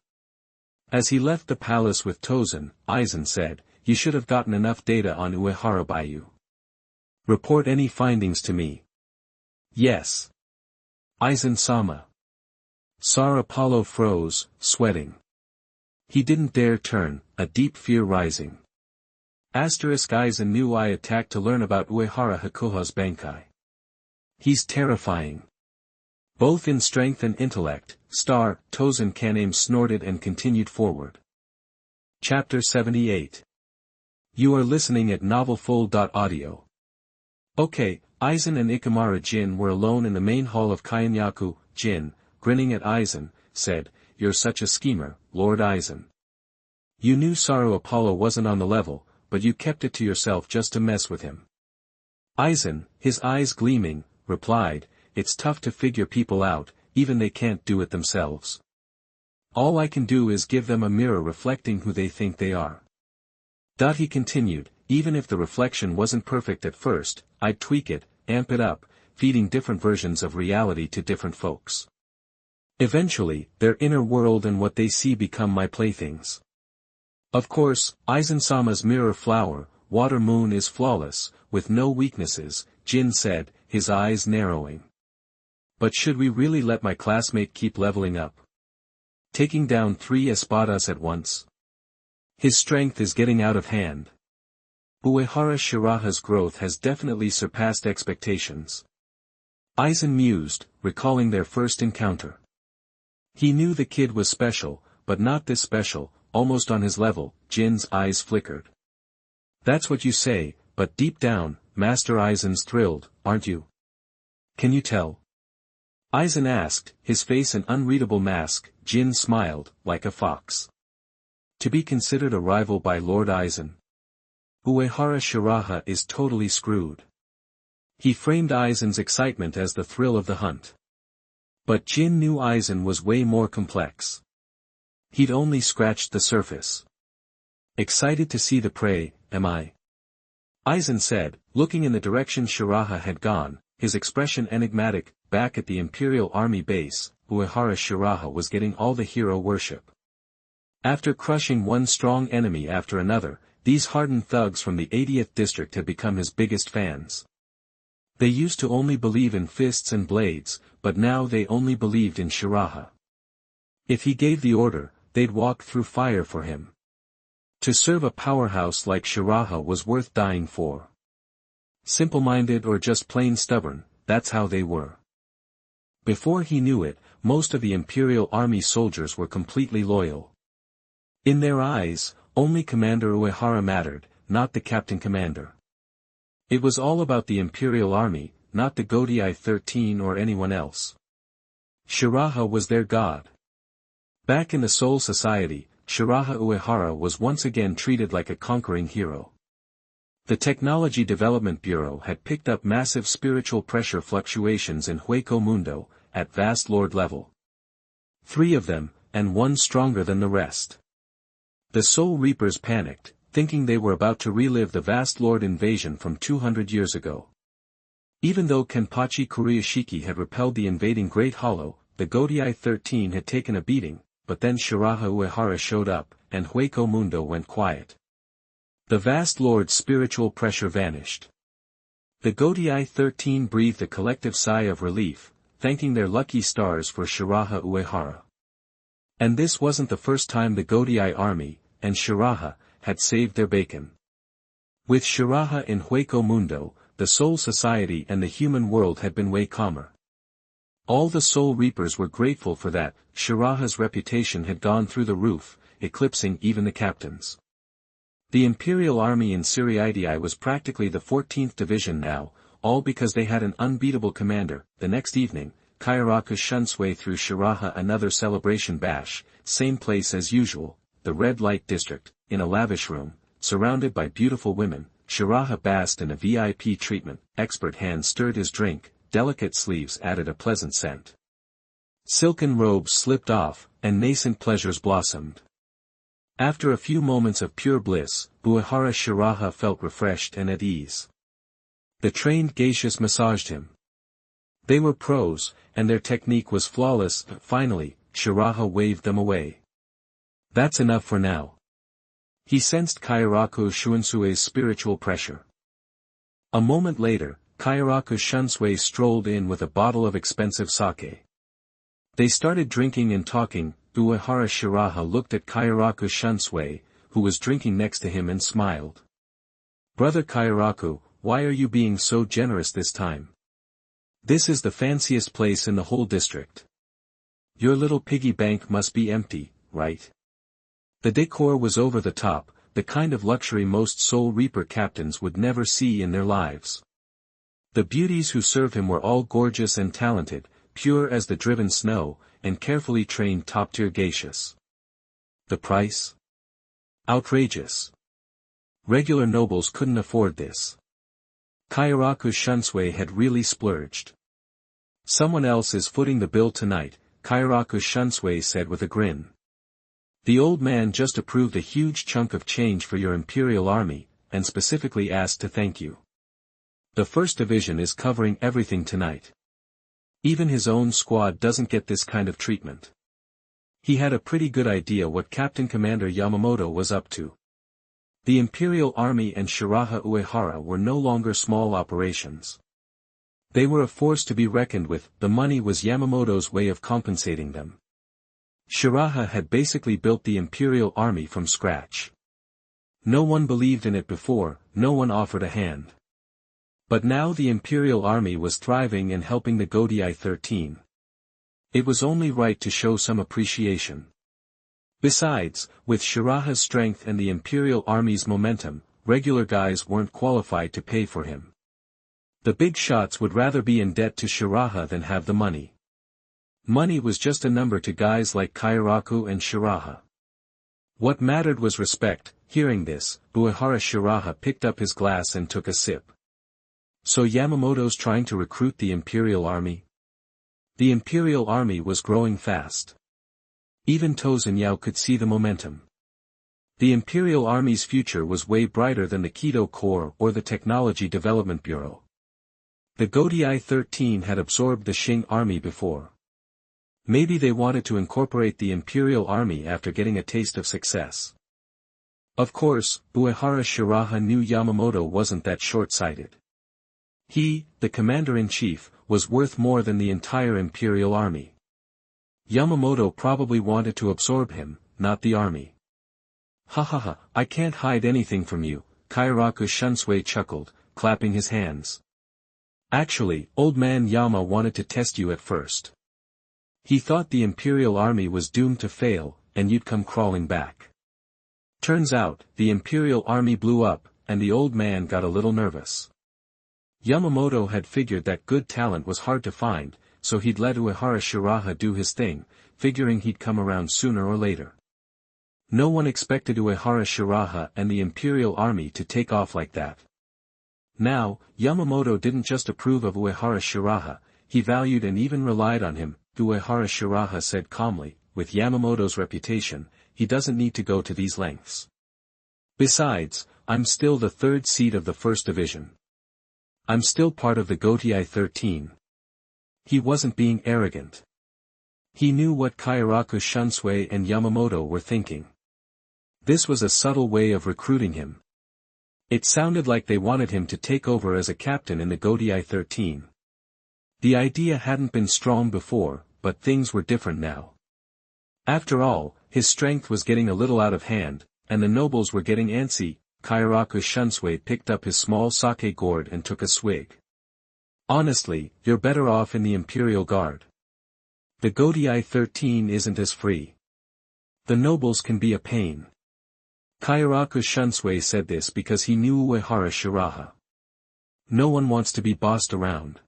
As he left the palace with Tozen, Aizen said, you should have gotten enough data on Uehara Bayou. Report any findings to me. Yes. Aizen-sama. Sar Apollo froze, sweating. He didn't dare turn, a deep fear rising. Aizen knew I attacked to learn about Uehara Hakuha's Bankai. He's terrifying. Both in strength and intellect, Tozen Kaname snorted and continued forward. Chapter 78. You are listening at novelfull.audio. Okay, Aizen and Ikemara Jin were alone in the main hall of Kainyaku. Jin, grinning at Aizen, said, You're such a schemer, Lord Aizen. You knew Sar Apollo wasn't on the level, but you kept it to yourself just to mess with him. Aizen, his eyes gleaming, replied, It's tough to figure people out, even they can't do it themselves. All I can do is give them a mirror reflecting who they think they are. He continued, even if the reflection wasn't perfect at first, I'd tweak it, amp it up, feeding different versions of reality to different folks. Eventually, their inner world and what they see become my playthings. Of course, Aizen-sama's mirror flower, water moon is flawless, with no weaknesses, Jin said, his eyes narrowing. But should we really let my classmate keep leveling up? Taking down 3 espadas at once? His strength is getting out of hand. Uehara Shiraha's growth has definitely surpassed expectations. Aizen mused, recalling their first encounter. He knew the kid was special, but not this special, almost on his level. Jin's eyes flickered. That's what you say, but deep down, Master Aizen's thrilled, aren't you? Can you tell? Aizen asked, his face an unreadable mask. Jin smiled, like a fox. To be considered a rival by Lord Aizen? Uehara Shiraha is totally screwed. He framed Aizen's excitement as the thrill of the hunt. But Jin knew Aizen was way more complex. He'd only scratched the surface. Excited to see the prey, am I? Aizen said, looking in the direction Shiraha had gone, his expression enigmatic. Back at the Imperial Army base, Uehara Shiraha was getting all the hero worship. After crushing one strong enemy after another, these hardened thugs from the 80th district had become his biggest fans. They used to only believe in fists and blades, but now they only believed in Shiraha. If he gave the order, they'd walk through fire for him. To serve a powerhouse like Shiraha was worth dying for. Simple-minded or just plain stubborn, that's how they were. Before he knew it, most of the Imperial Army soldiers were completely loyal. In their eyes, only Commander Uehara mattered, not the Captain Commander. It was all about the Imperial Army, not the Godiai 13 or anyone else. Shiraha was their god. Back in the Soul Society, Shiraha Uehara was once again treated like a conquering hero. The Technology Development Bureau had picked up massive spiritual pressure fluctuations in Hueco Mundo, at Vast Lord level. 3 of them, and one stronger than the rest. The Soul Reapers panicked, thinking they were about to relive the Vast Lord invasion from 200 years ago. Even though Kenpachi Kurioshiki had repelled the invading Great Hollow, the Godiai 13 had taken a beating, but then Shiraha Uehara showed up, and Hueco Mundo went quiet. The Vast Lord's spiritual pressure vanished. The Godiai 13 breathed a collective sigh of relief, thanking their lucky stars for Shiraha Uehara. And this wasn't the first time the Godiai army, and Shiraha, had saved their bacon. With Shiraha in Hueco Mundo, the Soul Society and the human world had been way calmer. All the Soul Reapers were grateful for that. Shiraha's reputation had gone through the roof, eclipsing even the captains. The Imperial Army in Siriidii was practically the 14th Division now, all because they had an unbeatable commander. The next evening, Kairaku Shunsui threw Shiraha another celebration bash, same place as usual, the red light district, in a lavish room, surrounded by beautiful women. Shiraha basked in a VIP treatment, expert hands stirred his drink, delicate sleeves added a pleasant scent. Silken robes slipped off, and nascent pleasures blossomed. After a few moments of pure bliss, Uehara Shiraha felt refreshed and at ease. The trained geishas massaged him. They were pros, and their technique was flawless. Finally, Shiraha waved them away. That's enough for now. He sensed Kairaku Shunsui's spiritual pressure. A moment later, Kairaku Shunsui strolled in with a bottle of expensive sake. They started drinking and talking. Uehara Shiraha looked at Kairaku Shunsui, who was drinking next to him and smiled. Brother Kairaku, why are you being so generous this time? This is the fanciest place in the whole district. Your little piggy bank must be empty, right? The decor was over the top, the kind of luxury most Soul Reaper captains would never see in their lives. The beauties who served him were all gorgeous and talented, pure as the driven snow, and carefully trained top-tier geishas. The price? Outrageous. Regular nobles couldn't afford this. Kairaku Shunsui had really splurged. Someone else is footing the bill tonight, Kairaku Shunsui said with a grin. The old man just approved a huge chunk of change for your imperial army, and specifically asked to thank you. The first division is covering everything tonight. Even his own squad doesn't get this kind of treatment. He had a pretty good idea what Captain Commander Yamamoto was up to. The Imperial Army and Shiraha Uehara were no longer small operations. They were a force to be reckoned with. The money was Yamamoto's way of compensating them. Shiraha had basically built the Imperial Army from scratch. No one believed in it before, no one offered a hand. But now the Imperial Army was thriving and helping the Godiai 13. It was only right to show some appreciation. Besides, with Shiraha's strength and the Imperial Army's momentum, regular guys weren't qualified to pay for him. The big shots would rather be in debt to Shiraha than have the money. Money was just a number to guys like Kairaku and Shiraha. What mattered was respect. Hearing this, Uehara Shiraha picked up his glass and took a sip. So Yamamoto's trying to recruit the Imperial Army? The Imperial Army was growing fast. Even Tozen Yao could see the momentum. The Imperial Army's future was way brighter than the Kido Corps or the Technology Development Bureau. The Godiai 13 had absorbed the Qing Army before. Maybe they wanted to incorporate the Imperial Army after getting a taste of success. Of course, Uehara Shiraha knew Yamamoto wasn't that short-sighted. He, the commander-in-chief, was worth more than the entire Imperial Army. Yamamoto probably wanted to absorb him, not the army. Ha ha ha, I can't hide anything from you, Kairaku Shunsui chuckled, clapping his hands. Actually, old man Yama wanted to test you at first. He thought the Imperial Army was doomed to fail, and you'd come crawling back. Turns out, the Imperial Army blew up, and the old man got a little nervous. Yamamoto had figured that good talent was hard to find, so he'd let Uehara Shiraha do his thing, figuring he'd come around sooner or later. No one expected Uehara Shiraha and the Imperial Army to take off like that. Now, Yamamoto didn't just approve of Uehara Shiraha, he valued and even relied on him. Uehara Shiraha said calmly, with Yamamoto's reputation, he doesn't need to go to these lengths. Besides, I'm still the third seat of the first division. I'm still part of the Godiai 13. He wasn't being arrogant. He knew what Kairaku Shunsui and Yamamoto were thinking. This was a subtle way of recruiting him. It sounded like they wanted him to take over as a captain in the Godiai 13. The idea hadn't been strong before, but things were different now. After all, his strength was getting a little out of hand, and the nobles were getting antsy. Kairaku Shunsui picked up his small sake gourd and took a swig. Honestly, you're better off in the Imperial Guard. The Godiai 13 isn't as free. The nobles can be a pain. Kairaku Shunsui said this because he knew Uehara Shiraha. No one wants to be bossed around.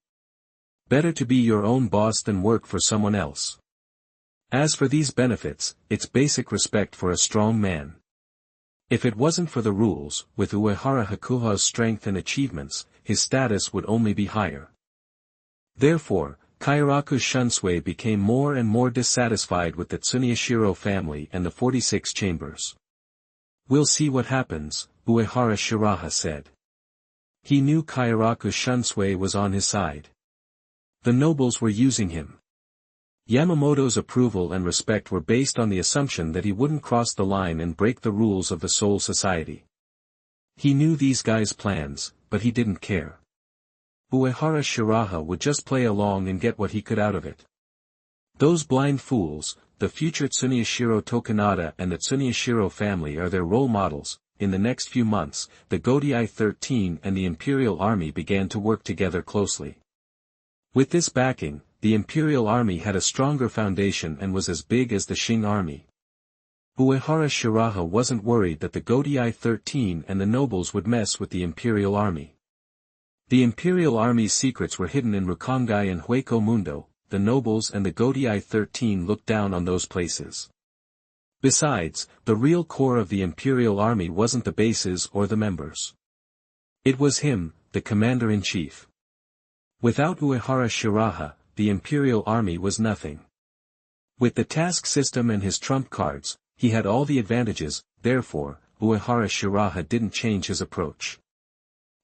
Better to be your own boss than work for someone else. As for these benefits, it's basic respect for a strong man. If it wasn't for the rules, with Uehara Hakuha's strength and achievements, his status would only be higher. Therefore, Kairaku Shunsui became more and more dissatisfied with the Tsuneyoshiro family and the 46 chambers. We'll see what happens, Uehara Shiraha said. He knew Kairaku Shunsui was on his side. The nobles were using him. Yamamoto's approval and respect were based on the assumption that he wouldn't cross the line and break the rules of the Soul Society. He knew these guys' plans, but he didn't care. Uehara Shiraha would just play along and get what he could out of it. Those blind fools, the future Tsuneyoshiro Tokunada and the Tsuneyoshiro family are their role models. In the next few months, the Gotei 13 and the Imperial Army began to work together closely. With this backing, the Imperial Army had a stronger foundation and was as big as the Qing Army. Uehara Shiraha wasn't worried that the Gotei 13 and the nobles would mess with the Imperial Army. The Imperial Army's secrets were hidden in Rukongai and Hueco Mundo. The nobles and the Gotei 13 looked down on those places. Besides, the real core of the Imperial Army wasn't the bases or the members. It was him, the commander-in-chief. Without Uehara Shiraha, the Imperial Army was nothing. With the task system and his trump cards, he had all the advantages. Therefore, Uehara Shiraha didn't change his approach.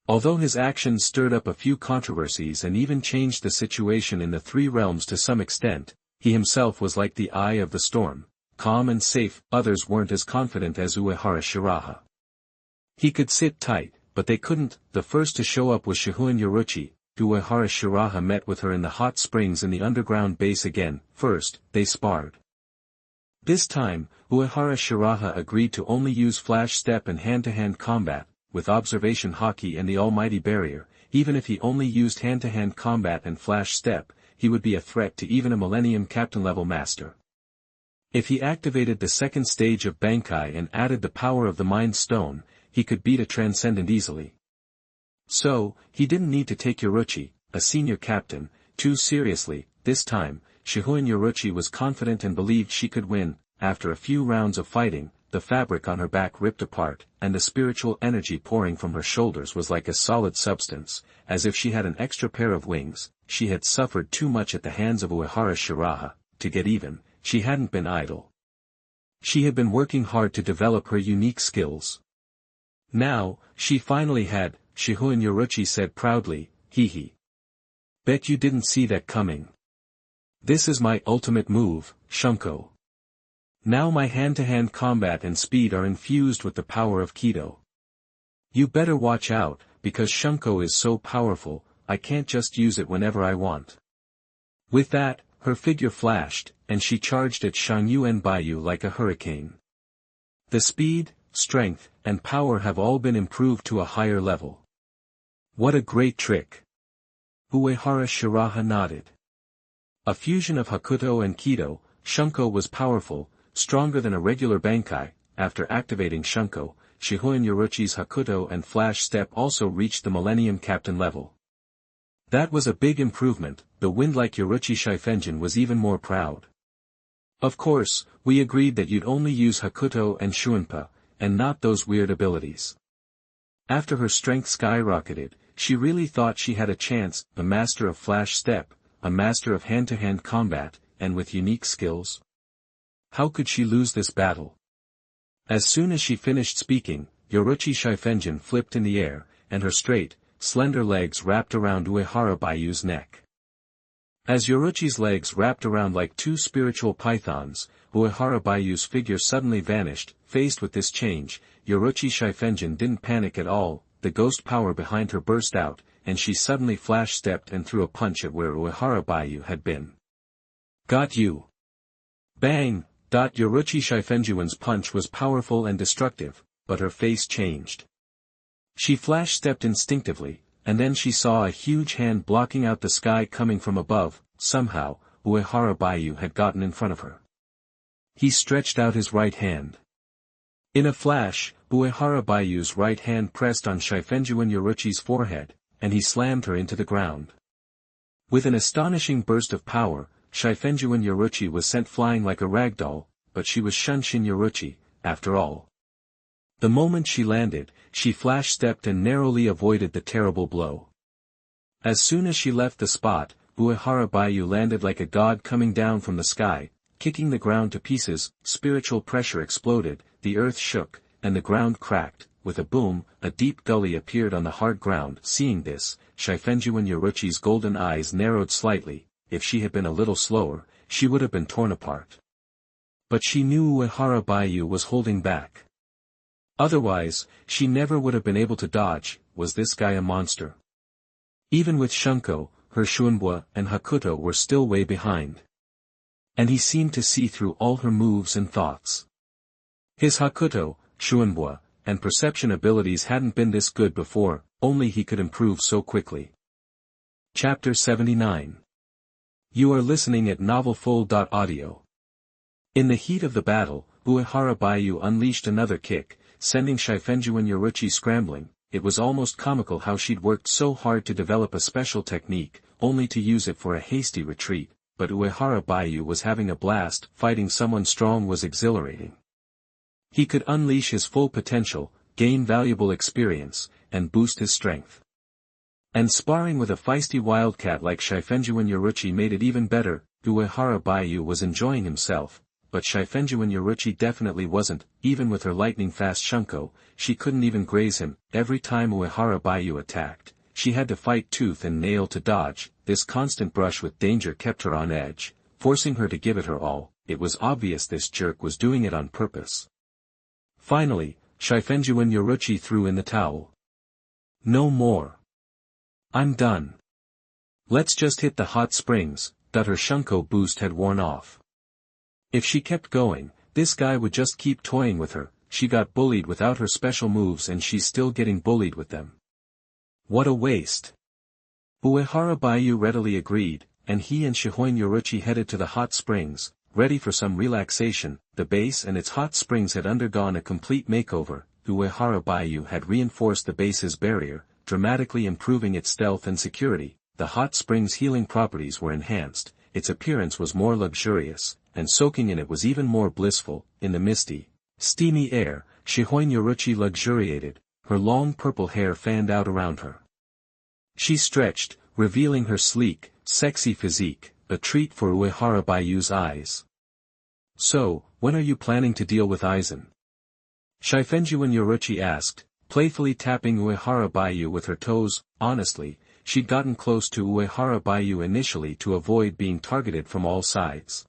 Although his actions stirred up a few controversies and even changed the situation in the Three Realms to some extent, he himself was like the eye of the storm, calm and safe. Others weren't as confident as Uehara Shiraha. He could sit tight, but they couldn't. The first to show up was Shihoin Yoruchi. Uehara Shiraha met with her in the hot springs in the underground base again. First, they sparred. This time, Uehara Shiraha agreed to only use flash step and hand-to-hand combat. With observation haki and the almighty barrier, even if he only used hand-to-hand combat and flash step, he would be a threat to even a machine.Captain level master. If he activated the second stage of Bankai and added the power of the Mind Stone, he could beat a Transcendent easily. So, he didn't need to take Yoruchi, a senior captain, too seriously. This time, Shihoin Yoruchi was confident and believed she could win. After a few rounds of fighting, the fabric on her back ripped apart, and the spiritual energy pouring from her shoulders was like a solid substance, as if she had an extra pair of wings. She had suffered too much at the hands of Uehara Shiraha. To get even, she hadn't been idle. She had been working hard to develop her unique skills. Now, she finally had. Shihoin Yoruchi said proudly, "Hee. Bet you didn't see that coming. This is my ultimate move, Shunko. Now my hand-to-hand combat and speed are infused with the power of Kido. You better watch out, because Shunko is so powerful, I can't just use it whenever I want." With that, her figure flashed, and she charged at Shangyu and Baiyu like a hurricane. The speed, strength, and power have all been improved to a higher level. What a great trick! Uehara Shiraha nodded. A fusion of Hakuto and Kido, Shunko was powerful, stronger than a regular Bankai. After activating Shunko, Shihoin Yoruchi's Hakuto and Flash Step also reached the machine.Captain level. That was a big improvement. The wind-like Yoruchi Shifenjin was even more proud. Of course, we agreed that you'd only use Hakuto and Shuinpa, and not those weird abilities. After her strength skyrocketed, she really thought she had a chance. A master of Flash Step, a master of hand-to-hand combat, and with unique skills. How could she lose this battle? As soon as she finished speaking, Yoruchi Shifenjin flipped in the air, and her straight, slender legs wrapped around Uehara Baiyu's neck. As Yoruchi's legs wrapped around like two spiritual pythons, Uehara Baiyu's figure suddenly vanished. Faced with this change, Yoruchi Shifenjin didn't panic at all. The ghost power behind her burst out, and she suddenly flash-stepped and threw a punch at where Uehara Baiyu had been. Got you! Bang! Yoruchi Shifenjuan's punch was powerful and destructive, but her face changed. She flash-stepped instinctively, and then she saw a huge hand blocking out the sky coming from above. Somehow, Uehara Baiyu had gotten in front of her. He stretched out his right hand. In a flash, Uehara Baiyu's right hand pressed on Shifenjuan Yoruchi's forehead, and he slammed her into the ground. With an astonishing burst of power, Shifenjuan Yoruchi was sent flying like a ragdoll, but she was Shunshin Yoruchi, after all. The moment she landed, she flash-stepped and narrowly avoided the terrible blow. As soon as she left the spot, Uehara Baiyu landed like a god coming down from the sky, kicking the ground to pieces. Spiritual pressure exploded, the earth shook, and the ground cracked. With a boom, a deep gully appeared on the hard ground. Seeing this, Shifenjuan Yoruchi's golden eyes narrowed slightly. If she had been a little slower, she would have been torn apart. But she knew Uehara Baiyu was holding back. Otherwise, she never would have been able to dodge. Was this guy a monster? Even with Shunko, her Shuanbua and Hakuto were still way behind. And he seemed to see through all her moves and thoughts. His Hakuto, Shuanbua, and perception abilities hadn't been this good before, only he could improve so quickly. Chapter 79. You are listening at novelfull.audio. In the heat of the battle, Uehara Baiyu unleashed another kick, sending Shifenjuan Yoruchi scrambling. It was almost comical how she'd worked so hard to develop a special technique, only to use it for a hasty retreat, but Uehara Baiyu was having a blast. Fighting someone strong was exhilarating. He could unleash his full potential, gain valuable experience, and boost his strength. And sparring with a feisty wildcat like Shifenjuan Yoruchi made it even better. Uehara Baiyu was enjoying himself, but Shifenjuan Yoruchi definitely wasn't. Even with her lightning-fast Shunko, she couldn't even graze him. Every time Uehara Baiyu attacked, she had to fight tooth and nail to dodge. This constant brush with danger kept her on edge, forcing her to give it her all. It was obvious this jerk was doing it on purpose. Finally, Shifenjuan Yoruchi threw in the towel. No more. I'm done. Let's just hit the hot springs. That her Shunko boost had worn off. If she kept going, this guy would just keep toying with her. She got bullied without her special moves and she's still getting bullied with them. What a waste. Uehara Baiyu readily agreed, and he and Shihoin Yoruchi headed to the hot springs, ready for some relaxation. The base and its hot springs had undergone a complete makeover. Uehara Baiyu had reinforced the base's barrier, dramatically improving its stealth and security. The hot springs' healing properties were enhanced, its appearance was more luxurious, and soaking in it was even more blissful. In the misty, steamy air, Shihoin Yoruchi luxuriated, her long purple hair fanned out around her. She stretched, revealing her sleek, sexy physique, a treat for Uehara Baiyu's eyes. So, when are you planning to deal with Aizen? Shifenjuan Yoruchi asked, playfully tapping Uehara Baiyu with her toes. Honestly, she'd gotten close to Uehara Baiyu initially to avoid being targeted from all sides.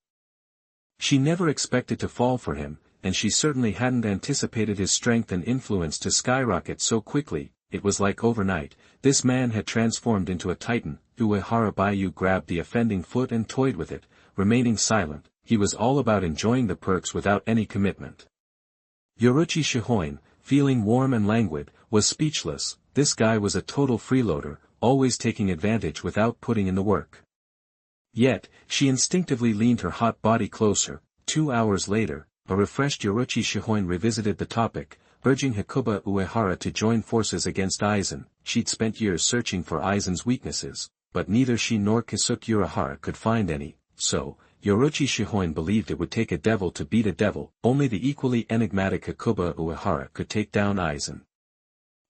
She never expected to fall for him, and she certainly hadn't anticipated his strength and influence to skyrocket so quickly. It was like overnight, this man had transformed into a titan. Uehara Baiyu grabbed the offending foot and toyed with it, remaining silent. He was all about enjoying the perks without any commitment. Yoruchi Shihoin, feeling warm and languid, was speechless. This guy was a total freeloader, always taking advantage without putting in the work. Yet, she instinctively leaned her hot body closer. 2 hours later, a refreshed Yoruchi Shihoin revisited the topic, urging Hakuba Uehara to join forces against Aizen. She'd spent years searching for Aizen's weaknesses, but neither she nor Kisuke Urahara could find any, so, Yoruchi Shihoin believed it would take a devil to beat a devil. Only the equally enigmatic Hakuba Uehara could take down Aizen.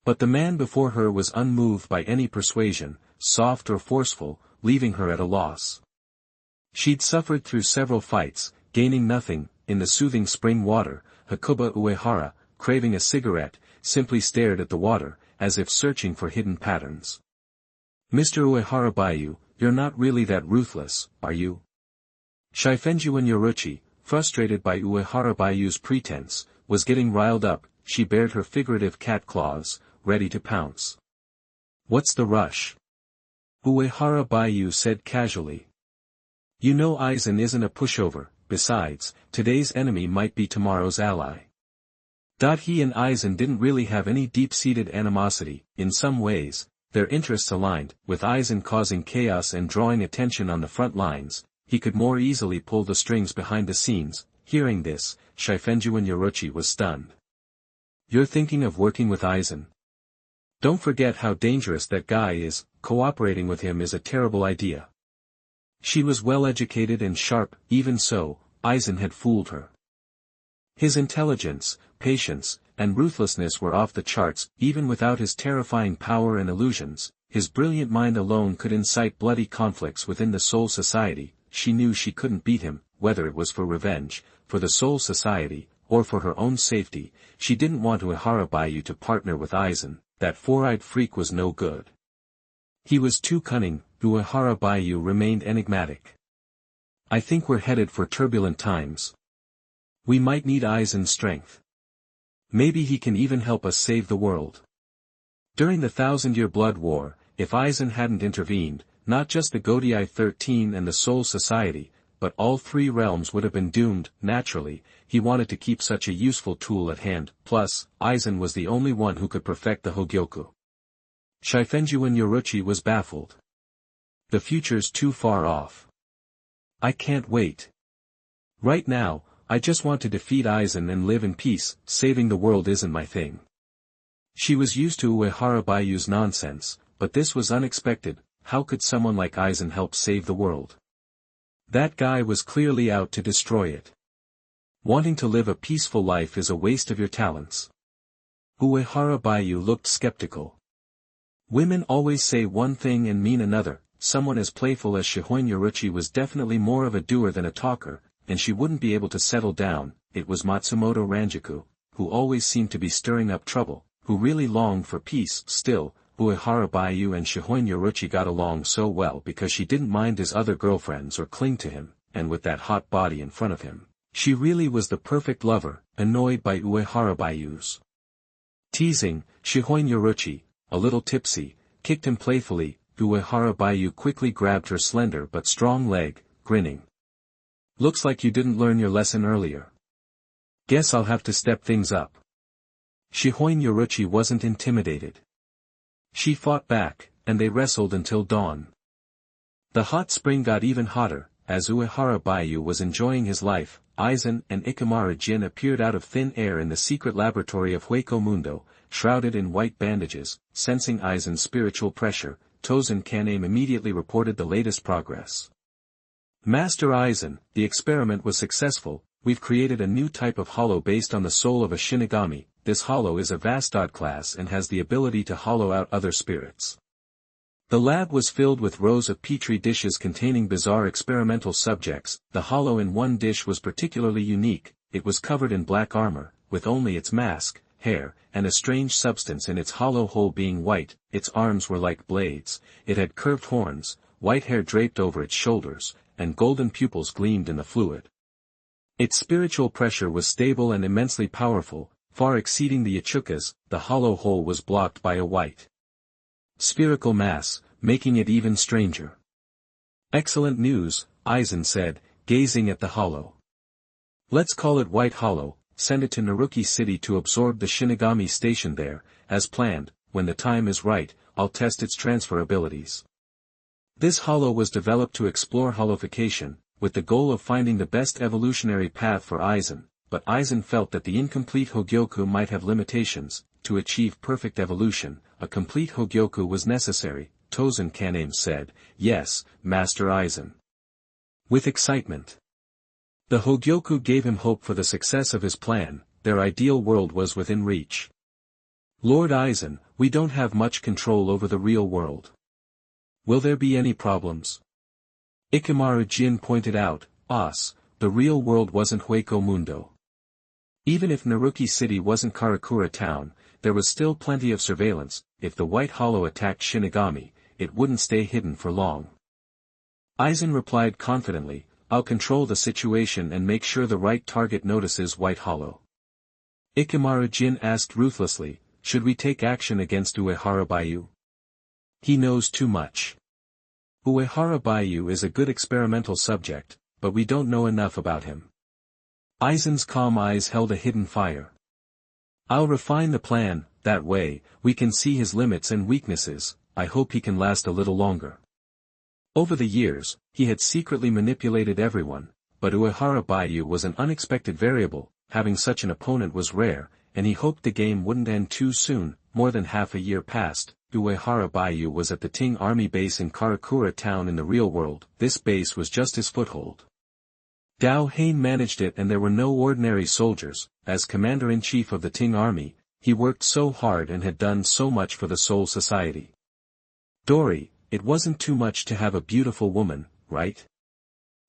But the man before her was unmoved by any persuasion, soft or forceful, leaving her at a loss. She'd suffered through several fights, gaining nothing. In the soothing spring water, Hakuba Uehara, craving a cigarette, simply stared at the water, as if searching for hidden patterns. Mr. Uehara Baiyu, you're not really that ruthless, are you? Shifenjuan Yoruchi, frustrated by Uehara Baiyu's pretense, was getting riled up. She bared her figurative cat claws, ready to pounce. What's the rush? Uehara Baiyu said casually. You know Aizen isn't a pushover. Besides, today's enemy might be tomorrow's ally. He and Aizen didn't really have any deep-seated animosity. In some ways, their interests aligned. With Aizen causing chaos and drawing attention on the front lines, he could more easily pull the strings behind the scenes. Hearing this, Shifenjuan Yoruchi was stunned. You're thinking of working with Aizen? Don't forget how dangerous that guy is. Cooperating with him is a terrible idea. She was well-educated and sharp, even so, Aizen had fooled her. His intelligence, patience, and ruthlessness were off the charts, even without his terrifying power and illusions. His brilliant mind alone could incite bloody conflicts within the Soul Society. She knew she couldn't beat him, whether it was for revenge, for the Soul Society, or for her own safety. She didn't want Uehara to partner with Aizen. That four-eyed freak was no good. He was too cunning. Uehara remained enigmatic. I think we're headed for turbulent times. We might need Aizen's strength. Maybe he can even help us save the world. During the 1,000-year Blood War, if Aizen hadn't intervened, not just the Godai 13 and the Soul Society, but all three realms would have been doomed. Naturally, he wanted to keep such a useful tool at hand. Plus, Aizen was the only one who could perfect the Hogyoku. Shifenjuan Yoruchi was baffled. The future's too far off. I can't wait. Right now, I just want to defeat Aizen and live in peace. Saving the world isn't my thing. She was used to Uehara nonsense, but this was unexpected. How could someone like Aizen help save the world? That guy was clearly out to destroy it. Wanting to live a peaceful life is a waste of your talents. Uehara looked skeptical. Women always say one thing and mean another. Someone as playful as Shihoin Yoruchi was definitely more of a doer than a talker, and she wouldn't be able to settle down. It was Matsumoto Ranjaku, who always seemed to be stirring up trouble, who really longed for peace. Still, Uehara and Shihoin Yoruchi got along so well because she didn't mind his other girlfriends or cling to him, and with that hot body in front of him, she really was the perfect lover. Annoyed by Uehara teasing, Shihoin Yoruchi, a little tipsy, kicked him playfully. Uehara quickly grabbed her slender but strong leg, grinning. Looks like you didn't learn your lesson earlier. Guess I'll have to step things up. Shihoin Yoruchi wasn't intimidated. She fought back, and they wrestled until dawn. The hot spring got even hotter. As Uehara was enjoying his life, Aizen and Ikemara Jin appeared out of thin air in the secret laboratory of Hueco Mundo, shrouded in white bandages. Sensing Aizen's spiritual pressure, Tozen Kaname immediately reported the latest progress. Master Aizen, the experiment was successful. We've created a new type of hollow based on the soul of a Shinigami. This hollow is a Vastod class and has the ability to hollow out other spirits. The lab was filled with rows of petri dishes containing bizarre experimental subjects. The hollow in one dish was particularly unique. It was covered in black armor, with only its mask, hair, and a strange substance in its hollow hole being white. Its arms were like blades, it had curved horns, white hair draped over its shoulders, and golden pupils gleamed in the fluid. Its spiritual pressure was stable and immensely powerful, far exceeding the Ichuka's. The hollow hole was blocked by a white spherical mass, making it even stranger. Excellent news, Aizen said, gazing at the hollow. Let's call it White Hollow. Send it to Naruki City to absorb the Shinigami stationed there. As planned, when the time is right, I'll test its transfer abilities. This hollow was developed to explore hollowification, with the goal of finding the best evolutionary path for Aizen, but Aizen felt that the incomplete Hogyoku might have limitations. To achieve perfect evolution, a complete Hogyoku was necessary. Tozen Kaname said, yes, Master Aizen. With excitement. The Hogyoku gave him hope for the success of his plan. Their ideal world was within reach. Lord Aizen, we don't have much control over the real world. Will there be any problems? Ikemara Jin pointed out, the real world wasn't Hueco Mundo. Even if Naruki City wasn't Karakura Town, there was still plenty of surveillance. If the White Hollow attacked Shinigami, it wouldn't stay hidden for long. Aizen replied confidently, I'll control the situation and make sure the right target notices White Hollow. Ikemara Jin asked ruthlessly, should we take action against Uehara? He knows too much. Uehara is a good experimental subject, but we don't know enough about him. Aizen's calm eyes held a hidden fire. I'll refine the plan, that way, we can see his limits and weaknesses. I hope he can last a little longer. Over the years, he had secretly manipulated everyone, but Uehara was an unexpected variable. Having such an opponent was rare, and he hoped the game wouldn't end too soon. More than half a year passed. Uehara Bayou was at the Ting Army base in Karakura town in the real world. This base was just his foothold. Dao Hain managed it, and there were no ordinary soldiers. As commander-in-chief of the Ting Army, he worked so hard and had done so much for the Soul Society. Dory, it wasn't too much to have a beautiful woman, right?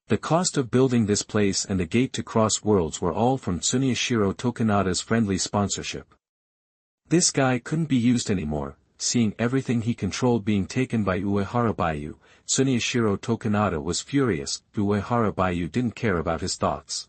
The cost of building this place and the gate to cross worlds were all from Tsuneyashiro Tokunada's friendly sponsorship. This guy couldn't be used anymore. Seeing everything he controlled being taken by Uehara Bayou, Tsuneyashiro Tokunada was furious. Uehara Bayou didn't care about his thoughts.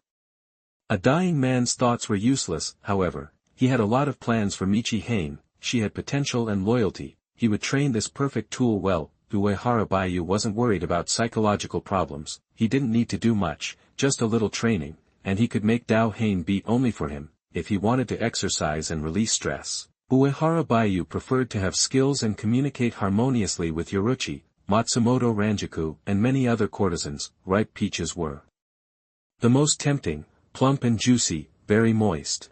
A dying man's thoughts were useless, however. He had a lot of plans for Michi Hain. She had potential and loyalty. He would train this perfect tool well. Uehara Bayou wasn't worried about psychological problems. He didn't need to do much, just a little training, and he could make Dao Hain beat only for him, if he wanted to exercise and release stress. Uehara Bayou preferred to have skills and communicate harmoniously with Yoruchi, Matsumoto Ranjaku, and many other courtesans. Ripe peaches were the most tempting, plump and juicy, very moist.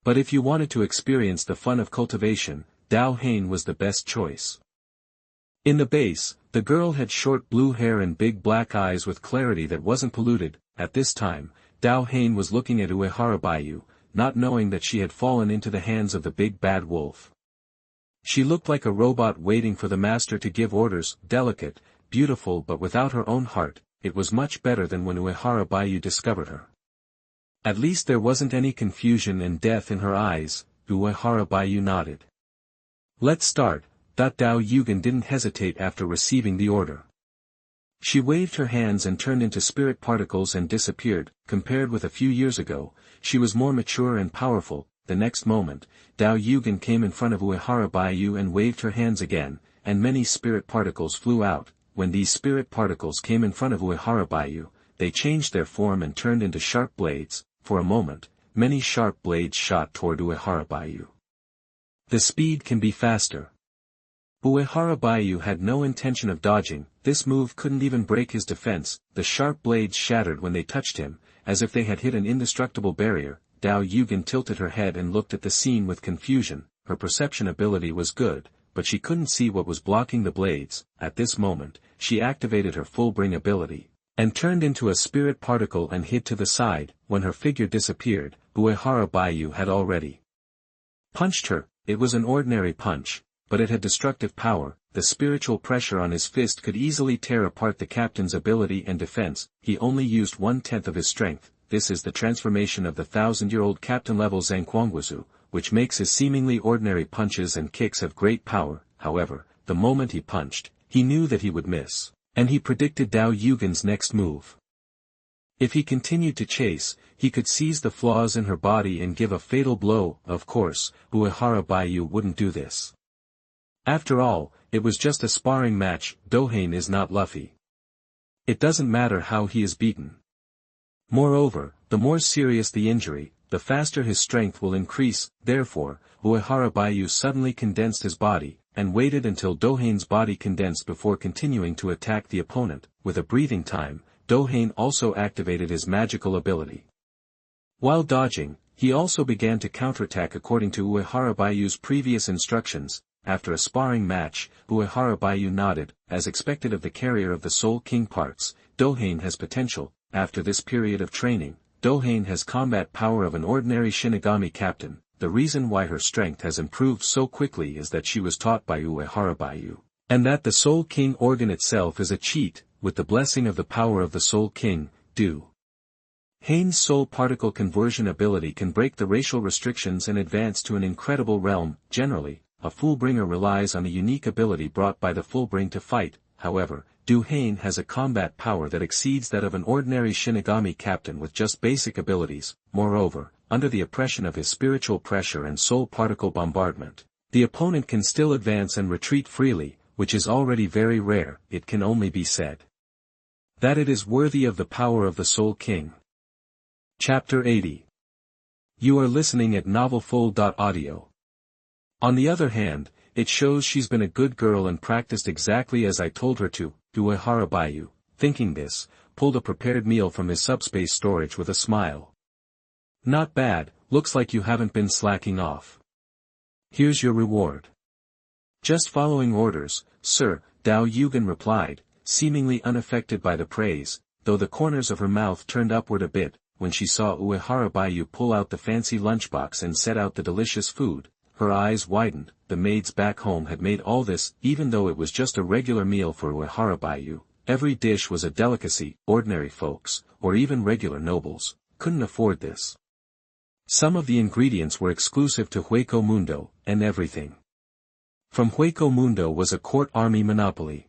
But if you wanted to experience the fun of cultivation, Dao Hain was the best choice. In the base, the girl had short blue hair and big black eyes with clarity that wasn't polluted. At this time, Dao Hain was looking at Uehara Bayou, not knowing that she had fallen into the hands of the big bad wolf. She looked like a robot waiting for the master to give orders, delicate, beautiful but without her own heart. It was much better than when Uehara Bayou discovered her. At least there wasn't any confusion and death in her eyes. Uehara Bayou nodded. Let's start. Dao Yugen didn't hesitate after receiving the order. She waved her hands and turned into spirit particles and disappeared. Compared with a few years ago, she was more mature and powerful. The next moment, Dao Yugen came in front of Uehara Bayou and waved her hands again, and many spirit particles flew out. When these spirit particles came in front of Uehara Bayou, they changed their form and turned into sharp blades. For a moment, many sharp blades shot toward Uehara Bayou. The speed can be faster. Uehara Bayou had no intention of dodging. This move couldn't even break his defense. The sharp blades shattered when they touched him, as if they had hit an indestructible barrier. Dao Yugen tilted her head and looked at the scene with confusion. Her perception ability was good, but she couldn't see what was blocking the blades. At this moment, she activated her full bring ability, and turned into a spirit particle and hid to the side. When her figure disappeared, Uehara Bayou had already punched her. It was an ordinary punch, but it had destructive power. The spiritual pressure on his fist could easily tear apart the captain's ability and defense. He only used 1/10 of his strength. This is the transformation of the 1,000-year-old captain-level Zanquanguazu, which makes his seemingly ordinary punches and kicks have great power. However, the moment he punched, he knew that he would miss, and he predicted Dao Yugen's next move. If he continued to chase, he could seize the flaws in her body and give a fatal blow. Of course, Uehara Bayou wouldn't do this. After all, it was just a sparring match. Dohain is not Luffy. It doesn't matter how he is beaten. Moreover, the more serious the injury, the faster his strength will increase. Therefore, Uehara Bayou suddenly condensed his body, and waited until Dohain's body condensed before continuing to attack the opponent. With a breathing time, Dohain also activated his magical ability. While dodging, he also began to counterattack according to Uehara Bayou's previous instructions. After a sparring match, Uehara Bayou nodded. As expected of the carrier of the Soul King parts, Dohain has potential. After this period of training, Dohain has combat power of an ordinary Shinigami captain. The reason why her strength has improved so quickly is that she was taught by Uehara Bayou, and that the Soul King organ itself is a cheat. With the blessing of the power of the Soul King, Hain's soul particle conversion ability can break the racial restrictions and advance to an incredible realm. Generally, a Fullbringer relies on a unique ability brought by the Fullbring to fight. However, Dohain has a combat power that exceeds that of an ordinary Shinigami captain with just basic abilities. Moreover, under the oppression of his spiritual pressure and soul particle bombardment, the opponent can still advance and retreat freely, which is already very rare. It can only be said that it is worthy of the power of the Soul King. Chapter 80. You are listening at novelfull.audio. On the other hand, it shows she's been a good girl and practiced exactly as I told her to. Uehara Bayou, thinking this, pulled a prepared meal from his subspace storage with a smile. Not bad, looks like you haven't been slacking off. Here's your reward. Just following orders, sir, Dao Yugen replied, seemingly unaffected by the praise, though the corners of her mouth turned upward a bit, when she saw Uehara Baiyu pull out the fancy lunchbox and set out the delicious food. Her eyes widened. The maids back home had made all this, even though it was just a regular meal for Uehara Baiyu. Every dish was a delicacy. Ordinary folks, or even regular nobles, couldn't afford this. Some of the ingredients were exclusive to Hueco Mundo, and everything from Hueco Mundo was a court army monopoly.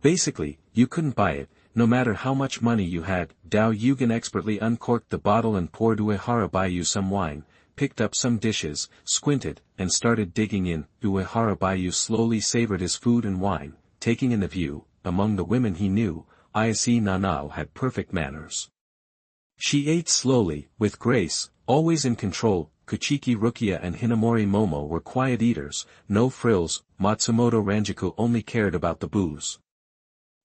Basically, you couldn't buy it, no matter how much money you had. Dao Yugen expertly uncorked the bottle and poured Uehara Baiyu some wine, picked up some dishes, squinted, and started digging in. Uehara Baiyu slowly savored his food and wine, taking in the view. Among the women he knew, Ise Nanao had perfect manners. She ate slowly, with grace, always in control. Kuchiki Rukia and Hinamori Momo were quiet eaters, no frills. Matsumoto Ranjaku only cared about the booze.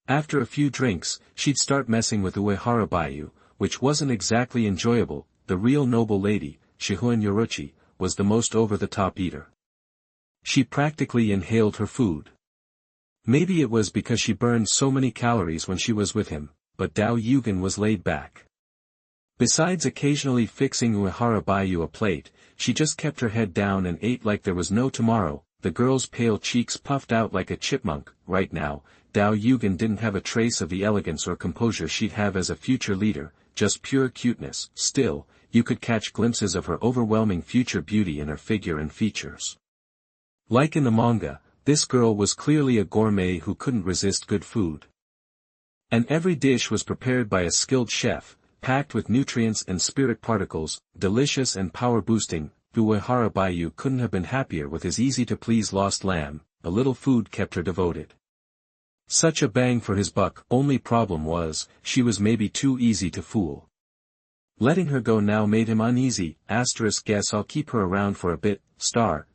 After a few drinks, she'd start messing with Uehara Baiyu, which wasn't exactly enjoyable. The real noble lady, Shihuan Yoruchi, was the most over-the-top eater. She practically inhaled her food. Maybe it was because she burned so many calories when she was with him, but Dao Yugen was laid back. Besides occasionally fixing Uehara Baiyu a plate, she just kept her head down and ate like there was no tomorrow. The girl's pale cheeks puffed out like a chipmunk. Right now, Dao Yugen didn't have a trace of the elegance or composure she'd have as a future leader, just pure cuteness. Still, you could catch glimpses of her overwhelming future beauty in her figure and features. Like in the manga, this girl was clearly a gourmet who couldn't resist good food. And every dish was prepared by a skilled chef, packed with nutrients and spirit particles, delicious and power-boosting. Uehara Baiyu couldn't have been happier with his easy-to-please lost lamb. A little food kept her devoted. Such a bang for his buck. Only problem was, she was maybe too easy to fool. Letting her go now made him uneasy. Guess I'll keep her around for a bit.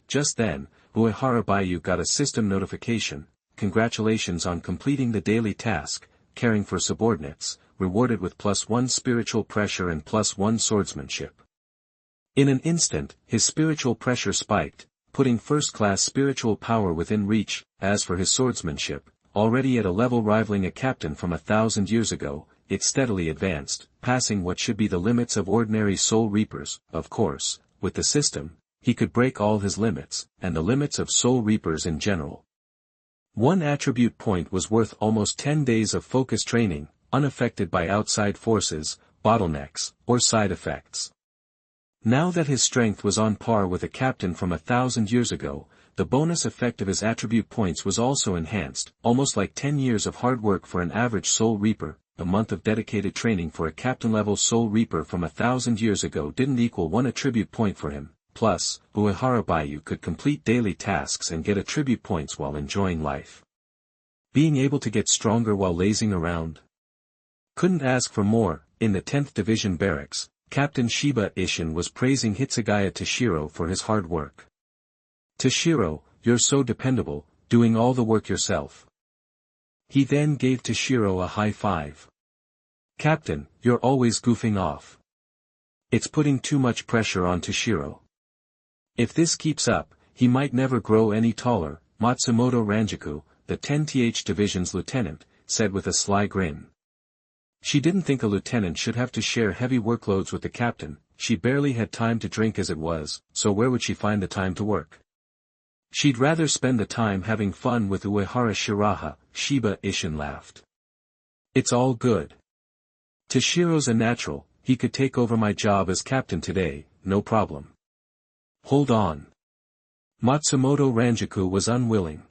Just then, Uehara Baiyu got a system notification. Congratulations on completing the daily task, caring for subordinates, rewarded with +1 spiritual pressure and +1 swordsmanship. In an instant, his spiritual pressure spiked, putting first-class spiritual power within reach. As for his swordsmanship, already at a level rivaling a captain from 1,000 years ago, it steadily advanced, passing what should be the limits of ordinary soul reapers. Of course, with the system, he could break all his limits, and the limits of soul reapers in general. One attribute point was worth almost 10 days of focus training, unaffected by outside forces, bottlenecks, or side effects. Now that his strength was on par with a captain from 1,000 years ago, the bonus effect of his attribute points was also enhanced, almost like 10 years of hard work for an average soul reaper. A month of dedicated training for a captain-level soul reaper from 1,000 years ago didn't equal 1 attribute point for him. Plus, Uehara Baiyu could complete daily tasks and get attribute points while enjoying life. Being able to get stronger while lazing around. Couldn't ask for more. In the 10th Division barracks, Captain Shiba Ishin was praising Hitsugaya Toshiro for his hard work. Toshiro, you're so dependable, doing all the work yourself. He then gave Toshiro a high five. Captain, you're always goofing off. It's putting too much pressure on Toshiro. If this keeps up, he might never grow any taller. Matsumoto Ranjaku, the 10th Division's lieutenant, said with a sly grin. She didn't think a lieutenant should have to share heavy workloads with the captain. She barely had time to drink as it was, so where would she find the time to work? She'd rather spend the time having fun with Uehara Shiraha. Shiba Ishin laughed. It's all good. Toshiro's a natural, he could take over my job as captain today, no problem. Hold on. Matsumoto Ranjaku was unwilling.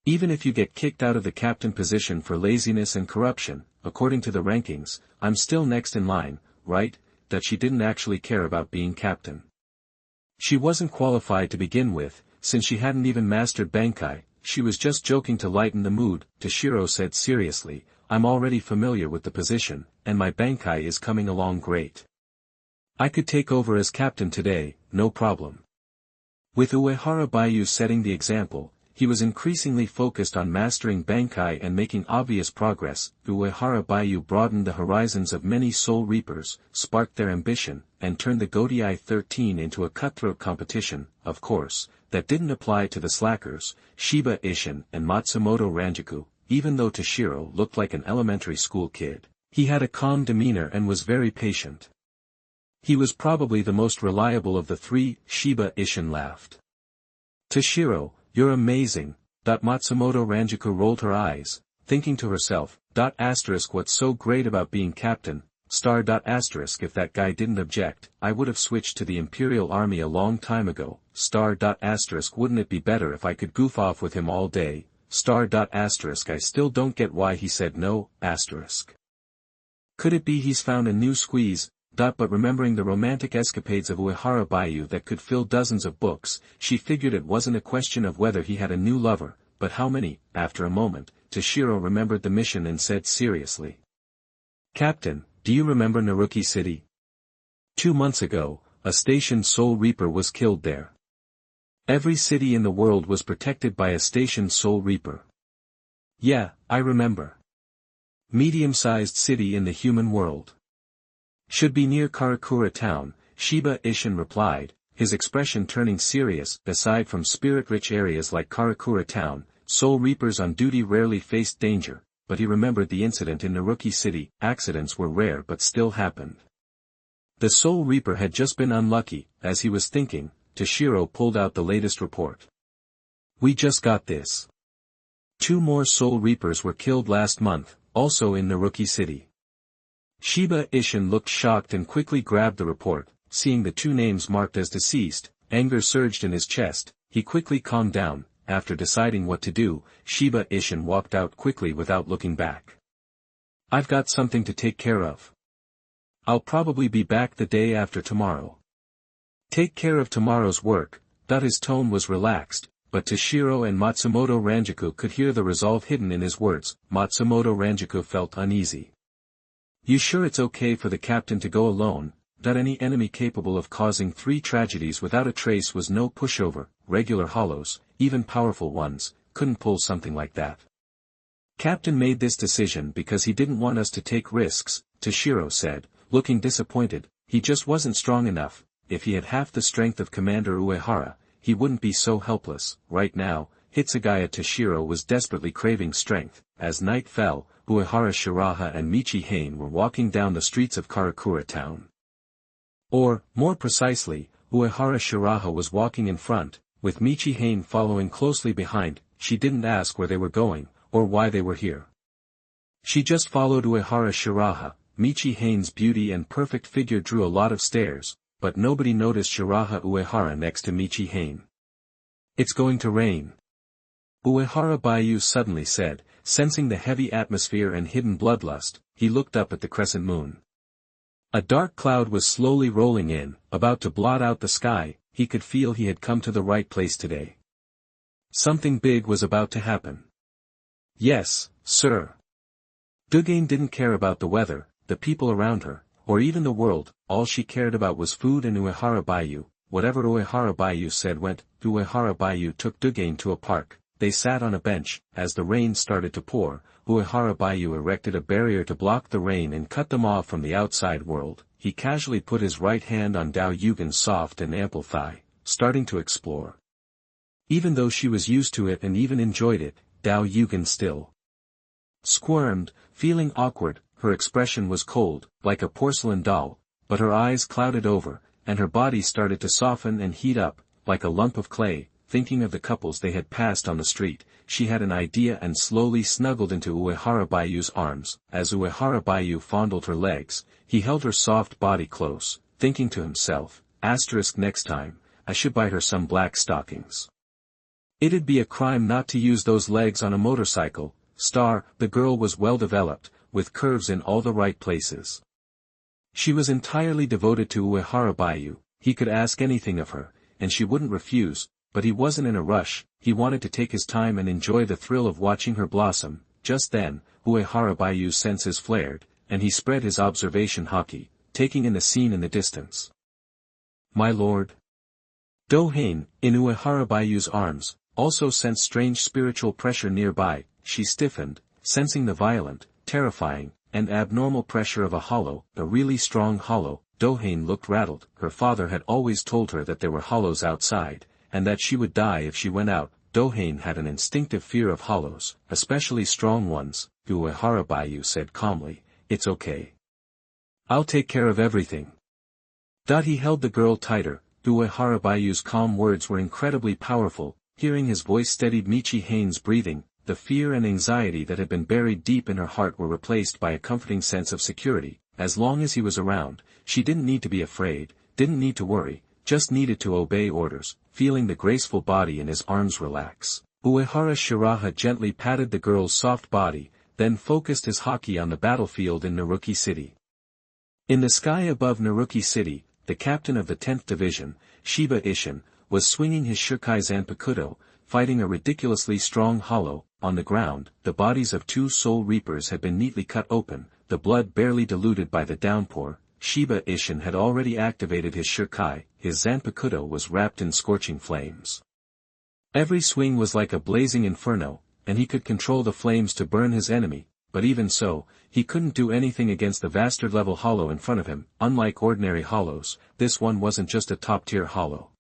Even if you get kicked out of the captain position for laziness and corruption, according to the rankings, I'm still next in line, right? That she didn't actually care about being captain. She wasn't qualified to begin with, since she hadn't even mastered Bankai. She was just joking to lighten the mood. Toshiro said seriously, I'm already familiar with the position, and my Bankai is coming along great. I could take over as captain today, no problem. With Uehara Baiyu setting the example, he was increasingly focused on mastering Bankai and making obvious progress. Uehara Baiyu broadened the horizons of many soul reapers, sparked their ambition, and turned the Godii 13 into a cutthroat competition. Of course, that didn't apply to the slackers, Shiba Ishin and Matsumoto Ranjaku, even though Toshiro looked like an elementary school kid. He had a calm demeanor and was very patient. He was probably the most reliable of the three. Shiba Ishin laughed. Toshiro, you're amazing. Matsumoto Ranjaku rolled her eyes, thinking to herself, what's so great about being captain, if that guy didn't object, I would have switched to the Imperial Army a long time ago, wouldn't it be better if I could goof off with him all day, I still don't get why he said no, Could it be he's found a new squeeze, but remembering the romantic escapades of Uehara Baiyu that could fill dozens of books, she figured it wasn't a question of whether he had a new lover, but how many. After a moment, Toshiro remembered the mission and said seriously. Captain, do you remember Naruki City? 2 months ago, a stationed Soul Reaper was killed there. Every city in the world was protected by a stationed Soul Reaper. Yeah, I remember. Medium-sized city in the human world. Should be near Karakura town, Shiba Ishin replied, his expression turning serious. Aside from spirit-rich areas like Karakura town, Soul Reapers on duty rarely faced danger, but he remembered the incident in Naruki City. Accidents were rare but still happened. The Soul Reaper had just been unlucky. As he was thinking, Toshiro pulled out the latest report. We just got this. 2 more Soul Reapers were killed last month, also in Naruki City. Shiba Ishin looked shocked and quickly grabbed the report. Seeing the 2 names marked as deceased, anger surged in his chest. He quickly calmed down. After deciding what to do, Shiba Ishin walked out quickly without looking back. I've got something to take care of. I'll probably be back the day after tomorrow. Take care of tomorrow's work. His tone was relaxed, but Toshiro and Matsumoto Ranjaku could hear the resolve hidden in his words. Matsumoto Ranjaku felt uneasy. You sure it's okay for the captain to go alone? Any enemy capable of causing 3 tragedies without a trace was no pushover. Regular hollows, even powerful ones, couldn't pull something like that. Captain made this decision because he didn't want us to take risks, Toshiro said, looking disappointed. He just wasn't strong enough. If he had half the strength of Commander Uehara, he wouldn't be so helpless. Right now, Hitsugaya Toshiro was desperately craving strength. As night fell, Uehara Shiraha and Michi Hain were walking down the streets of Karakura town. Or, more precisely, Uehara Shiraha was walking in front, with Michi Hain following closely behind. She didn't ask where they were going, or why they were here. She just followed Uehara Shiraha. Michi Hain's beauty and perfect figure drew a lot of stares, but nobody noticed Shiraha Uehara next to Michi Hain. It's going to rain. Uehara Baiyu suddenly said, sensing the heavy atmosphere and hidden bloodlust. He looked up at the crescent moon. A dark cloud was slowly rolling in, about to blot out the sky. He could feel he had come to the right place today. Something big was about to happen. Yes, sir. Dugain didn't care about the weather, the people around her, or even the world. All she cared about was food and Uehara Baiyu. Whatever Uehara Baiyu said went. Uehara Baiyu took Dugain to a park. They sat on a bench. As the rain started to pour, Uehara Baiyu erected a barrier to block the rain and cut them off from the outside world. He casually put his right hand on Dao Yugen's soft and ample thigh, starting to explore. Even though she was used to it and even enjoyed it, Dao Yugen still squirmed, feeling awkward. Her expression was cold, like a porcelain doll, but her eyes clouded over, and her body started to soften and heat up, like a lump of clay. Thinking of the couples they had passed on the street, she had an idea and slowly snuggled into Uehara Baiyu's arms. As Uehara Baiyu fondled her legs, he held her soft body close, thinking to himself, next time, I should buy her some black stockings. It'd be a crime not to use those legs on a motorcycle. The girl was well developed, with curves in all the right places. She was entirely devoted to Uehara Baiyu. He could ask anything of her, and she wouldn't refuse. But he wasn't in a rush. He wanted to take his time and enjoy the thrill of watching her blossom. Just then, Uehara Baiyu's senses flared, and he spread his observation haki, taking in the scene in the distance. My lord. Dohain, in Uehara Baiyu's arms, also sensed strange spiritual pressure nearby. She stiffened, sensing the violent, terrifying, and abnormal pressure of a hollow, a really strong hollow. Dohain looked rattled. Her father had always told her that there were hollows outside, and that she would die if she went out. Dohane had an instinctive fear of hollows, especially strong ones. Uehara said calmly, "It's okay. I'll take care of everything." He held the girl tighter. Uehara's calm words were incredibly powerful. Hearing his voice steadied Michihane's breathing. The fear and anxiety that had been buried deep in her heart were replaced by a comforting sense of security. As long as he was around, she didn't need to be afraid, didn't need to worry, just needed to obey orders. Feeling the graceful body in his arms relax, Uehara Shiraha gently patted the girl's soft body, then focused his haki on the battlefield in Naruki City. In the sky above Naruki City, the captain of the 10th Division, Shiba Ishin, was swinging his Shirkai Zanpakuto, fighting a ridiculously strong hollow. On the ground, the bodies of 2 soul reapers had been neatly cut open, the blood barely diluted by the downpour. Shiba Ishin had already activated his Shirkai, his Zanpakuto was wrapped in scorching flames. Every swing was like a blazing inferno, and he could control the flames to burn his enemy, but even so, he couldn't do anything against the Vastard-level hollow in front of him. Unlike ordinary hollows, this one wasn't just a top-tier hollow.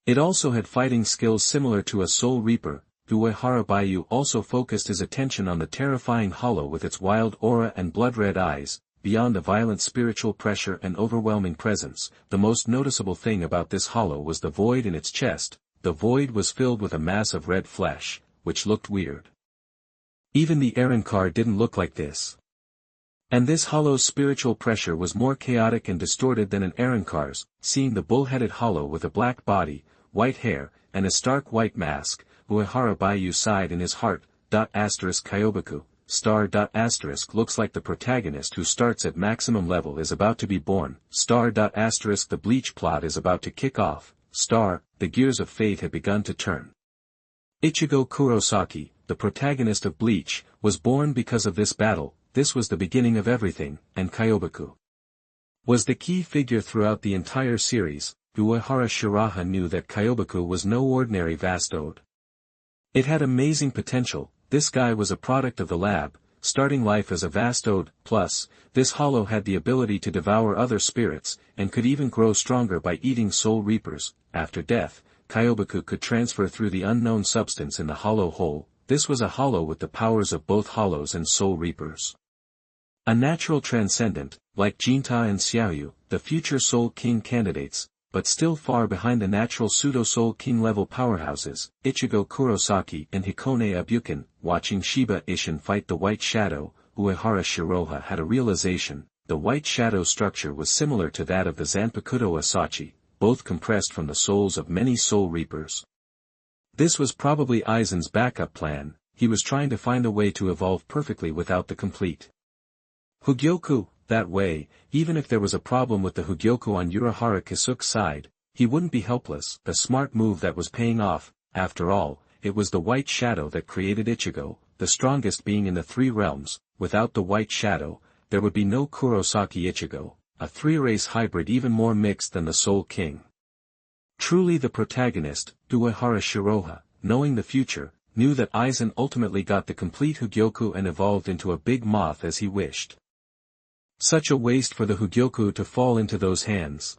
It also had fighting skills similar to a soul reaper. Uehara also focused his attention on the terrifying hollow with its wild aura and blood-red eyes. Beyond the violent spiritual pressure and overwhelming presence, the most noticeable thing about this hollow was the void in its chest. The void was filled with a mass of red flesh, which looked weird. Even the Arankar didn't look like this. And this hollow's spiritual pressure was more chaotic and distorted than an Arankar's. Seeing the bull-headed hollow with a black body, white hair, and a stark white mask, Uehara sighed in his heart. Kyobaku. Looks like the protagonist who starts at maximum level is about to be born. The Bleach plot is about to kick off. The gears of fate had begun to turn. Ichigo Kurosaki, the protagonist of Bleach, was born because of this battle. This was the beginning of everything, and Kyobaku was the key figure throughout the entire series. Uehara Shiraha knew that Kyobaku was no ordinary Vastode. It had amazing potential. This guy was a product of the lab, starting life as a Vastode. Plus, this hollow had the ability to devour other spirits, and could even grow stronger by eating soul reapers. After death, Kyobaku could transfer through the unknown substance in the hollow hole. This was a hollow with the powers of both hollows and soul reapers. A natural transcendent, like Jinta and Xiaoyu, the future Soul King candidates, but still far behind the natural pseudo-Soul King level powerhouses. Ichigo Kurosaki and Hikone Abuken, watching Shiba Ishin fight the White Shadow. Uehara Shiraha had a realization. The White Shadow structure was similar to that of the Zanpakuto Asachi, both compressed from the souls of many soul reapers. This was probably Aizen's backup plan. He was trying to find a way to evolve perfectly without the complete Hogyoku. That way, even if there was a problem with the Hogyoku on Uehara Kisuke's side, he wouldn't be helpless. A smart move that was paying off. After all, it was the White Shadow that created Ichigo, the strongest being in the 3 realms. Without the White Shadow, there would be no Kurosaki Ichigo, a 3-race hybrid even more mixed than the Soul King. Truly the protagonist. Uehara Shiraha, knowing the future, knew that Aizen ultimately got the complete Hogyoku and evolved into a big moth as he wished. Such a waste for the Hogyoku to fall into those hands.